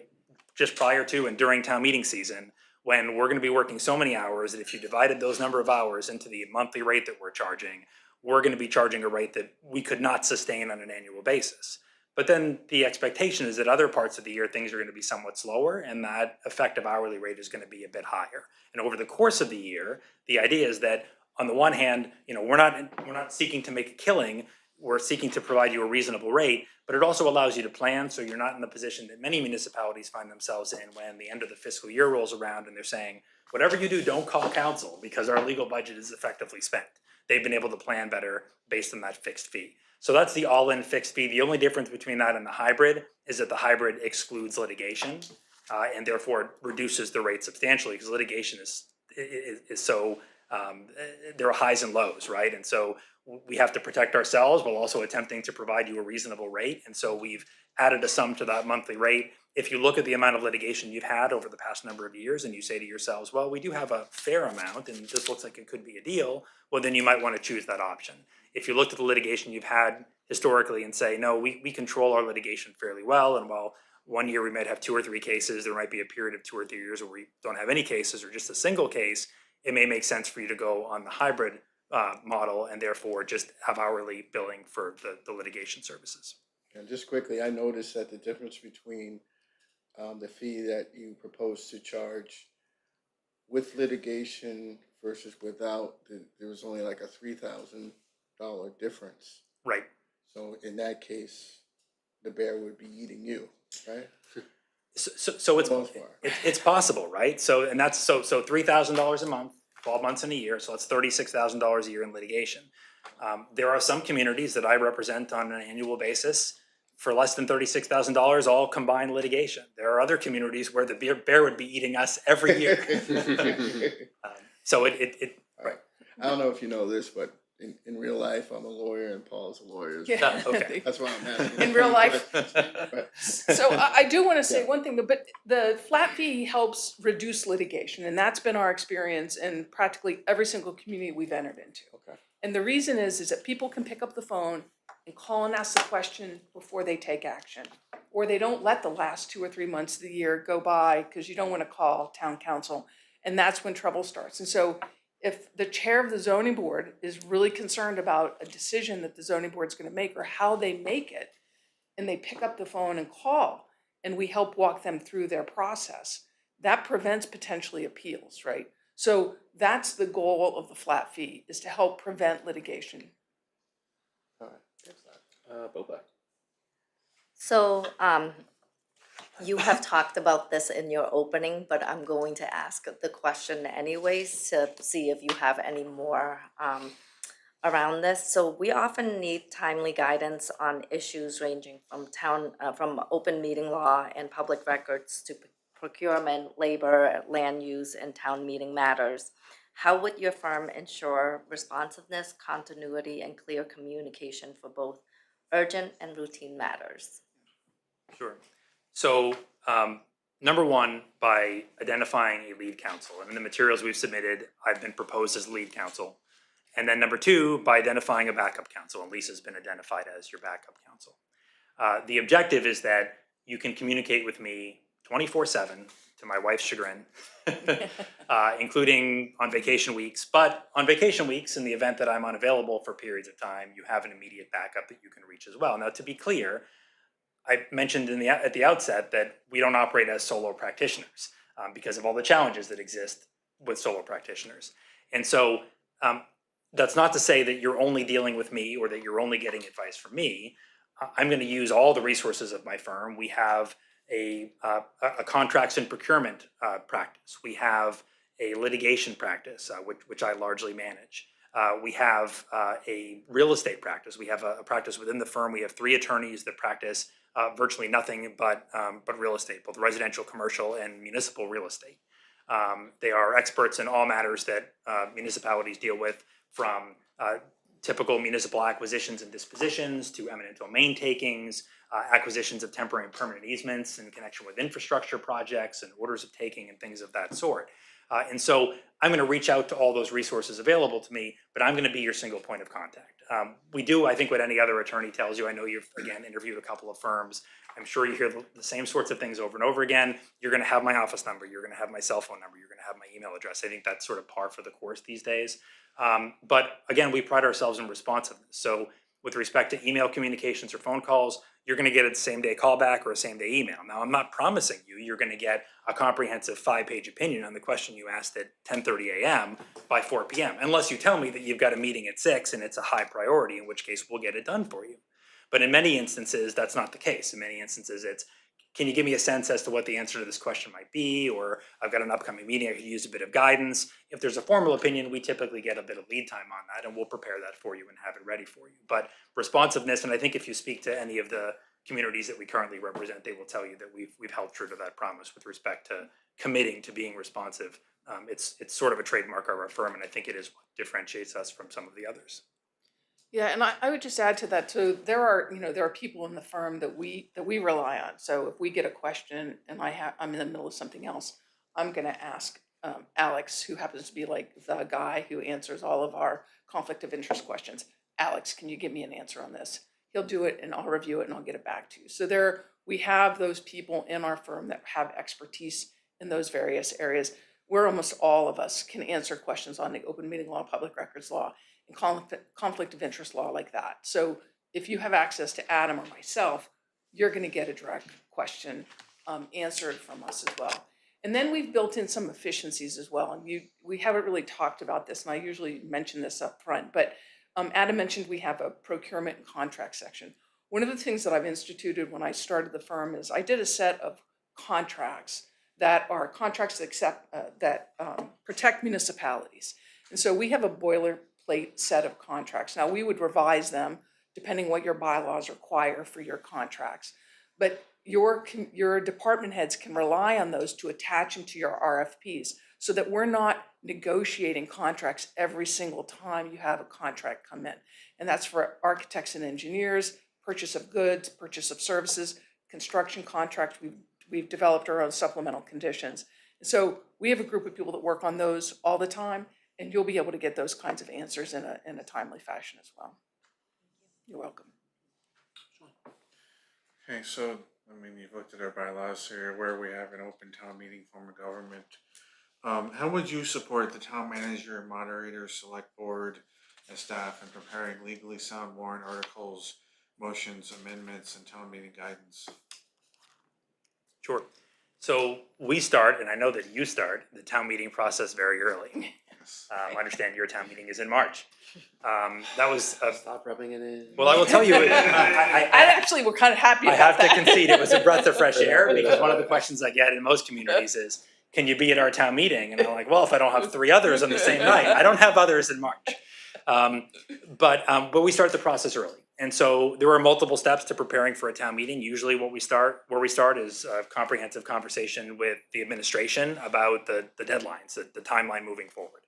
just prior to and during town meeting season, when we're gonna be working so many hours that if you divided those number of hours into the monthly rate that we're charging, we're gonna be charging a rate that we could not sustain on an annual basis. But then the expectation is that other parts of the year, things are gonna be somewhat slower and that effective hourly rate is gonna be a bit higher. And over the course of the year, the idea is that on the one hand, we're not seeking to make a killing, we're seeking to provide you a reasonable rate, but it also allows you to plan so you're not in the position that many municipalities find themselves in when the end of the fiscal year rolls around and they're saying, whatever you do, don't call council because our legal budget is effectively spent. They've been able to plan better based on that fixed fee. So that's the all-in fixed fee. The only difference between that and the hybrid is that the hybrid excludes litigation and therefore reduces the rate substantially because litigation is so, there are highs and lows, right? And so we have to protect ourselves while also attempting to provide you a reasonable rate. And so we've added a sum to that monthly rate. If you look at the amount of litigation you've had over the past number of years and you say to yourselves, well, we do have a fair amount and this looks like it could be a deal, well, then you might want to choose that option. If you looked at the litigation you've had historically and say, no, we control our litigation fairly well, and while one year we might have 2 or 3 cases, there might be a period of 2 or 3 years where we don't have any cases or just a single case, it may make sense for you to go on the hybrid model and therefore just have hourly billing for the litigation services. And just quickly, I noticed that the difference between the fee that you propose to charge with litigation versus without, there was only like a $3,000 difference. Right. So in that case, the bear would be eating you, right? So it's possible, right? So and that's so $3,000 a month, 12 months in a year, so that's $36,000 a year in litigation. There are some communities that I represent on an annual basis for less than $36,000, all combined litigation. There are other communities where the bear would be eating us every year. So right. I don't know if you know this, but in real life, I'm a lawyer and Paul's a lawyer. Yeah. Okay. That's why I'm asking. In real life. Right. So I do want to say one thing, but the flat fee helps reduce litigation, and that's been our experience in practically every single community we've entered into. Okay. And the reason is that people can pick up the phone and call and ask the question before they take action. Or they don't let the last 2 or 3 months of the year go by because you don't want to call town council. And that's when trouble starts. And so if the chair of the zoning board is really concerned about a decision that the zoning board is going to make or how they make it, and they pick up the phone and call, and we help walk them through their process, that prevents potentially appeals, right? So that's the goal of the flat fee, is to help prevent litigation. All right. Boba. So, you have talked about this in your opening, but I'm going to ask the question anyways to see if you have any more around this. So we often need timely guidance on issues ranging from open meeting law and public records to procurement, labor, land use, and town meeting matters. How would your firm ensure responsiveness, continuity, and clear communication for both urgent and routine matters? Sure. So, number one, by identifying a lead counsel. And in the materials we've submitted, I've been proposed as lead counsel. And then number two, by identifying a backup counsel, and Lisa's been identified as your backup counsel. The objective is that you can communicate with me 24/7 to my wife's chagrin, including on vacation weeks. But on vacation weeks, in the event that I'm unavailable for periods of time, you have an immediate backup that you can reach as well. Now, to be clear, I mentioned at the outset that we don't operate as solo practitioners because of all the challenges that exist with solo practitioners. And so that's not to say that you're only dealing with me or that you're only getting advice from me. I'm going to use all the resources of my firm. We have a contracts and procurement practice. We have a litigation practice, which I largely manage. We have a real estate practice. We have a practice within the firm. We have 3 attorneys that practice virtually nothing but real estate, both residential, commercial, and municipal real estate. They are experts in all matters that municipalities deal with, from typical municipal acquisitions and dispositions to eminent domain takings, acquisitions of temporary and permanent easements in connection with infrastructure projects and orders of taking and things of that sort. And so I'm going to reach out to all those resources available to me, but I'm going to be your single point of contact. We do, I think, what any other attorney tells you. I know you've, again, interviewed a couple of firms. I'm sure you hear the same sorts of things over and over again. You're going to have my office number. You're going to have my cell phone number. You're going to have my email address. I think that's sort of par for the course these days. But again, we pride ourselves in responsiveness. So with respect to email communications or phone calls, you're going to get a same-day callback or a same-day email. Now, I'm not promising you're going to get a comprehensive 5-page opinion on the question you asked at 10:30 a.m. by 4 p.m., unless you tell me that you've got a meeting at 6 and it's a high priority, in which case we'll get it done for you. But in many instances, that's not the case. In many instances, it's, can you give me a sense as to what the answer to this question might be? Or I've got an upcoming meeting, I could use a bit of guidance. If there's a formal opinion, we typically get a bit of lead time on that, and we'll prepare that for you and have it ready for you. But responsiveness, and I think if you speak to any of the communities that we currently represent, they will tell you that we've held true to that promise with respect to committing to being responsive. It's sort of a trademark of our firm, and I think it is what differentiates us from some of the others. Yeah, and I would just add to that too. There are people in the firm that we rely on. So if we get a question and I'm in the middle of something else, I'm going to ask Alex, who happens to be like the guy who answers all of our conflict of interest questions. Alex, can you give me an answer on this? He'll do it, and I'll review it, and I'll get it back to you. So we have those people in our firm that have expertise in those various areas, where almost all of us can answer questions on the open meeting law, public records law, and conflict of interest law like that. So if you have access to Adam or myself, you're going to get a direct question answered from us as well. And then we've built in some efficiencies as well. And we haven't really talked about this, and I usually mention this up front, but Adam mentioned we have a procurement and contract section. One of the things that I've instituted when I started the firm is I did a set of contracts that are contracts that protect municipalities. And so we have a boilerplate set of contracts. Now, we would revise them depending what your bylaws require for your contracts. But your department heads can rely on those to attach them to your RFPs, so that we're not negotiating contracts every single time you have a contract come in. And that's for architects and engineers, purchase of goods, purchase of services, construction contracts. We've developed our own supplemental conditions. So we have a group of people that work on those all the time, and you'll be able to get those kinds of answers in a timely fashion as well. You're welcome. Okay, so, I mean, you've looked at our bylaws here, where we have an open town meeting form of government. How would you support the town manager, moderator, select board, and staff in preparing legally sound warrant articles, motions, amendments, and town meeting guidance? Sure. So we start, and I know that you start, the town meeting process very early. I understand your town meeting is in March. That was Stop rubbing it in. Well, I will tell you, I actually we're kind of happy about I have that. to concede it was a breath of fresh air, because one of the questions I get in most communities is, can you be at our town meeting? And I'm like, well, if I don't have 3 others on the same night, I don't have others in March. But we start the process early. And so there are multiple steps to preparing for a town meeting. Usually where we start is a comprehensive conversation with the administration about the deadlines, the timeline moving forward.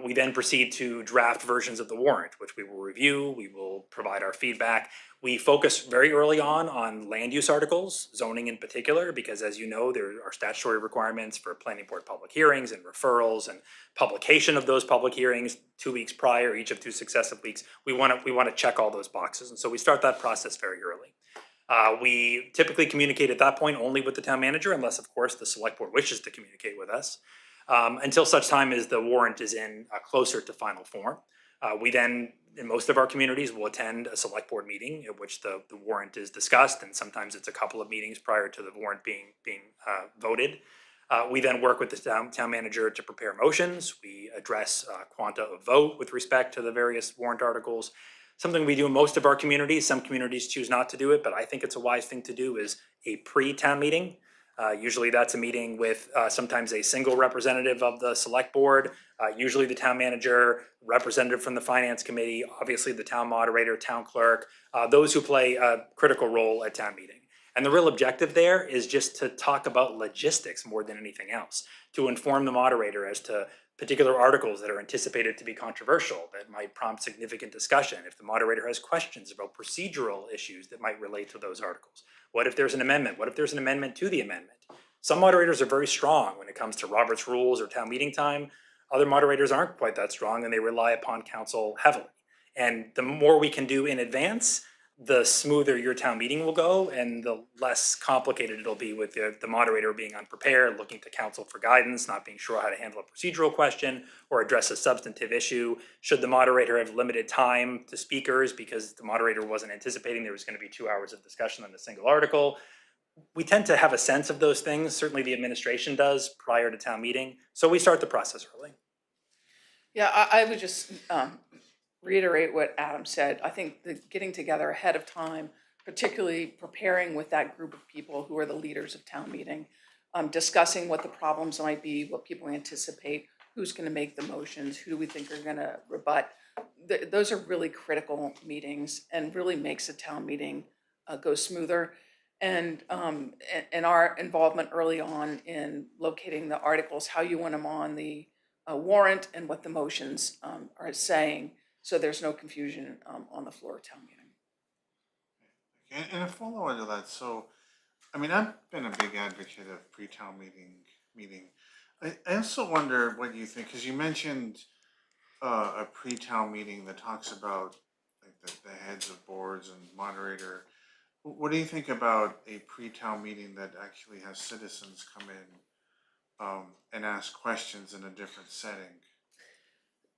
We then proceed to draft versions of the warrant, which we will review. We will provide our feedback. We focus very early on land use articles, zoning in particular, because as you know, there are statutory requirements for planning board public hearings and referrals and publication of those public hearings 2 weeks prior, each of 2 successive weeks. We want to check all those boxes. And so we start that process very early. We typically communicate at that point only with the town manager, unless of course the select board wishes to communicate with us, until such time as the warrant is in closer to final form. We then, in most of our communities, will attend a select board meeting at which the warrant is discussed, and sometimes it's a couple of meetings prior to the warrant being voted. We then work with the town manager to prepare motions. We address quanta of vote with respect to the various warrant articles. Something we do in most of our communities. Some communities choose not to do it, but I think it's a wise thing to do, is a pre-town meeting. Usually that's a meeting with sometimes a single representative of the select board, usually the town manager, representative from the finance committee, obviously the town moderator, town clerk, those who play a critical role at town meeting. And the real objective there is just to talk about logistics more than anything else, to inform the moderator as to particular articles that are anticipated to be controversial, that might prompt significant discussion. If the moderator has questions about procedural issues that might relate to those articles. What if there's an amendment? What if there's an amendment to the amendment? Some moderators are very strong when it comes to Robert's rules or town meeting time. Other moderators aren't quite that strong, and they rely upon council heavily. And the more we can do in advance, the smoother your town meeting will go, and the less complicated it'll be with the moderator being unprepared, looking to council for guidance, not being sure how to handle a procedural question or address a substantive issue. Should the moderator have limited time to speakers because the moderator wasn't anticipating there was going to be 2 hours of discussion on a single article? We tend to have a sense of those things. Certainly the administration does prior to town meeting. So we start the process early. Yeah, I would just reiterate what Adam said. I think that getting together ahead of time, particularly preparing with that group of people who are the leaders of town meeting, discussing what the problems might be, what people anticipate, who's going to make the motions, who do we think are going to rebut. Those are really critical meetings and really makes a town meeting go smoother. And our involvement early on in locating the articles, how you want them on the warrant and what the motions are saying, so there's no confusion on the floor of town meeting. And a follow-on to that, so, I mean, I've been a big advocate of pre-town meeting. I also wonder what you think, because you mentioned a pre-town meeting that talks about like the heads of boards and moderator. What do you think about a pre-town meeting that actually has citizens come in and ask questions in a different setting?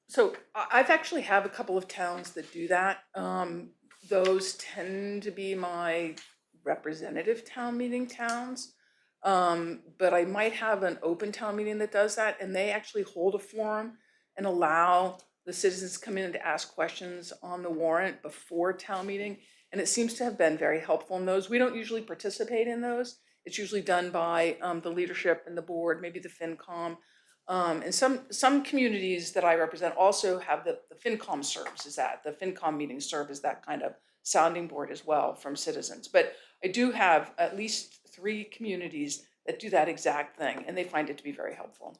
So I've actually have a couple of towns that do that. Those tend to be my representative town meeting towns. But I might have an open town meeting that does that, and they actually hold a forum and allow the citizens to come in to ask questions on the warrant before town meeting. And it seems to have been very helpful in those. We don't usually participate in those. It's usually done by the leadership and the board, maybe the FinCom. And some communities that I represent also have the FinCom serves as that. The FinCom meetings serve as that kind of sounding board as well from citizens. But I do have at least 3 communities that do that exact thing, and they find it to be very helpful.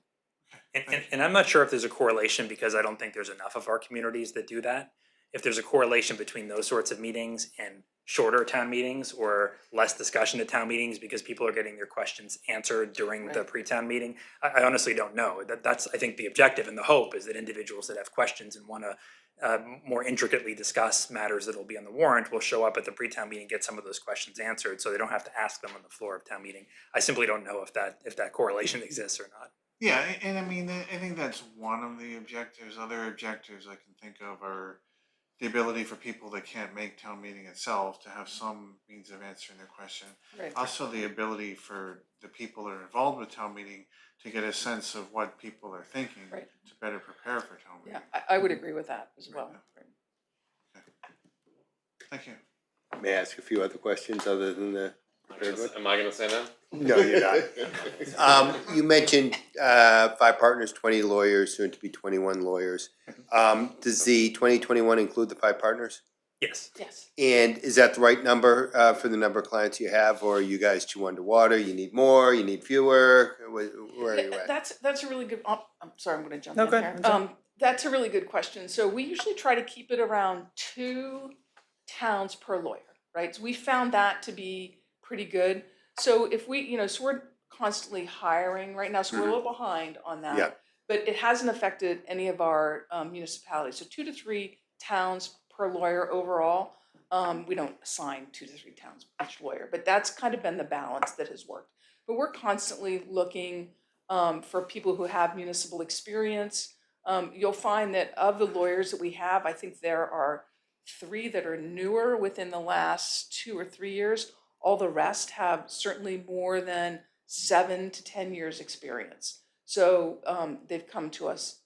And I'm not sure if there's a correlation, because I don't think there's enough of our communities that do that. If there's a correlation between those sorts of meetings and shorter town meetings or less discussion at town meetings because people are getting their questions answered during the pre-town meeting, I honestly don't know. That's, I think, the objective and the hope is that individuals that have questions and want to more intricately discuss matters that'll be on the warrant will show up at the pre-town meeting, get some of those questions answered, so they don't have to ask them on the floor of town meeting. I simply don't know if that correlation exists or not. Yeah, and I mean, I think that's one of the objectives. Other objectives I can think of are the ability for people that can't make town meeting itself to have some means of answering their question. Right. Also, the ability for the people that are involved with town meeting to get a sense of what people are thinking to better prepare for town meeting. Yeah, I would agree with that as well. Thank you. May I ask a few other questions other than the third one? Am I gonna say no? No, you're not. You mentioned 5 partners, 20 lawyers, soon to be 21 lawyers. Does the 2021 include the 5 partners? Yes. Yes. And is that the right number for the number of clients you have, or are you guys too underwater? You need more, you need fewer? Where are you at? That's a really good, I'm sorry, I'm gonna jump No, in go ahead. here. That's a really good question. So we usually try to keep it around 2 towns per lawyer, right? So we found that to be pretty good. So if we, so we're constantly hiring right now, so we're a little behind on that. Yeah. But it hasn't affected any of our municipalities. So 2 to 3 towns per lawyer overall. We don't assign 2 to 3 towns each lawyer, but that's kind of been the balance that has worked. But we're constantly looking for people who have municipal experience. You'll find that of the lawyers that we have, I think there are 3 that are newer within the last 2 or 3 years. All the rest have certainly more than 7 to 10 years experience. So they've come to us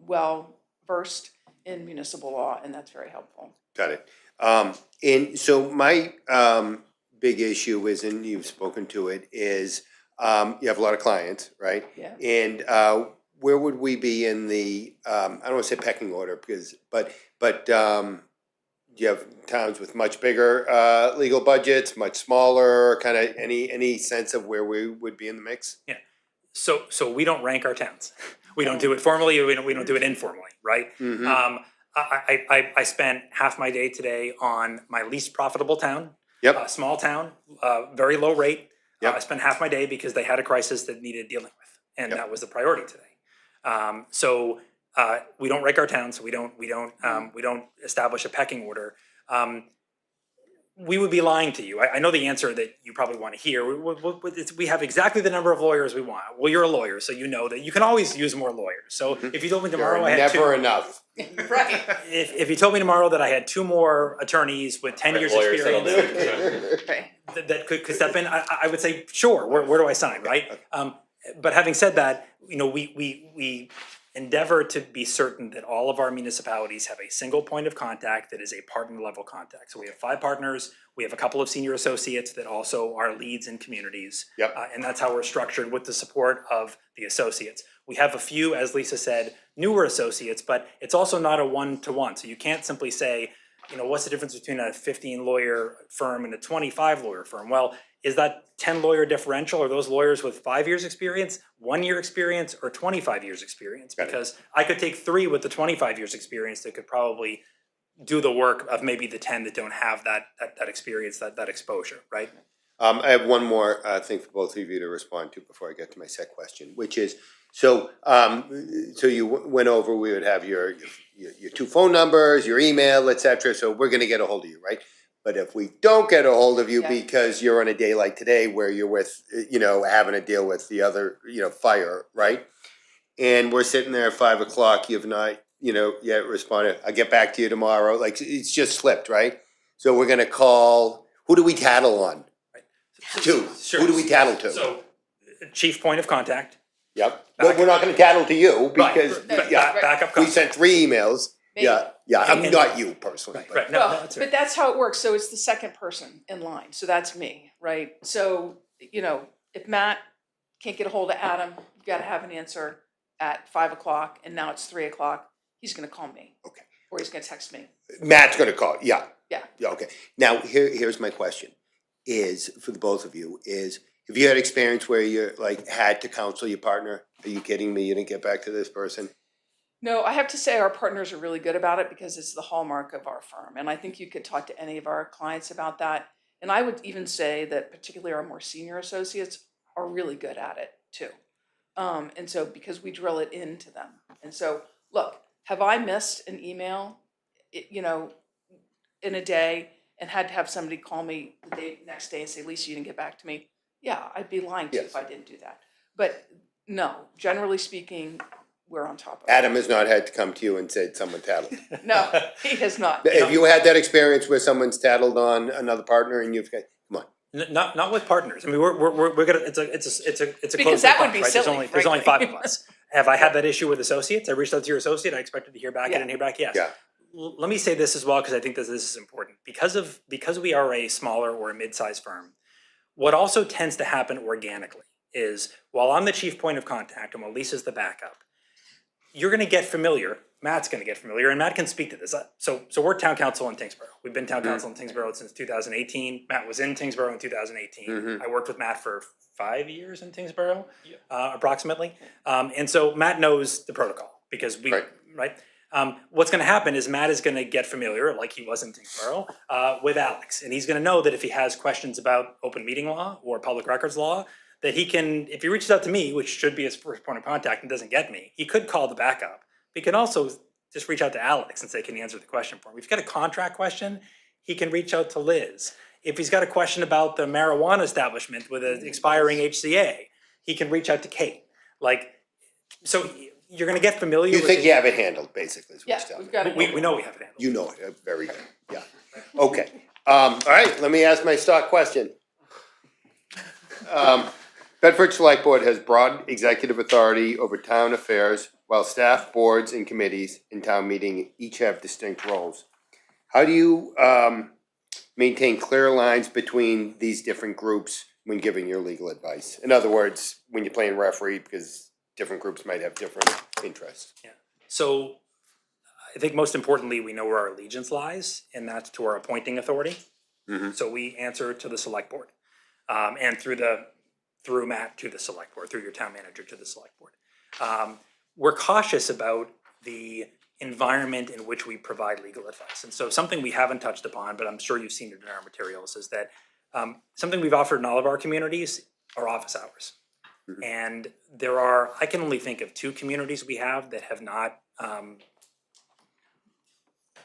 well versed in municipal law, and that's very helpful. Got it. And so my big issue is, and you've spoken to it, is you have a lot of clients, right? Yeah. And where would we be in the I don't want to say pecking order, because but you have towns with much bigger legal budgets, much smaller, kind of any sense of where we would be in the mix? Yeah. So we don't rank our towns. We don't do it formally, or we don't do it informally, right? Mhm. I spent half my day today on my least profitable town. Yep. A small town, very low rate. Yep. I spent half my day because they had a crisis that needed dealing with, and Yep. that was the priority today. So we don't rank our towns. We don't establish a pecking order. We would be lying to you. I know the answer that you probably want to hear. We have exactly the number of lawyers we want. Well, you're a lawyer, so you know that you can always use more lawyers. So if you told me tomorrow I had Never two, enough. Right. if you told me tomorrow that I had 2 more attorneys with 10 years Lawyers that'll experience do it. Right. that could step in, I would say, sure, where do I sign, right? But having said that, we endeavor to be certain that all of our municipalities have a single point of contact that is a partner level contact. So we have 5 partners, we have a couple of senior associates that also are leads in communities. Yep. And that's how we're structured with the support of the associates. We have a few, as Lisa said, newer associates, but it's also not a 1-to-1. So you can't simply say, what's the difference between a 15 lawyer firm and a 25 lawyer firm? Well, is that 10 lawyer differential? Are those lawyers with 5 years experience, 1 year experience, or 25 years experience? Because I could take 3 with the 25 years experience that could probably do the work of maybe the 10 that don't have that experience, that exposure, right? I have one more thing for both of you to respond to before I get to my second question, which is, so you went over, we would have your 2 phone numbers, your email, et cetera, so we're gonna get a hold of you, right? But if we don't get a hold of you Yeah. because you're on a day like today where you're with, having to deal with the other, fire, right? And we're sitting there at 5 o'clock, you've not, yet responded, I'll get back to you tomorrow, like, it's just slipped, right? So we're gonna call, who do we tattle on? To, Sure. who do we tattle to? So, chief point of contact. Yep, but we're not gonna tattle to you because, Right. yeah, Backup we contact. sent 3 emails. Maybe. Yeah, I'm And- not you personally, but. Right, no, Well, that's right. but that's how it works. So it's the second person in line. So that's me, right? So, if Matt can't get a hold of Adam, you gotta have an answer at 5 o'clock, and now it's 3 o'clock, he's gonna call me. Okay. Or he's gonna text me. Matt's gonna call, yeah. Yeah. Yeah, okay. Now, here's my question, is, for the both of you, is, have you had experience where you had to counsel your partner? Are you kidding me? You didn't get back to this person? No, I have to say our partners are really good about it because it's the hallmark of our firm. And I think you could talk to any of our clients about that. And I would even say that particularly our more senior associates are really good at it too. And so because we drill it into them. And so, look, have I missed an email, in a day and had to have somebody call me the next day and say, Lisa, you didn't get back to me? Yeah, I'd be lying to you if I didn't do that. But no, generally speaking, we're on top of it. Adam has not had to come to you and said someone tattled. No, he has not. Have you had that experience where someone's tattled on another partner and you've got, come on. Not with partners. I mean, we're gonna. It's a Because close that would bunch, be right? silly, There's only frankly. 5 of us. Have I had that issue with associates? I reached out to your associate. I expected to hear back. Yeah. I didn't hear back. Yes. Yeah. Let me say this as well because I think that this is important. Because we are a smaller or a mid-sized firm, what also tends to happen organically is while I'm the chief point of contact and while Lisa's the backup, you're going to get familiar. Matt's going to get familiar, and Matt can speak to this. So we're town council in Tingsboro. We've been town council in Tingsboro since 2018. Matt was in Tingsboro in 2018. Mhm. I worked with Matt for 5 years in Tingsboro, approximately. And so Matt knows the protocol because we, right? What's going to happen is Matt is going to get familiar, like he was in Tingsboro, with Alex. And he's going to know that if he has questions about open meeting law or public records law, that he can, if he reaches out to me, which should be his first point of contact and doesn't get me, he could call the backup. He can also just reach out to Alex and say, can you answer the question for me? If you've got a contract question, he can reach out to Liz. If he's got a question about the marijuana establishment with an expiring HCA, he can reach out to Kate. Like, so you're gonna get familiar You with think it. you have it handled, basically, is what Yeah, you're telling we've me. got it. We know we have it handled. You know it, very good, yeah. Okay, all right, let me ask my stock question. Bedford Select Board has broad executive authority over town affairs, while staff, boards, and committees in town meeting each have distinct roles. How do you, maintain clear lines between these different groups when giving your legal advice? In other words, when you're playing referee, because different groups might have different interests. So I think most importantly, we know where our allegiance lies, and that's to our appointing authority. So we answer to the select board, and through Matt to the select board, through your town manager to the select board. We're cautious about the environment in which we provide legal advice. And so something we haven't touched upon, but I'm sure you've seen it in our materials, is that something we've offered in all of our communities are office hours. And I can only think of 2 communities we have that have not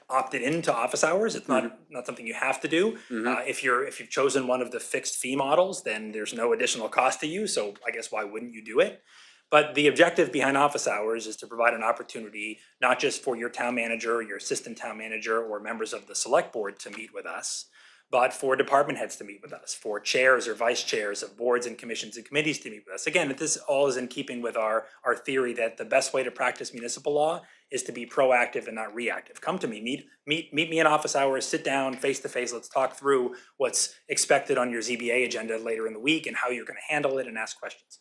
opted into office hours. It's not something you have to do. If you've chosen one of the fixed fee models, then there's no additional cost to you. So I guess why wouldn't you do it? But the objective behind office hours is to provide an opportunity, not just for your town manager, your assistant town manager, or members of the select board to meet with us, but for department heads to meet with us, for chairs or vice chairs of boards and commissions and committees to meet with us. Again, this all is in keeping with our theory that the best way to practice municipal law is to be proactive and not reactive. Come to me, meet me in office hours, sit down face to face, let's talk through what's expected on your ZBA agenda later in the week and how you're gonna handle it and ask questions.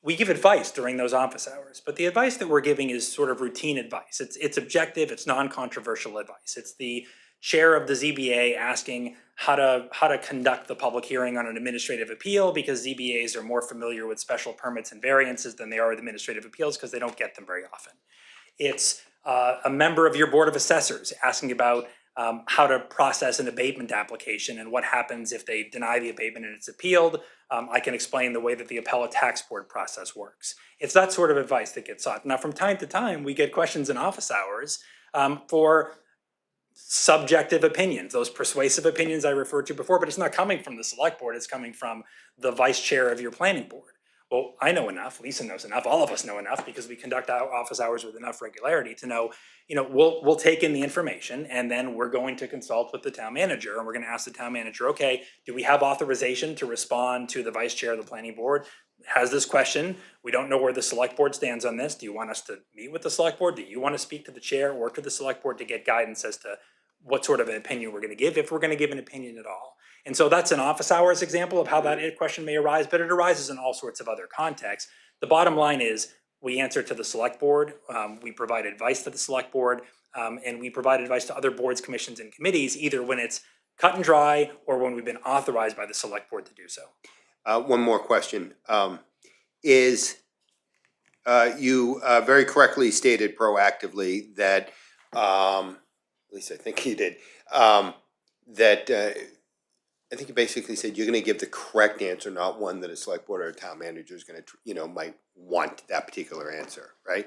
We give advice during those office hours, but the advice that we're giving is sort of routine advice. It's objective, it's non-controversial advice. It's the chair of the ZBA asking how to conduct the public hearing on an administrative appeal, because ZBAs are more familiar with special permits and variances than they are with administrative appeals because they don't get them very often. It's a member of your board of assessors asking about how to process an abatement application and what happens if they deny the abatement and it's appealed. I can explain the way that the appellate tax board process works. It's that sort of advice that gets sought. Now, from time to time, we get questions in office hours for subjective opinions, those persuasive opinions I referred to before, but it's not coming from the select board, it's coming from the vice chair of your planning board. Well, I know enough, Lisa knows enough, all of us know enough, because we conduct our office hours with enough regularity to know, we'll take in the information and then we're going to consult with the town manager and we're gonna ask the town manager, okay, do we have authorization to respond to the vice chair of the planning board? Has this question, we don't know where the select board stands on this, do you want us to meet with the select board? Do you want to speak to the chair or to the select board to get guidance as to what sort of an opinion we're gonna give, if we're gonna give an opinion at all? And so that's an office hours example of how that question may arise, but it arises in all sorts of other contexts. The bottom line is we answer to the select board, we provide advice to the select board, and we provide advice to other boards, commissions, and committees, either when it's cut and dry or when we've been authorized by the select board to do so. One more question. You very correctly stated proactively that, at least I think you did, that I think you basically said you're gonna give the correct answer, not one that a select board or a town manager is gonna, might want that particular answer, right?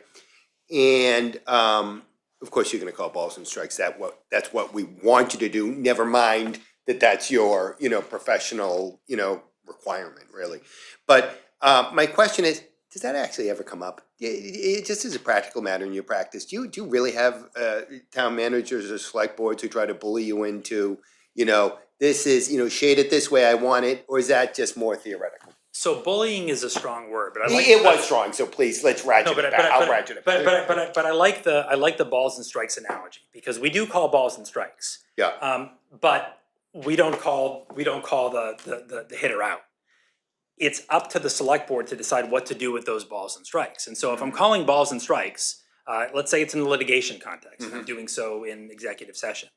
And of course, you're gonna call balls and strikes. That's what we want you to do. Never mind that that's your, professional, requirement, really. But my question is, does that actually ever come up? It just as a practical matter in your practice, do you really have town managers or select boards who try to bully you into, this is, shade it this way, I want it, or is that just more theoretical? So bullying is a strong word, but I like it was strong. So please, let's ratchet No, but it back. I'll ratchet it back. But I like the balls and strikes analogy, because we do call balls and strikes. Yeah. But we don't call the hitter out. It's up to the select board to decide what to do with those balls and strikes. And so if I'm calling balls and strikes, let's say it's in the litigation context, and I'm doing so in executive session.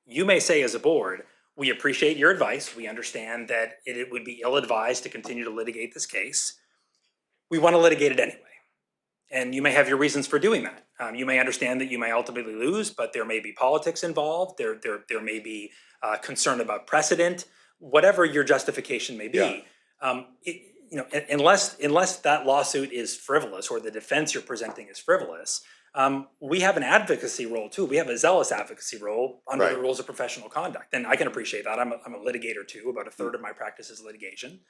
You may say as a board, we appreciate your advice. We understand that it would be ill-advised to continue to litigate this case. We want to litigate it anyway. And you may have your reasons for doing that. You may understand that you may ultimately lose, but there may be politics involved. There may be concern about precedent, whatever your justification may be. Unless that lawsuit is frivolous or the defense you're presenting is frivolous, We have an advocacy role too. We have a zealous advocacy role under the Right. rules of professional conduct. And I can appreciate that. I'm a litigator too. About a third of my practice is litigation.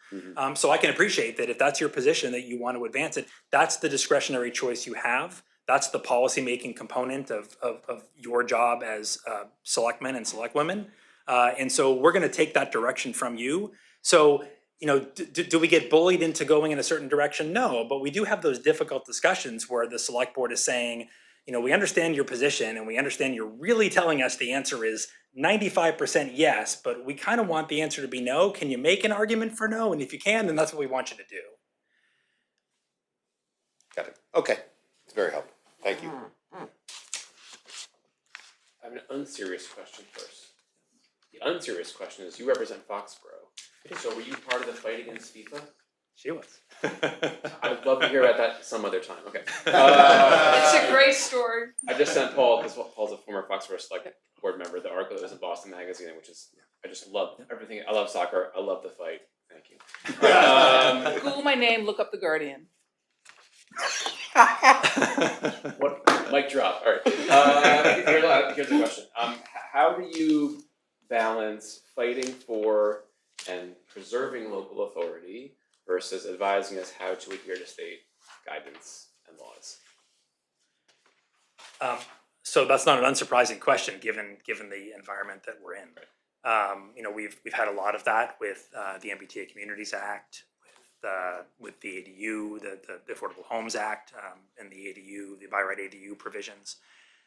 So I can appreciate that if that's your position that you want to advance it, that's the discretionary choice you have. That's the policymaking component of your job as selectmen and selectwomen. And so we're going to take that direction from you. So, do we get bullied into going in a certain direction? No, but we do have those difficult discussions where the select board is saying, we understand your position and we understand you're really telling us the answer is 95% yes, but we kind of want the answer to be no. Can you make an argument for no? And if you can, then that's what we want you to do. Got it. Okay, it's very helpful. Thank you. I have an unserious question first. The unserious question is, you represent Foxborough. So were you part of the fight against FIFA? She was. I'd love to hear about that some other time. Okay. It's a great story. I just sent Paul, because Paul's a former Foxborough Select Board member, the article that was in Boston Magazine, which is, I just love everything. I love soccer. I love the fight. Thank you. Google my name, look up The Guardian. What? Mic drop. All right. Here's a question. How do you balance fighting for and preserving local authority versus advising us how to adhere to state guidance and laws? So that's not an unsurprising question, given the environment that we're in. We've had a lot of that with the MBTA Communities Act, with the ADU, the Affordable Homes Act, and the ADU, the by right ADU provisions.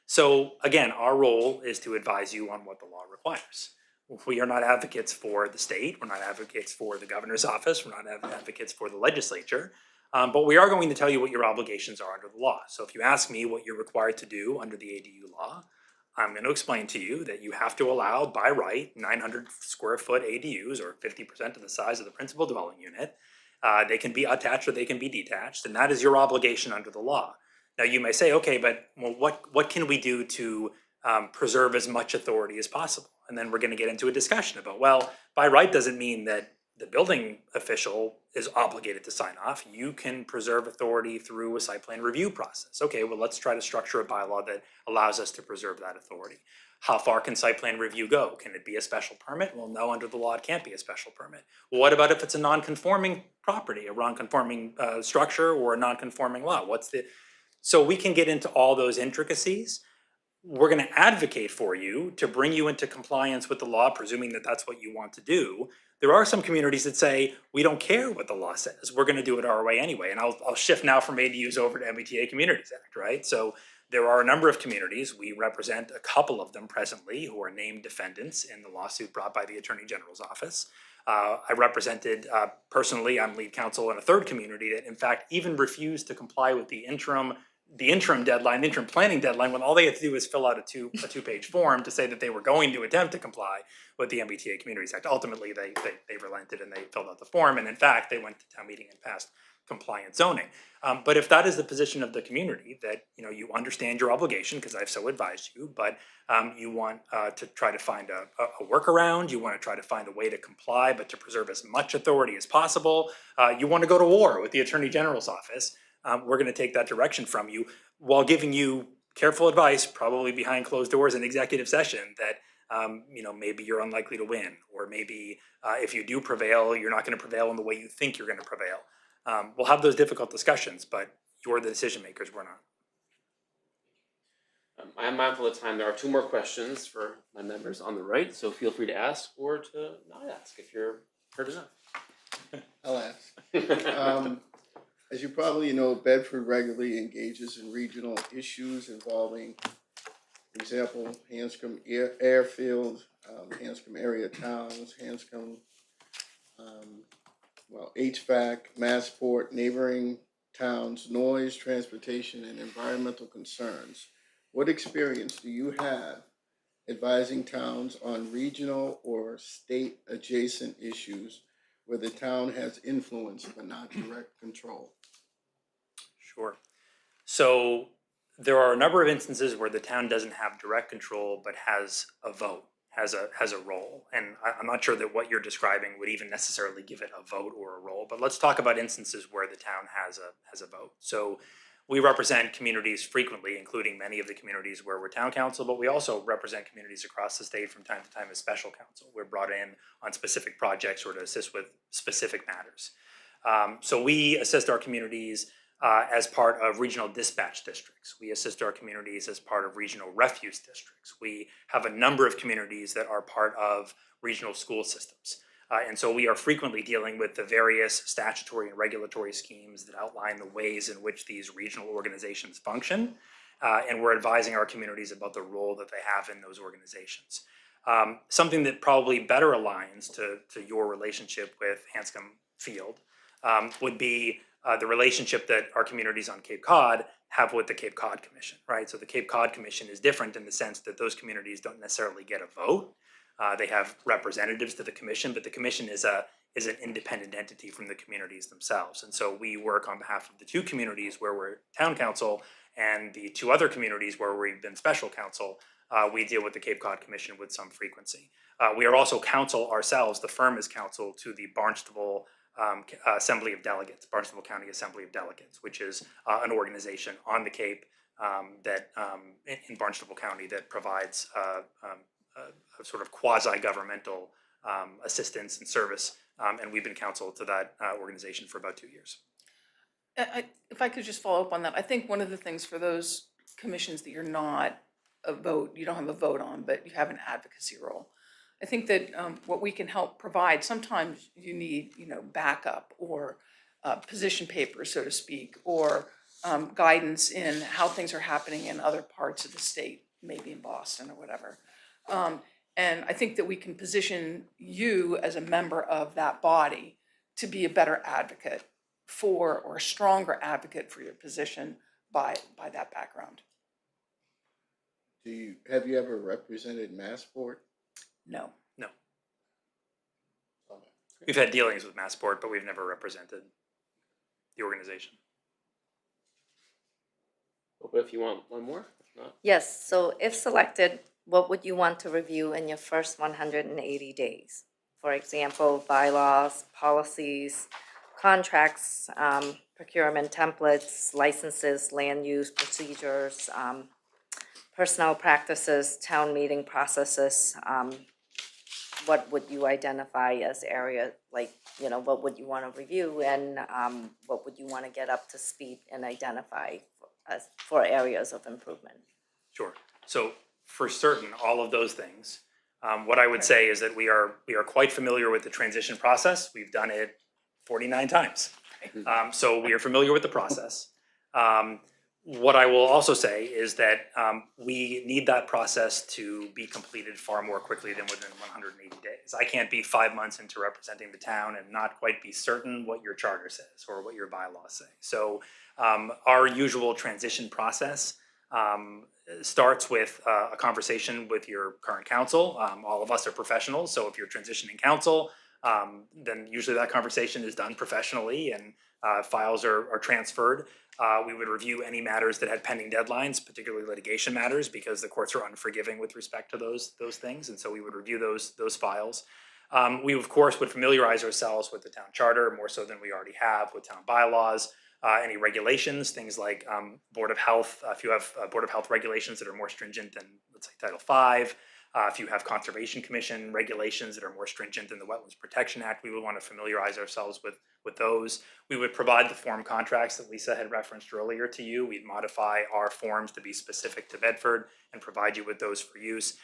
So again, our role is to advise you on what the law requires. We are not advocates for the state. We're not advocates for the governor's office. We're not advocates for the legislature. But we are going to tell you what your obligations are under the law. So if you ask me what you're required to do under the ADU law, I'm going to explain to you that you have to allow by right 900 square foot ADUs, or 50% of the size of the principal dwelling unit. They can be attached or they can be detached, and that is your obligation under the law. Now you may say, okay, but what can we do to preserve as much authority as possible? And then we're going to get into a discussion about, well, by right doesn't mean that the building official is obligated to sign off. You can preserve authority through a site plan review process. Okay, well, let's try to structure a bylaw that allows us to preserve that authority. How far can site plan review go? Can it be a special permit? Well, no, under the law, it can't be a special permit. Well, what about if it's a non-conforming property, a non-conforming structure, or a non-conforming lot? So we can get into all those intricacies. We're going to advocate for you to bring you into compliance with the law, presuming that that's what you want to do. There are some communities that say, we don't care what the law says. We're going to do it our way anyway. And I'll shift now from ADUs over to MBTA Communities Act, right? So there are a number of communities. We represent a couple of them presently who are named defendants in the lawsuit brought by the Attorney General's office. I represented, personally, I'm lead counsel in a third community that in fact even refused to comply with the interim deadline, interim planning deadline, when all they had to do was fill out a two-page form to say that they were going to attempt to comply with the MBTA Communities Act. Ultimately, they relented and they filled out the form, and in fact, they went to town meeting and passed compliant zoning. But if that is the position of the community, that you understand your obligation, because I've so advised you, but you want to try to find a workaround, you want to try to find a way to comply, but to preserve as much authority as possible, you want to go to war with the Attorney General's office, we're going to take that direction from you while giving you careful advice, probably behind closed doors in executive session, that maybe you're unlikely to win, or maybe if you do prevail, you're not going to prevail in the way you think you're going to prevail. We'll have those difficult discussions, but you're the decision makers, we're not. I am mindful of time. There are two more questions for my members on the right, so feel free to ask or to not ask if you're heard enough. I'll ask. As you probably know, Bedford regularly engages in regional issues involving, for example, Hanscom Airfield, Hanscom area towns, Hanscom, HVAC, Massport, neighboring towns, noise, transportation, and environmental concerns. What experience do you have advising towns on regional or state adjacent issues where the town has influence but not direct control? Sure. So there are a number of instances where the town doesn't have direct control but has a vote, has a role. And I'm not sure that what you're describing would even necessarily give it a vote or a role, but let's talk about instances where the town has a vote. So we represent communities frequently, including many of the communities where we're town council, but we also represent communities across the state from time to time as special counsel. We're brought in on specific projects or to assist with specific matters. So we assist our communities as part of regional dispatch districts. We assist our communities as part of regional refuse districts. We have a number of communities that are part of regional school systems. And so we are frequently dealing with the various statutory and regulatory schemes that outline the ways in which these regional organizations function. And we're advising our communities about the role that they have in those organizations. Something that probably better aligns to your relationship with Hanscom Field would be the relationship that our communities on Cape Cod have with the Cape Cod Commission, right? So the Cape Cod Commission is different in the sense that those communities don't necessarily get a vote. They have representatives to the commission, but the commission is an independent entity from the communities themselves. And so we work on behalf of the two communities where we're town council and the two other communities where we've been special counsel. We deal with the Cape Cod Commission with some frequency. We are also counsel ourselves. The firm is counsel to the Barnstable Assembly of Delegates, Barnstable County Assembly of Delegates, which is an organization on the Cape that in Barnstable County that provides a sort of quasi-governmental assistance and service, and we've been counsel to that organization for about 2 years. If I could just follow up on that, I think one of the things for those commissions that you're not you don't have a vote on, but you have an advocacy role. I think that what we can help provide, sometimes you need, backup or position papers, so to speak, or guidance in how things are happening in other parts of the state, maybe in Boston or whatever. And I think that we can position you as a member of that body to be a better advocate for, or a stronger advocate for your position by that background. Have you ever represented Massport? No. No. We've had dealings with Massport, but we've never represented the organization. But if you want one more, if not. Yes, so if selected, what would you want to review in your first 180 days? For example, bylaws, policies, contracts, procurement templates, licenses, land use procedures, personnel practices, town meeting processes. What would you identify as area, what would you want to review, and what would you want to get up to speed and identify for areas of improvement? Sure. So for certain, all of those things. What I would say is that we are quite familiar with the transition process. We've done it 49 times. So we are familiar with the process. What I will also say is that we need that process to be completed far more quickly than within 180 days. I can't be 5 months into representing the town and not quite be certain what your charter says or what your bylaws say. So our usual transition process starts with a conversation with your current council. All of us are professionals, so if you're transitioning council, then usually that conversation is done professionally and files are transferred. We would review any matters that had pending deadlines, particularly litigation matters, because the courts are unforgiving with respect to those things, and so we would review those files. We of course would familiarize ourselves with the town charter more so than we already have, with town bylaws, any regulations, things like Board of Health. If you have Board of Health regulations that are more stringent than, let's say, Title V, if you have Conservation Commission regulations that are more stringent than the Wetlands Protection Act, we would want to familiarize ourselves with those. We would provide the form contracts that Lisa had referenced earlier to you. We'd modify our forms to be specific to Bedford and provide you with those for use.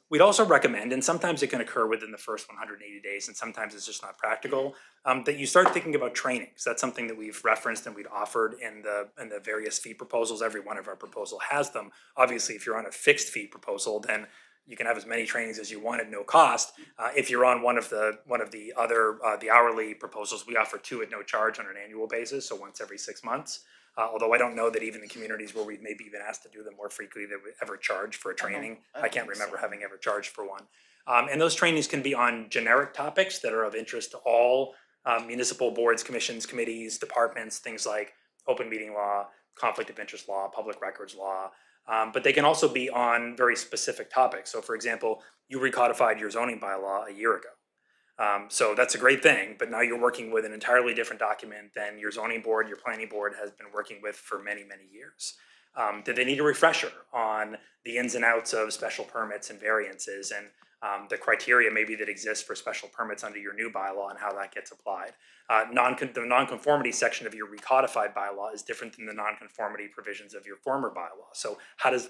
We'd also recommend, and sometimes it can occur within the first 180 days, and sometimes it's just not practical, that you start thinking about trainings. That's something that we've referenced and we'd offered in the various fee proposals. Every one of our proposal has them. Obviously, if you're on a fixed fee proposal, then you can have as many trainings as you want at no cost. If you're on one of the other the hourly proposals, we offer 2 at no charge on an annual basis, so once every 6 months. Although I don't know that even in communities where we've maybe been asked to do them more frequently that we ever charge for a training. I can't remember having ever charged for one. And those trainings can be on generic topics that are of interest to all municipal boards, commissions, committees, departments, things like open meeting law, conflict of interest law, public records law. But they can also be on very specific topics. So for example, you recodified your zoning bylaw a year ago. So that's a great thing, but now you're working with an entirely different document than your zoning board, your planning board has been working with for many, many years. Did they need a refresher on the ins and outs of special permits and variances and the criteria maybe that exist for special permits under your new bylaw and how that gets applied? The nonconformity section of your recodified bylaw is different than the nonconformity provisions of your former bylaw. So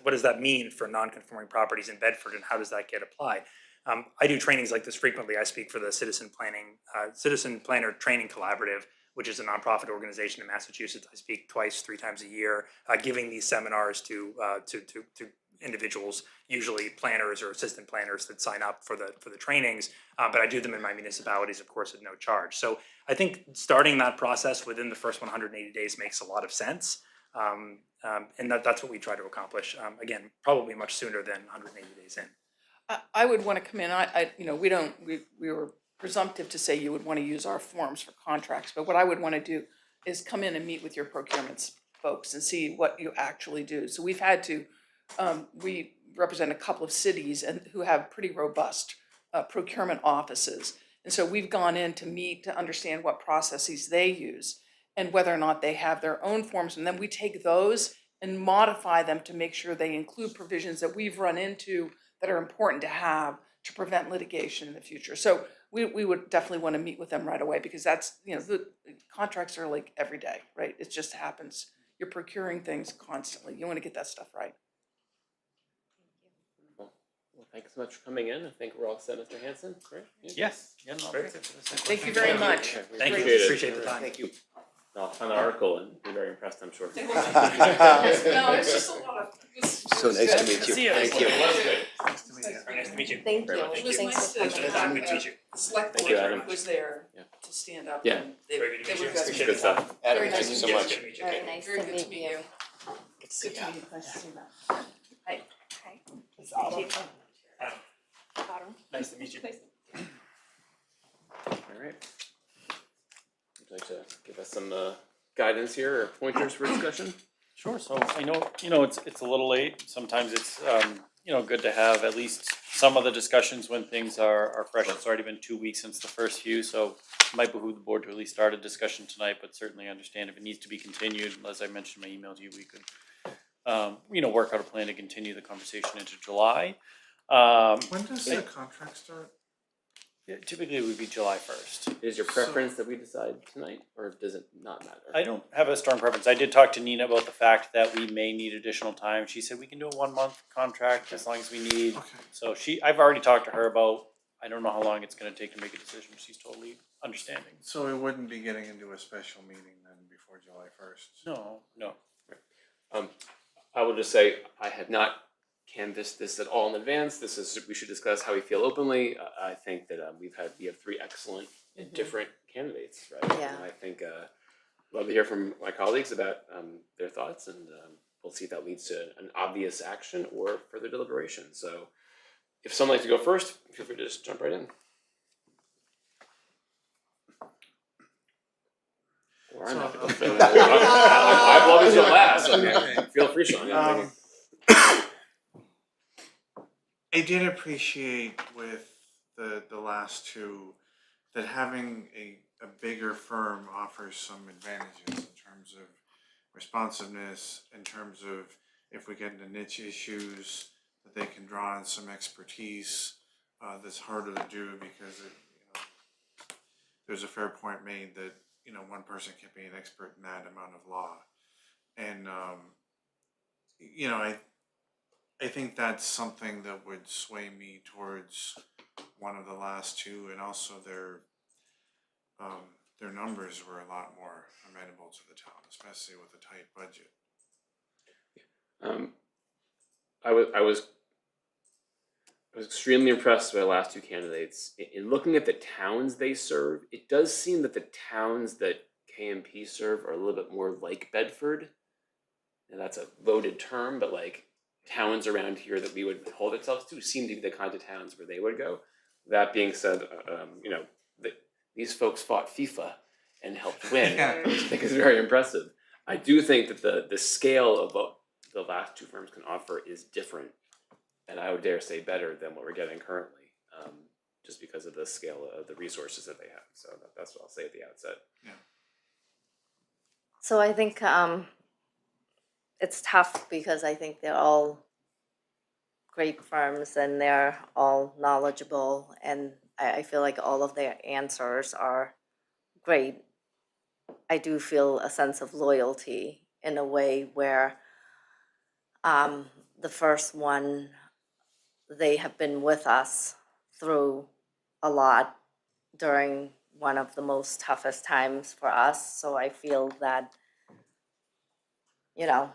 what does that mean for nonconforming properties in Bedford, and how does that get applied? I do trainings like this frequently. I speak for the Citizen Planner Training Collaborative, which is a nonprofit organization in Massachusetts. I speak 3 times a year, giving these seminars to individuals, usually planners or assistant planners that sign up for the trainings. But I do them in my municipalities, of course, at no charge. So I think starting that process within the first 180 days makes a lot of sense. And that's what we try to accomplish. Again, probably much sooner than 180 days in. I would want to come in, we were presumptive to say you would want to use our forms for contracts, but what I would want to do is come in and meet with your procurement folks and see what you actually do. So we've had to, we represent a couple of cities who have pretty robust procurement offices. And so we've gone in to meet to understand what processes they use and whether or not they have their own forms. And then we take those and modify them to make sure they include provisions that we've run into that are important to have to prevent litigation in the future. So we would definitely want to meet with them right away, because that's, the contracts are like every day, right? It just happens. You're procuring things constantly. You want to get that stuff right. Well, thanks so much for coming in. I think we're all set, Mr. Hanson, right? Yes. Yeah, no, Great. Thank you very much. Thank you. Appreciate it. Appreciate the time. Thank you. I'll find the article and be very impressed, I'm sure. No, it's just a lot of. So nice to meet you. See you. Thank you. Nice to meet you. Very nice to meet you. Thank Very you. much. It was Thanks nice for to coming. have Good to meet you. the select Thank you, board Adam. was there Yeah. to stand up. Yeah. and they- Very good to they meet were you. good. Good stuff. Adam, Very thank nice you to so meet much. you. Very nice Very to good meet to meet you. you. Good to meet you. Nice to see you. Hi. Nice to meet you. All right. Would you like to give us some guidance here or pointers for discussion? Sure, so I know, it's a little late, sometimes it's, good to have at least some of the discussions when things are fresh. It's already been 2 weeks since the first few, so it might behoove the board to at least start a discussion tonight, but certainly understand if it needs to be continued. As I mentioned in my email to you, we could, work out a plan to continue the conversation into July. When does the contract start? Typically it would be July 1st. Is your preference that we decide tonight, or does it not matter? I don't have a strong preference. I did talk to Nina about the fact that we may need additional time. She said we can do a 1-month contract as long as we need. Okay. So I've already talked to her about, I don't know how long it's gonna take to make a decision. She's totally understanding. So we wouldn't be getting into a special meeting then before July 1st? No. I will just say, I have not canvassed this at all in advance. We should discuss how we feel openly. I think that we have 3 excellent and different candidates, right? Yeah. And I think, love to hear from my colleagues about their thoughts, and we'll see if that leads to an obvious action or further deliberation. So if someone would like to go first, feel free to just jump right in. Or I'm happy to fill in. I've always been last, so feel free, Sean. I did appreciate with the last 2 that having a bigger firm offers some advantages in terms of responsiveness, in terms of if we get into niche issues, that they can draw on some expertise that's harder to do because there's a fair point made that one person can't be an expert in that amount of law, and I think that's something that would sway me towards one of the last 2, and also their numbers were a lot more amenable to the town, especially with a tight budget. I was extremely impressed by the last 2 candidates. In looking at the towns they serve, it does seem that the towns that KMP serve are a little bit more like Bedford. And that's a loaded term, but like towns around here that we would hold ourselves to seem to be the kind of towns where they would go. That being said, these folks fought FIFA and helped win, which I think is very impressive. I do think that the scale of what the last 2 firms can offer is different, and I would dare say better than what we're getting currently. just because of the scale of the resources that they have. So that's what I'll say at the outset. So I think it's tough because I think they're all great firms and they're all knowledgeable, and I feel like all of their answers are great. I do feel a sense of loyalty in a way where the first one, they have been with us through a lot during one of the most toughest times for us. So I feel that, you know,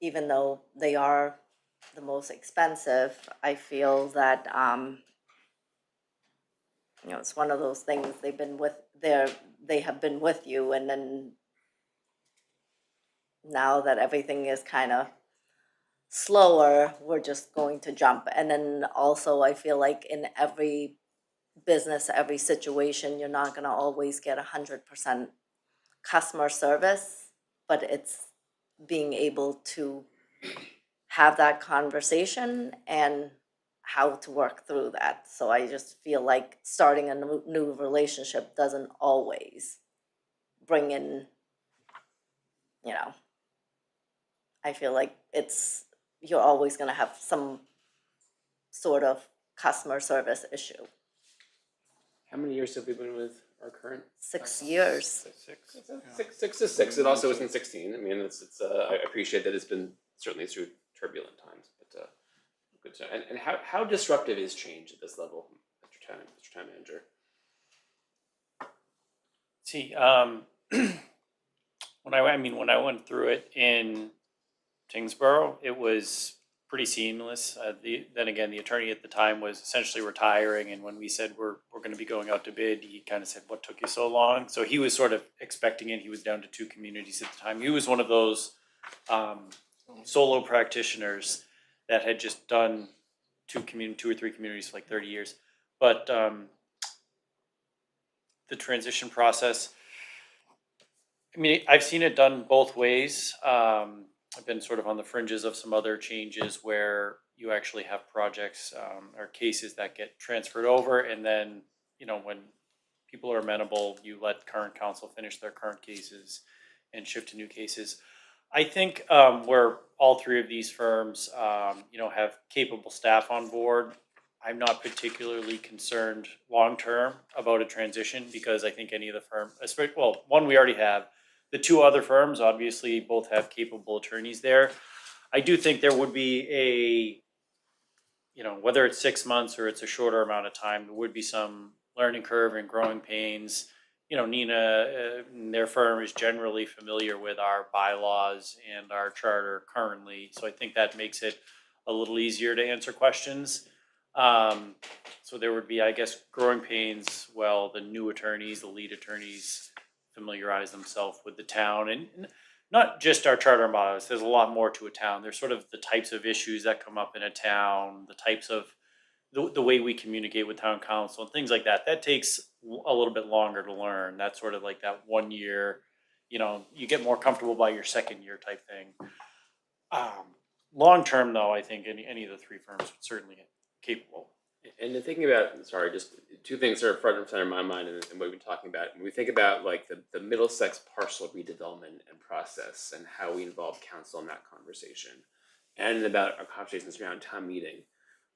even though they are the most expensive, I feel that, you know, it's one of those things, they have been with you, and then now that everything is kind of slower, we're just going to jump. And then also I feel like in every business, every situation, you're not gonna always get 100% customer service, but it's being able to have that conversation and how to work through that. So I just feel like starting a new relationship doesn't always bring in, you know, I feel like you're always gonna have some sort of customer service issue. How many years have we been with our current? 6 years. Six is six. It also isn't 16. I mean, I appreciate that it's been certainly through turbulent times, but good to. And how disruptive is change at this level, Mr. Town Manager? See, when I went through it in Tingsboro, it was pretty seamless. Then again, the attorney at the time was essentially retiring, and when we said we're going to be going out to bid, he kind of said, "What took you so long?" So he was sort of expecting it. He was down to 2 communities at the time. He was one of those solo practitioners that had just done 2 or 3 communities for like 30 years. But the transition process, I mean, I've seen it done both ways. I've been sort of on the fringes of some other changes where you actually have projects or cases that get transferred over, and then, you know, when people are amenable, you let current council finish their current cases and shift to new cases. I think where all 3 of these firms, you know, have capable staff on board, I'm not particularly concerned long-term about a transition, because I think any of the firm, well, one we already have. The 2 other firms obviously both have capable attorneys there. I do think there would be you know, whether it's 6 months or it's a shorter amount of time, there would be some learning curve and growing pains. You know, Nina, their firm is generally familiar with our bylaws and our charter currently, so I think that makes it a little easier to answer questions. So there would be, I guess, growing pains while the new attorneys, the lead attorneys, familiarize themselves with the town, and not just our charter bylaws. There's a lot more to a town. There's sort of the types of issues that come up in a town, the types of the way we communicate with town council and things like that. That takes a little bit longer to learn. That's sort of like that 1 year, you know, you get more comfortable by your 2nd year type thing. Long term though, I think any of the 3 firms would certainly be capable. And thinking about, sorry, just 2 things that are front and center in my mind and what we've been talking about. When we think about like the Middlesex parcel redevelopment and process and how we involve council in that conversation, and about our conversations around town meeting,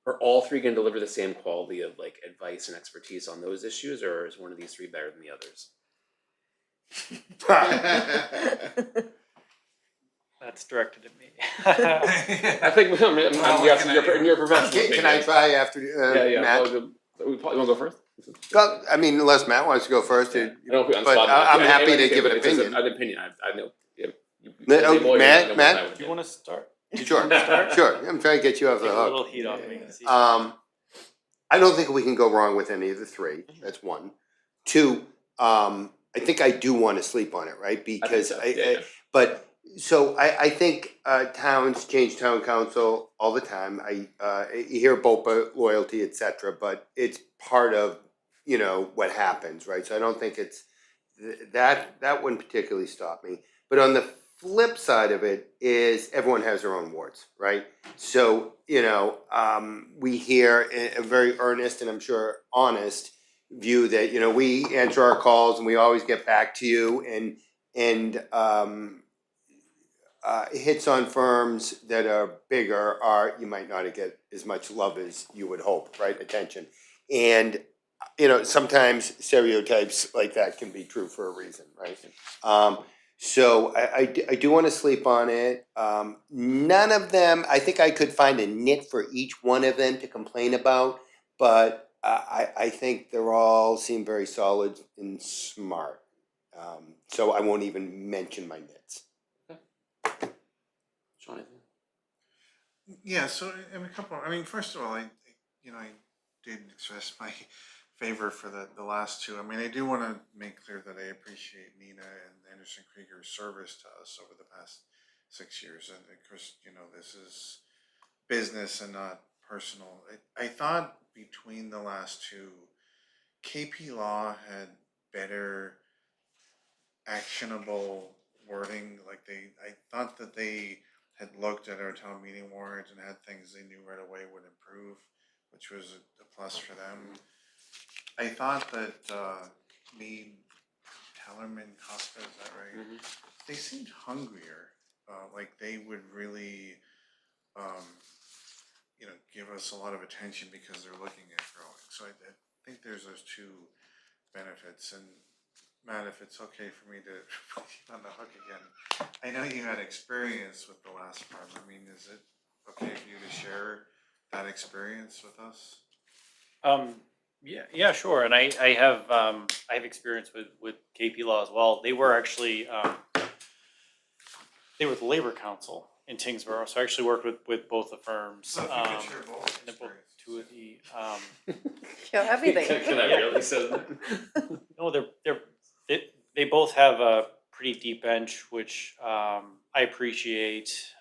are all 3 going to deliver the same quality of like advice and expertise on those issues, or is one of these 3 better than the others? That's directed at me. I think I'm guessing in your professional opinion. Can I try after Matt? You want to go first? Well, I mean, unless Matt wants to go first, I don't put you on but spot. I'm happy to Anyone give an if it's opinion. An opinion. I know. Matt? Do you want to start? Sure, sure. I'm trying to get you off the Take a hook. little heat off me. I don't think we can go wrong with any of the 3. That's 1. 2, I think I do want to sleep on it, right? Because but so I think towns change town council all the time. You hear BOPA, loyalty, etc., but it's part of, you know, what happens, right? So I don't think it's that wouldn't particularly stop me. But on the flip side of it is everyone has their own wards, right? So, we hear a very earnest and I'm sure honest view that, we answer our calls and we always get back to you and hits on firms that are bigger you might not get as much love as you would hope, right? Attention. And, sometimes stereotypes like that can be true for a reason, right? So I do want to sleep on it. None of them, I think I could find a nit for each one of them to complain about, but I think they're all seem very solid and smart. So I won't even mention my nits. Jonathan? Yeah, so first of all, I did express my favor for the last two. I mean, I do want to make clear that I appreciate Nina and Anderson Krieger's service to us over the past 6 years. And of course, this is business and not personal. I thought between the last two, KP Law had better actionable wording. I thought that they had looked at our town meeting warrant and had things they knew right away would improve, which was a plus for them. I thought that Mead, Tellerman, Costa, is that right? Mm-hmm. They seemed hungrier, like they would really, give us a lot of attention because they're looking at growing. So I think there's those two benefits. And Matt, if it's okay for me to put you on the hook again, I know you had experience with the last farm. I mean, is it okay for you to share that experience with us? Yeah, sure. And I have experience with KP Law as well. They were actually they were the Labor Council in Tingsboro, so I actually worked with both the firms. So if you could share both and both two of the Show everything. Can I really say that? no, they both have a pretty deep bench, which I appreciate.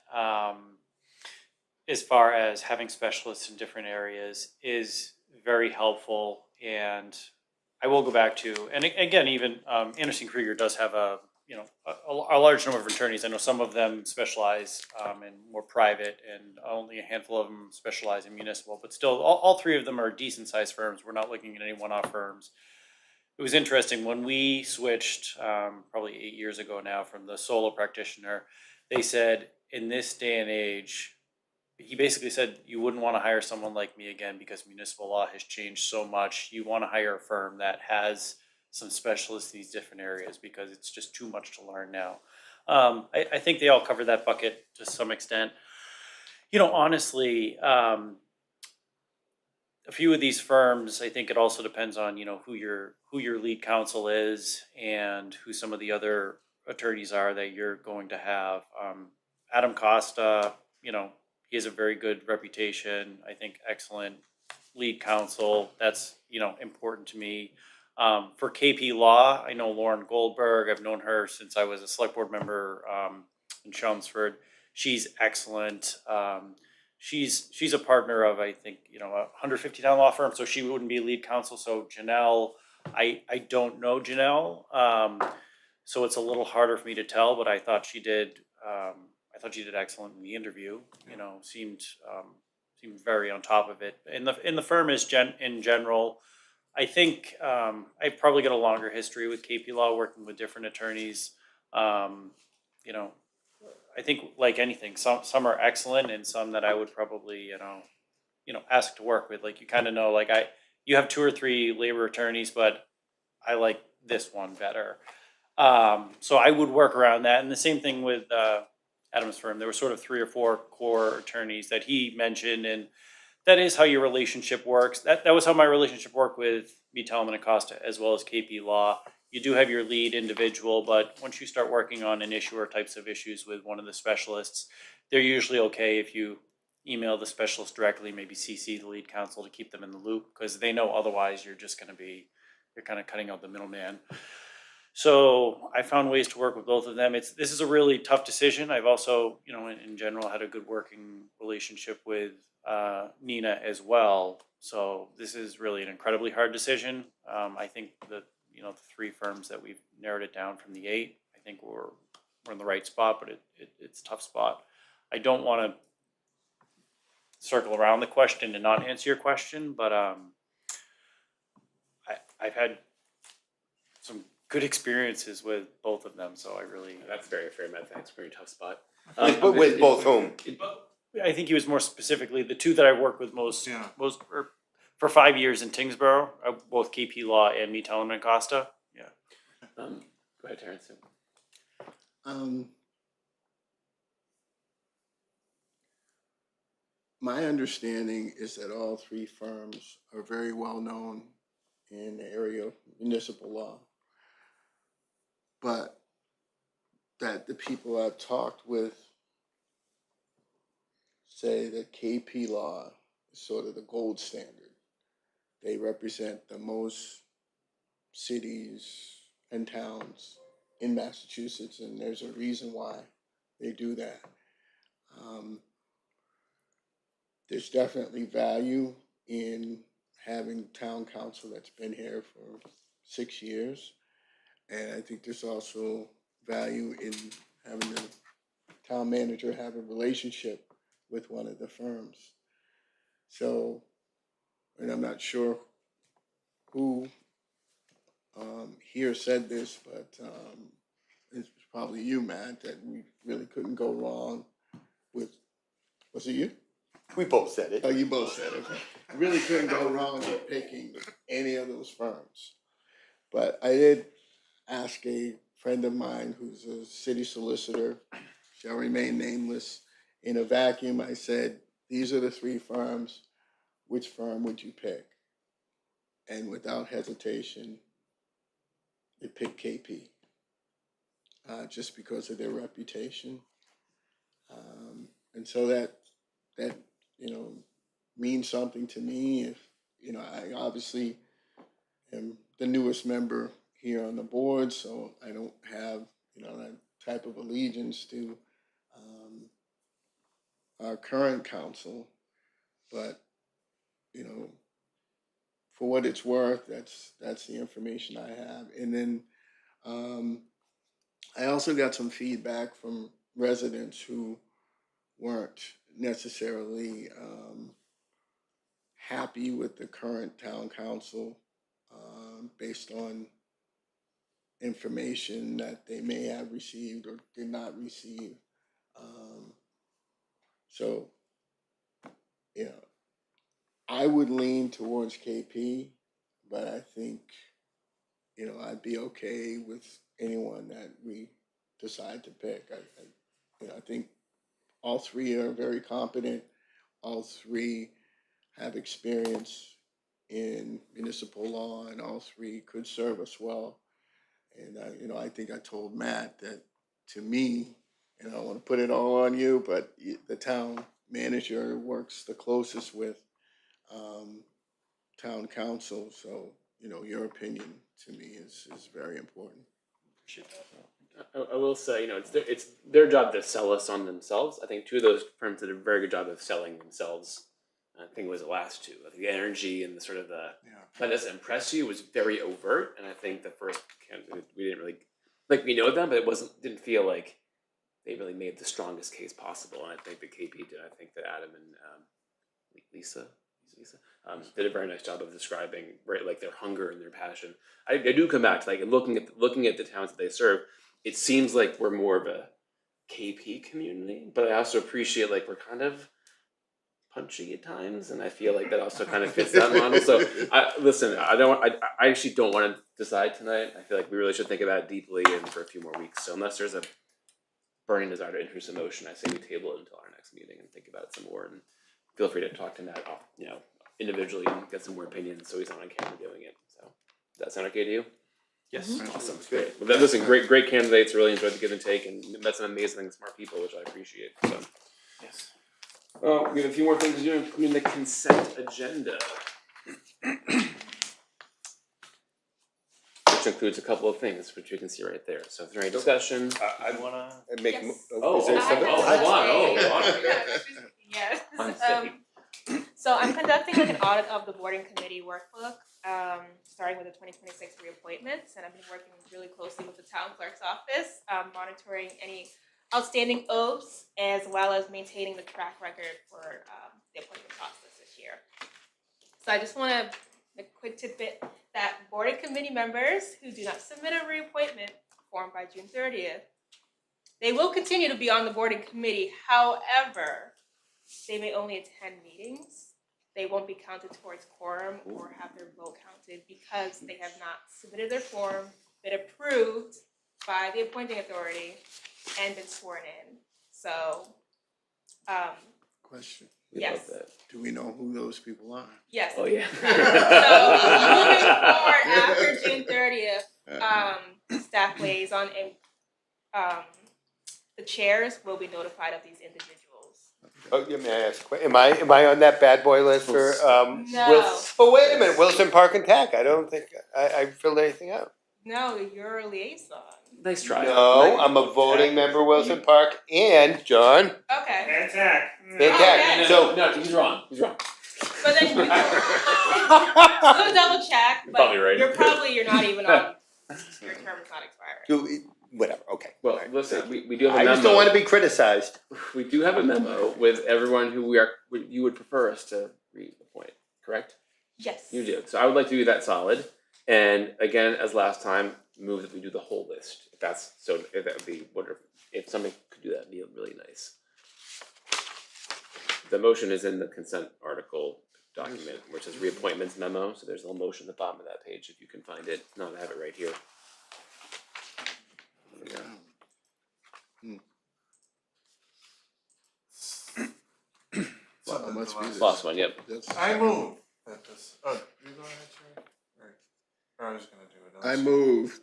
As far as having specialists in different areas is very helpful, and I will go back to, and again, even Anderson Krieger does have a large number of attorneys. I know some of them specialize in more private, and only a handful of them specialize in municipal. But still, all three of them are decent sized firms. We're not looking at any one-off firms. It was interesting when we switched probably 8 years ago now from the solo practitioner. They said in this day and age, he basically said you wouldn't want to hire someone like me again because municipal law has changed so much. You want to hire a firm that has some specialists in these different areas because it's just too much to learn now. I think they all cover that bucket to some extent. Honestly, a few of these firms, I think it also depends on who your lead counsel is and who some of the other attorneys are that you're going to have. Adam Costa, he has a very good reputation. I think excellent lead counsel. That's important to me. For KP Law, I know Lauren Goldberg. I've known her since I was a select board member in Chelmsford. She's excellent. She's a partner of, I think, a 150-town law firm, so she wouldn't be lead counsel. So Janelle, I don't know Janelle, so it's a little harder for me to tell. But I thought she did. I thought she did excellent in the interview. Seemed very on top of it. In the firm in general, I think I've probably got a longer history with KP Law, working with different attorneys. I think like anything, some are excellent and some that I would probably ask to work with. Like you kind of know, like you have 2 or 3 labor attorneys, but I like this one better. So I would work around that. And the same thing with Adam's firm. There were sort of 3 or 4 core attorneys that he mentioned, and that is how your relationship works. That was how my relationship worked with Mead, Tellerman and Costa, as well as KP Law. You do have your lead individual, but once you start working on an issue or types of issues with one of the specialists, they're usually okay if you email the specialist directly, maybe CC the lead counsel to keep them in the loop, because they know otherwise you're kind of cutting out the middleman. So I found ways to work with both of them. This is a really tough decision. I've also, in general, had a good working relationship with Nina as well. So this is really an incredibly hard decision. I think that the 3 firms that we've narrowed it down from the 8, I think we're we're in the right spot, but it's a tough spot. I don't wanna circle around the question and not answer your question, but, I've had some good experiences with both of them, so I really. That's very fair, Matt. Thanks for your tough spot. With both whom? I think he was more specifically, the two that I worked with most, Yeah. or for 5 years in Tingsboro, both KP Law and me, Telemann Costa. Yeah. Go ahead, Terrence. My understanding is that all three firms are very well known in the area of municipal law. But that the people I've talked with say that KP Law is sort of the gold standard. They represent the most cities and towns in Massachusetts, and there's a reason why they do that. There's definitely value in having town council that's been here for 6 years. And I think there's also value in having the town manager have a relationship with one of the firms. So, and I'm not sure who here said this, but it's probably you, Matt, that we really couldn't go wrong with, was it you? We both said it. Oh, you both said it, okay. Really couldn't go wrong with picking any of those firms. But I did ask a friend of mine who's a city solicitor, shall remain nameless. In a vacuum, I said, these are the three firms, which firm would you pick? And without hesitation, they picked KP, just because of their reputation. And so that means something to me. If I obviously am the newest member here on the board, so I don't have that type of allegiance to our current council, but for what it's worth, that's the information I have. And then I also got some feedback from residents who weren't necessarily happy with the current town council based on information that they may have received or did not receive. So, I would lean towards KP, but I think, I'd be okay with anyone that we decide to pick. I think all three are very competent. All three have experience in municipal law, and all three could serve us well. And I think I told Matt that, to me, and I don't want to put it all on you, but the town manager works the closest with town council. So your opinion to me is very important. I will say, it's their job to sell us on themselves. I think two of those firms did a very good job of selling themselves. I think it was the last two. I think the energy and the sort of let us impress you was very overt. And I think the first candidate, we didn't really, we know them, but didn't feel like they really made the strongest case possible. And I think that KP did. I think that Adam and Lisa did a very nice job of describing their hunger and their passion. I do come back to looking at the towns that they serve. It seems like we're more of a KP community, but I also appreciate we're kind of punchy at times, and I feel like that also kind of fits that model. So I actually don't want to decide tonight. I feel like we really should think about it deeply and for a few more weeks. So unless there's a burning desire to introduce a motion, I say we table it until our next meeting and think about it some more. And feel free to talk to Matt, individually and get some more opinions, so he's not on camera doing it. So does that sound okay to you? Yes. Awesome. Great. Well, then, listen, great candidates. Really enjoyed the give and take, and met some amazing, smart people, which I appreciate. So, yes. We have a few more things to do, including the consent agenda, which includes a couple of things, which you can see right there. So, if there's any discussion, I wanna make. Yes. Is there something? Yes. So I'm conducting an audit of the board and committee workbook. starting with the 2026 reappointments. And I've been working really closely with the town clerk's office, monitoring any outstanding oaths, as well as maintaining the track record for the appointment process this year. So I just want to make a quick tidbit that board and committee members who do not submit a reappointment form by June 30th, they will continue to be on the board and committee. However, they may only attend meetings. They won't be counted towards quorum or have their vote counted because they have not submitted their form, been approved by the appointing authority, and been sworn in. So, Question. yes. Do we know who those people are? Yes. Oh, yeah. So moving forward after June 30th, staff liaison and the chairs will be notified of these individuals. Oh, yeah, may I ask, am I on that bad boy list for, No. Oh, wait a minute, Wilson Park and TAC, I don't think I filled anything out. No, you're a liaison. Nice try. No, I'm a voting member, Wilson Park, and John. Okay. And TAC. And TAC, so. No, he's wrong. He's wrong. But then we'll double check, but Probably right. you're not even on, your term is not expiring. Whatever, okay. Well, listen, we do have a I memo. just don't wanna be criticized. We do have a memo with everyone who you would prefer us to reappoint, correct? Yes. You do. So I would like to do that solid. And again, as last time, move that we do the whole list. If that would be wonderful. If somebody could do that, it'd be really nice. The motion is in the consent article document, which says reappointments memo. So there's a little motion at the bottom of that page if you can find it. No, I have it right here. So it must be this. Last one, yep. I move that this, oh, you go ahead, Sherry. Or I was gonna do it. I move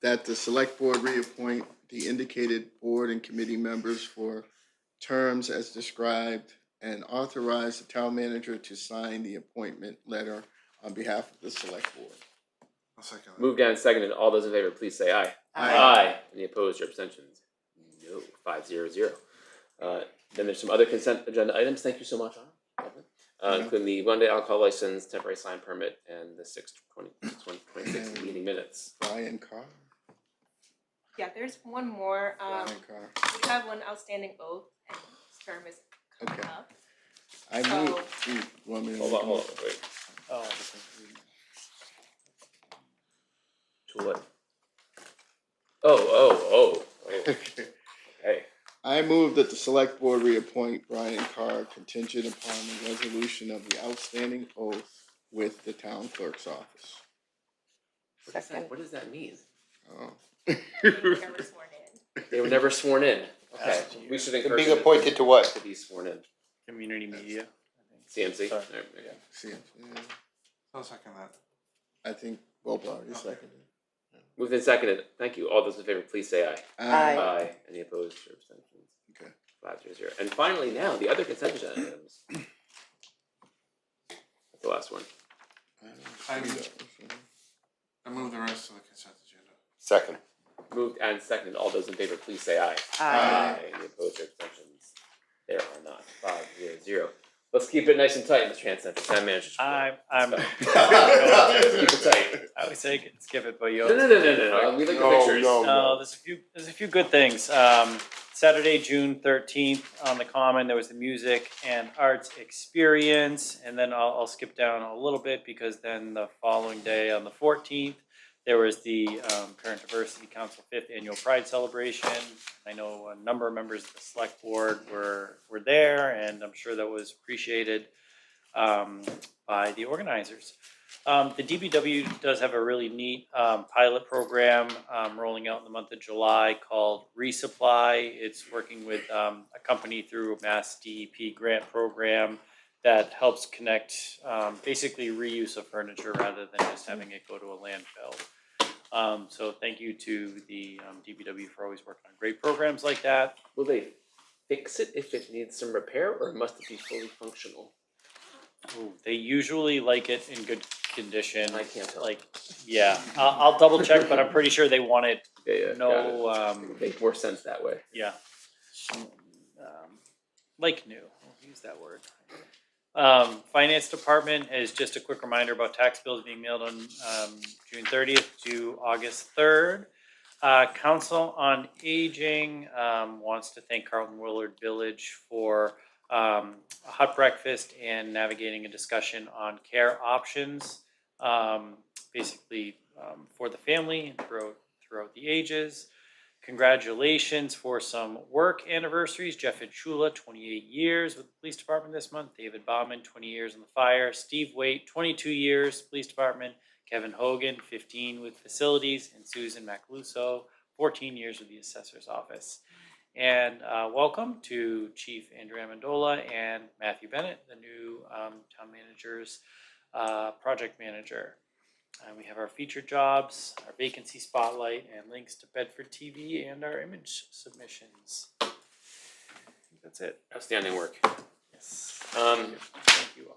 that the select board reappoint the indicated board and committee members for terms as described and authorize the town manager to sign the appointment letter on behalf of the select board. I'll second that. Moved and seconded. All those in favor, please say aye. Aye. Any opposed or abstentions? No. 5-0-0. Then there's some other consent agenda items. Thank you so much, Anna. Including the one-day alcohol license, temporary sign permit, and the 6/20/26 meeting minutes. Brian Carr. Yeah, there's one more. Brian Carr. We have one outstanding oath, and his term is coming Okay. up. I move. Want me to Hold on, wait. Oh, To what? Oh. Hey. I move that the select board reappoint Brian Carr contingent upon the resolution of the outstanding oath with the town clerk's office. What does that mean? Oh. Never sworn in. They were never sworn in. Okay, we should encourage Being appointed to what? to be sworn in. community media. CMC. Sorry. There we go. See, yeah, I'll second that. I think Bob already seconded. Moved and seconded. Thank you. All those in favor, please say aye. Aye. Any opposed or abstentions? Okay. 5-0-0. And finally, now the other consent agenda items. That's the last one. I move the rest of the consent agenda. Second. Moved and seconded. All those in favor, please say aye. Aye. Any opposed or abstentions? There are not. 5-0-0. Let's keep it nice and tight, Mr. Hanson. The town manager's report. I'm. Let's keep it tight. I would say skip it, but you. No. We like the pictures. No, there's a few good things. Saturday, June 13th, on the Common, there was the music and arts experience, and then I'll skip down a little bit because then the following day, on the 14th, there was the Parent Diversity Council 5th Annual Pride Celebration. I know a number of members of the Select Board were there, and I'm sure that was appreciated by the organizers. The DPW does have a really neat pilot program rolling out in the month of July called Resupply. It's working with a company through a Mass DEP grant program that helps connect basically reuse of furniture rather than just having it go to a landfill. So thank you to the DPW for always working on great programs like that. Will they fix it if it needs some repair, or must it be fully functional? Ooh, they usually like it in good condition. I can't tell. Like, yeah, I'll double check, but I'm pretty sure they want it. Yeah, No, got it. Make more sense that way. Yeah. Like new, I'll use that word. Finance Department is just a quick reminder about tax bills being mailed on June 30th to August 3rd. Council on Aging wants to thank Carlton Willard Village for a hot breakfast and navigating a discussion on care options, basically for the family and throughout the ages. Congratulations for some work anniversaries. Jeff Chula, 28 years with the police department this month. David Bauman, 20 years in the fire. Steve Waite, 22 years, police department. Kevin Hogan, 15 with facilities. And Susan Macaluso, 14 years with the assessor's office. And welcome to Chief Andrew Amendola and Matthew Bennett, the new town manager's project manager. We have our featured jobs, our vacancy spotlight, and links to Bedford TV and our image submissions. I think that's it. Outstanding work. Yes. Thank you,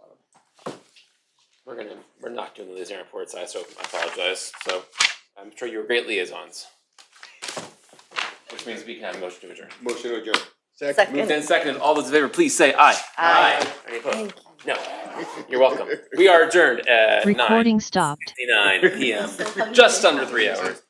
Autumn. We're not doing the liaison reports, so I apologize. So I'm sure you were great liaisons. Which means we can have a motion to adjourn. Motion to adjourn. Second. Moved and seconded. All those in favor, please say aye. Aye. Any opposed? No. You're welcome. We are adjourned at Recording stopped. 9:59 p.m. Just under 3 hours.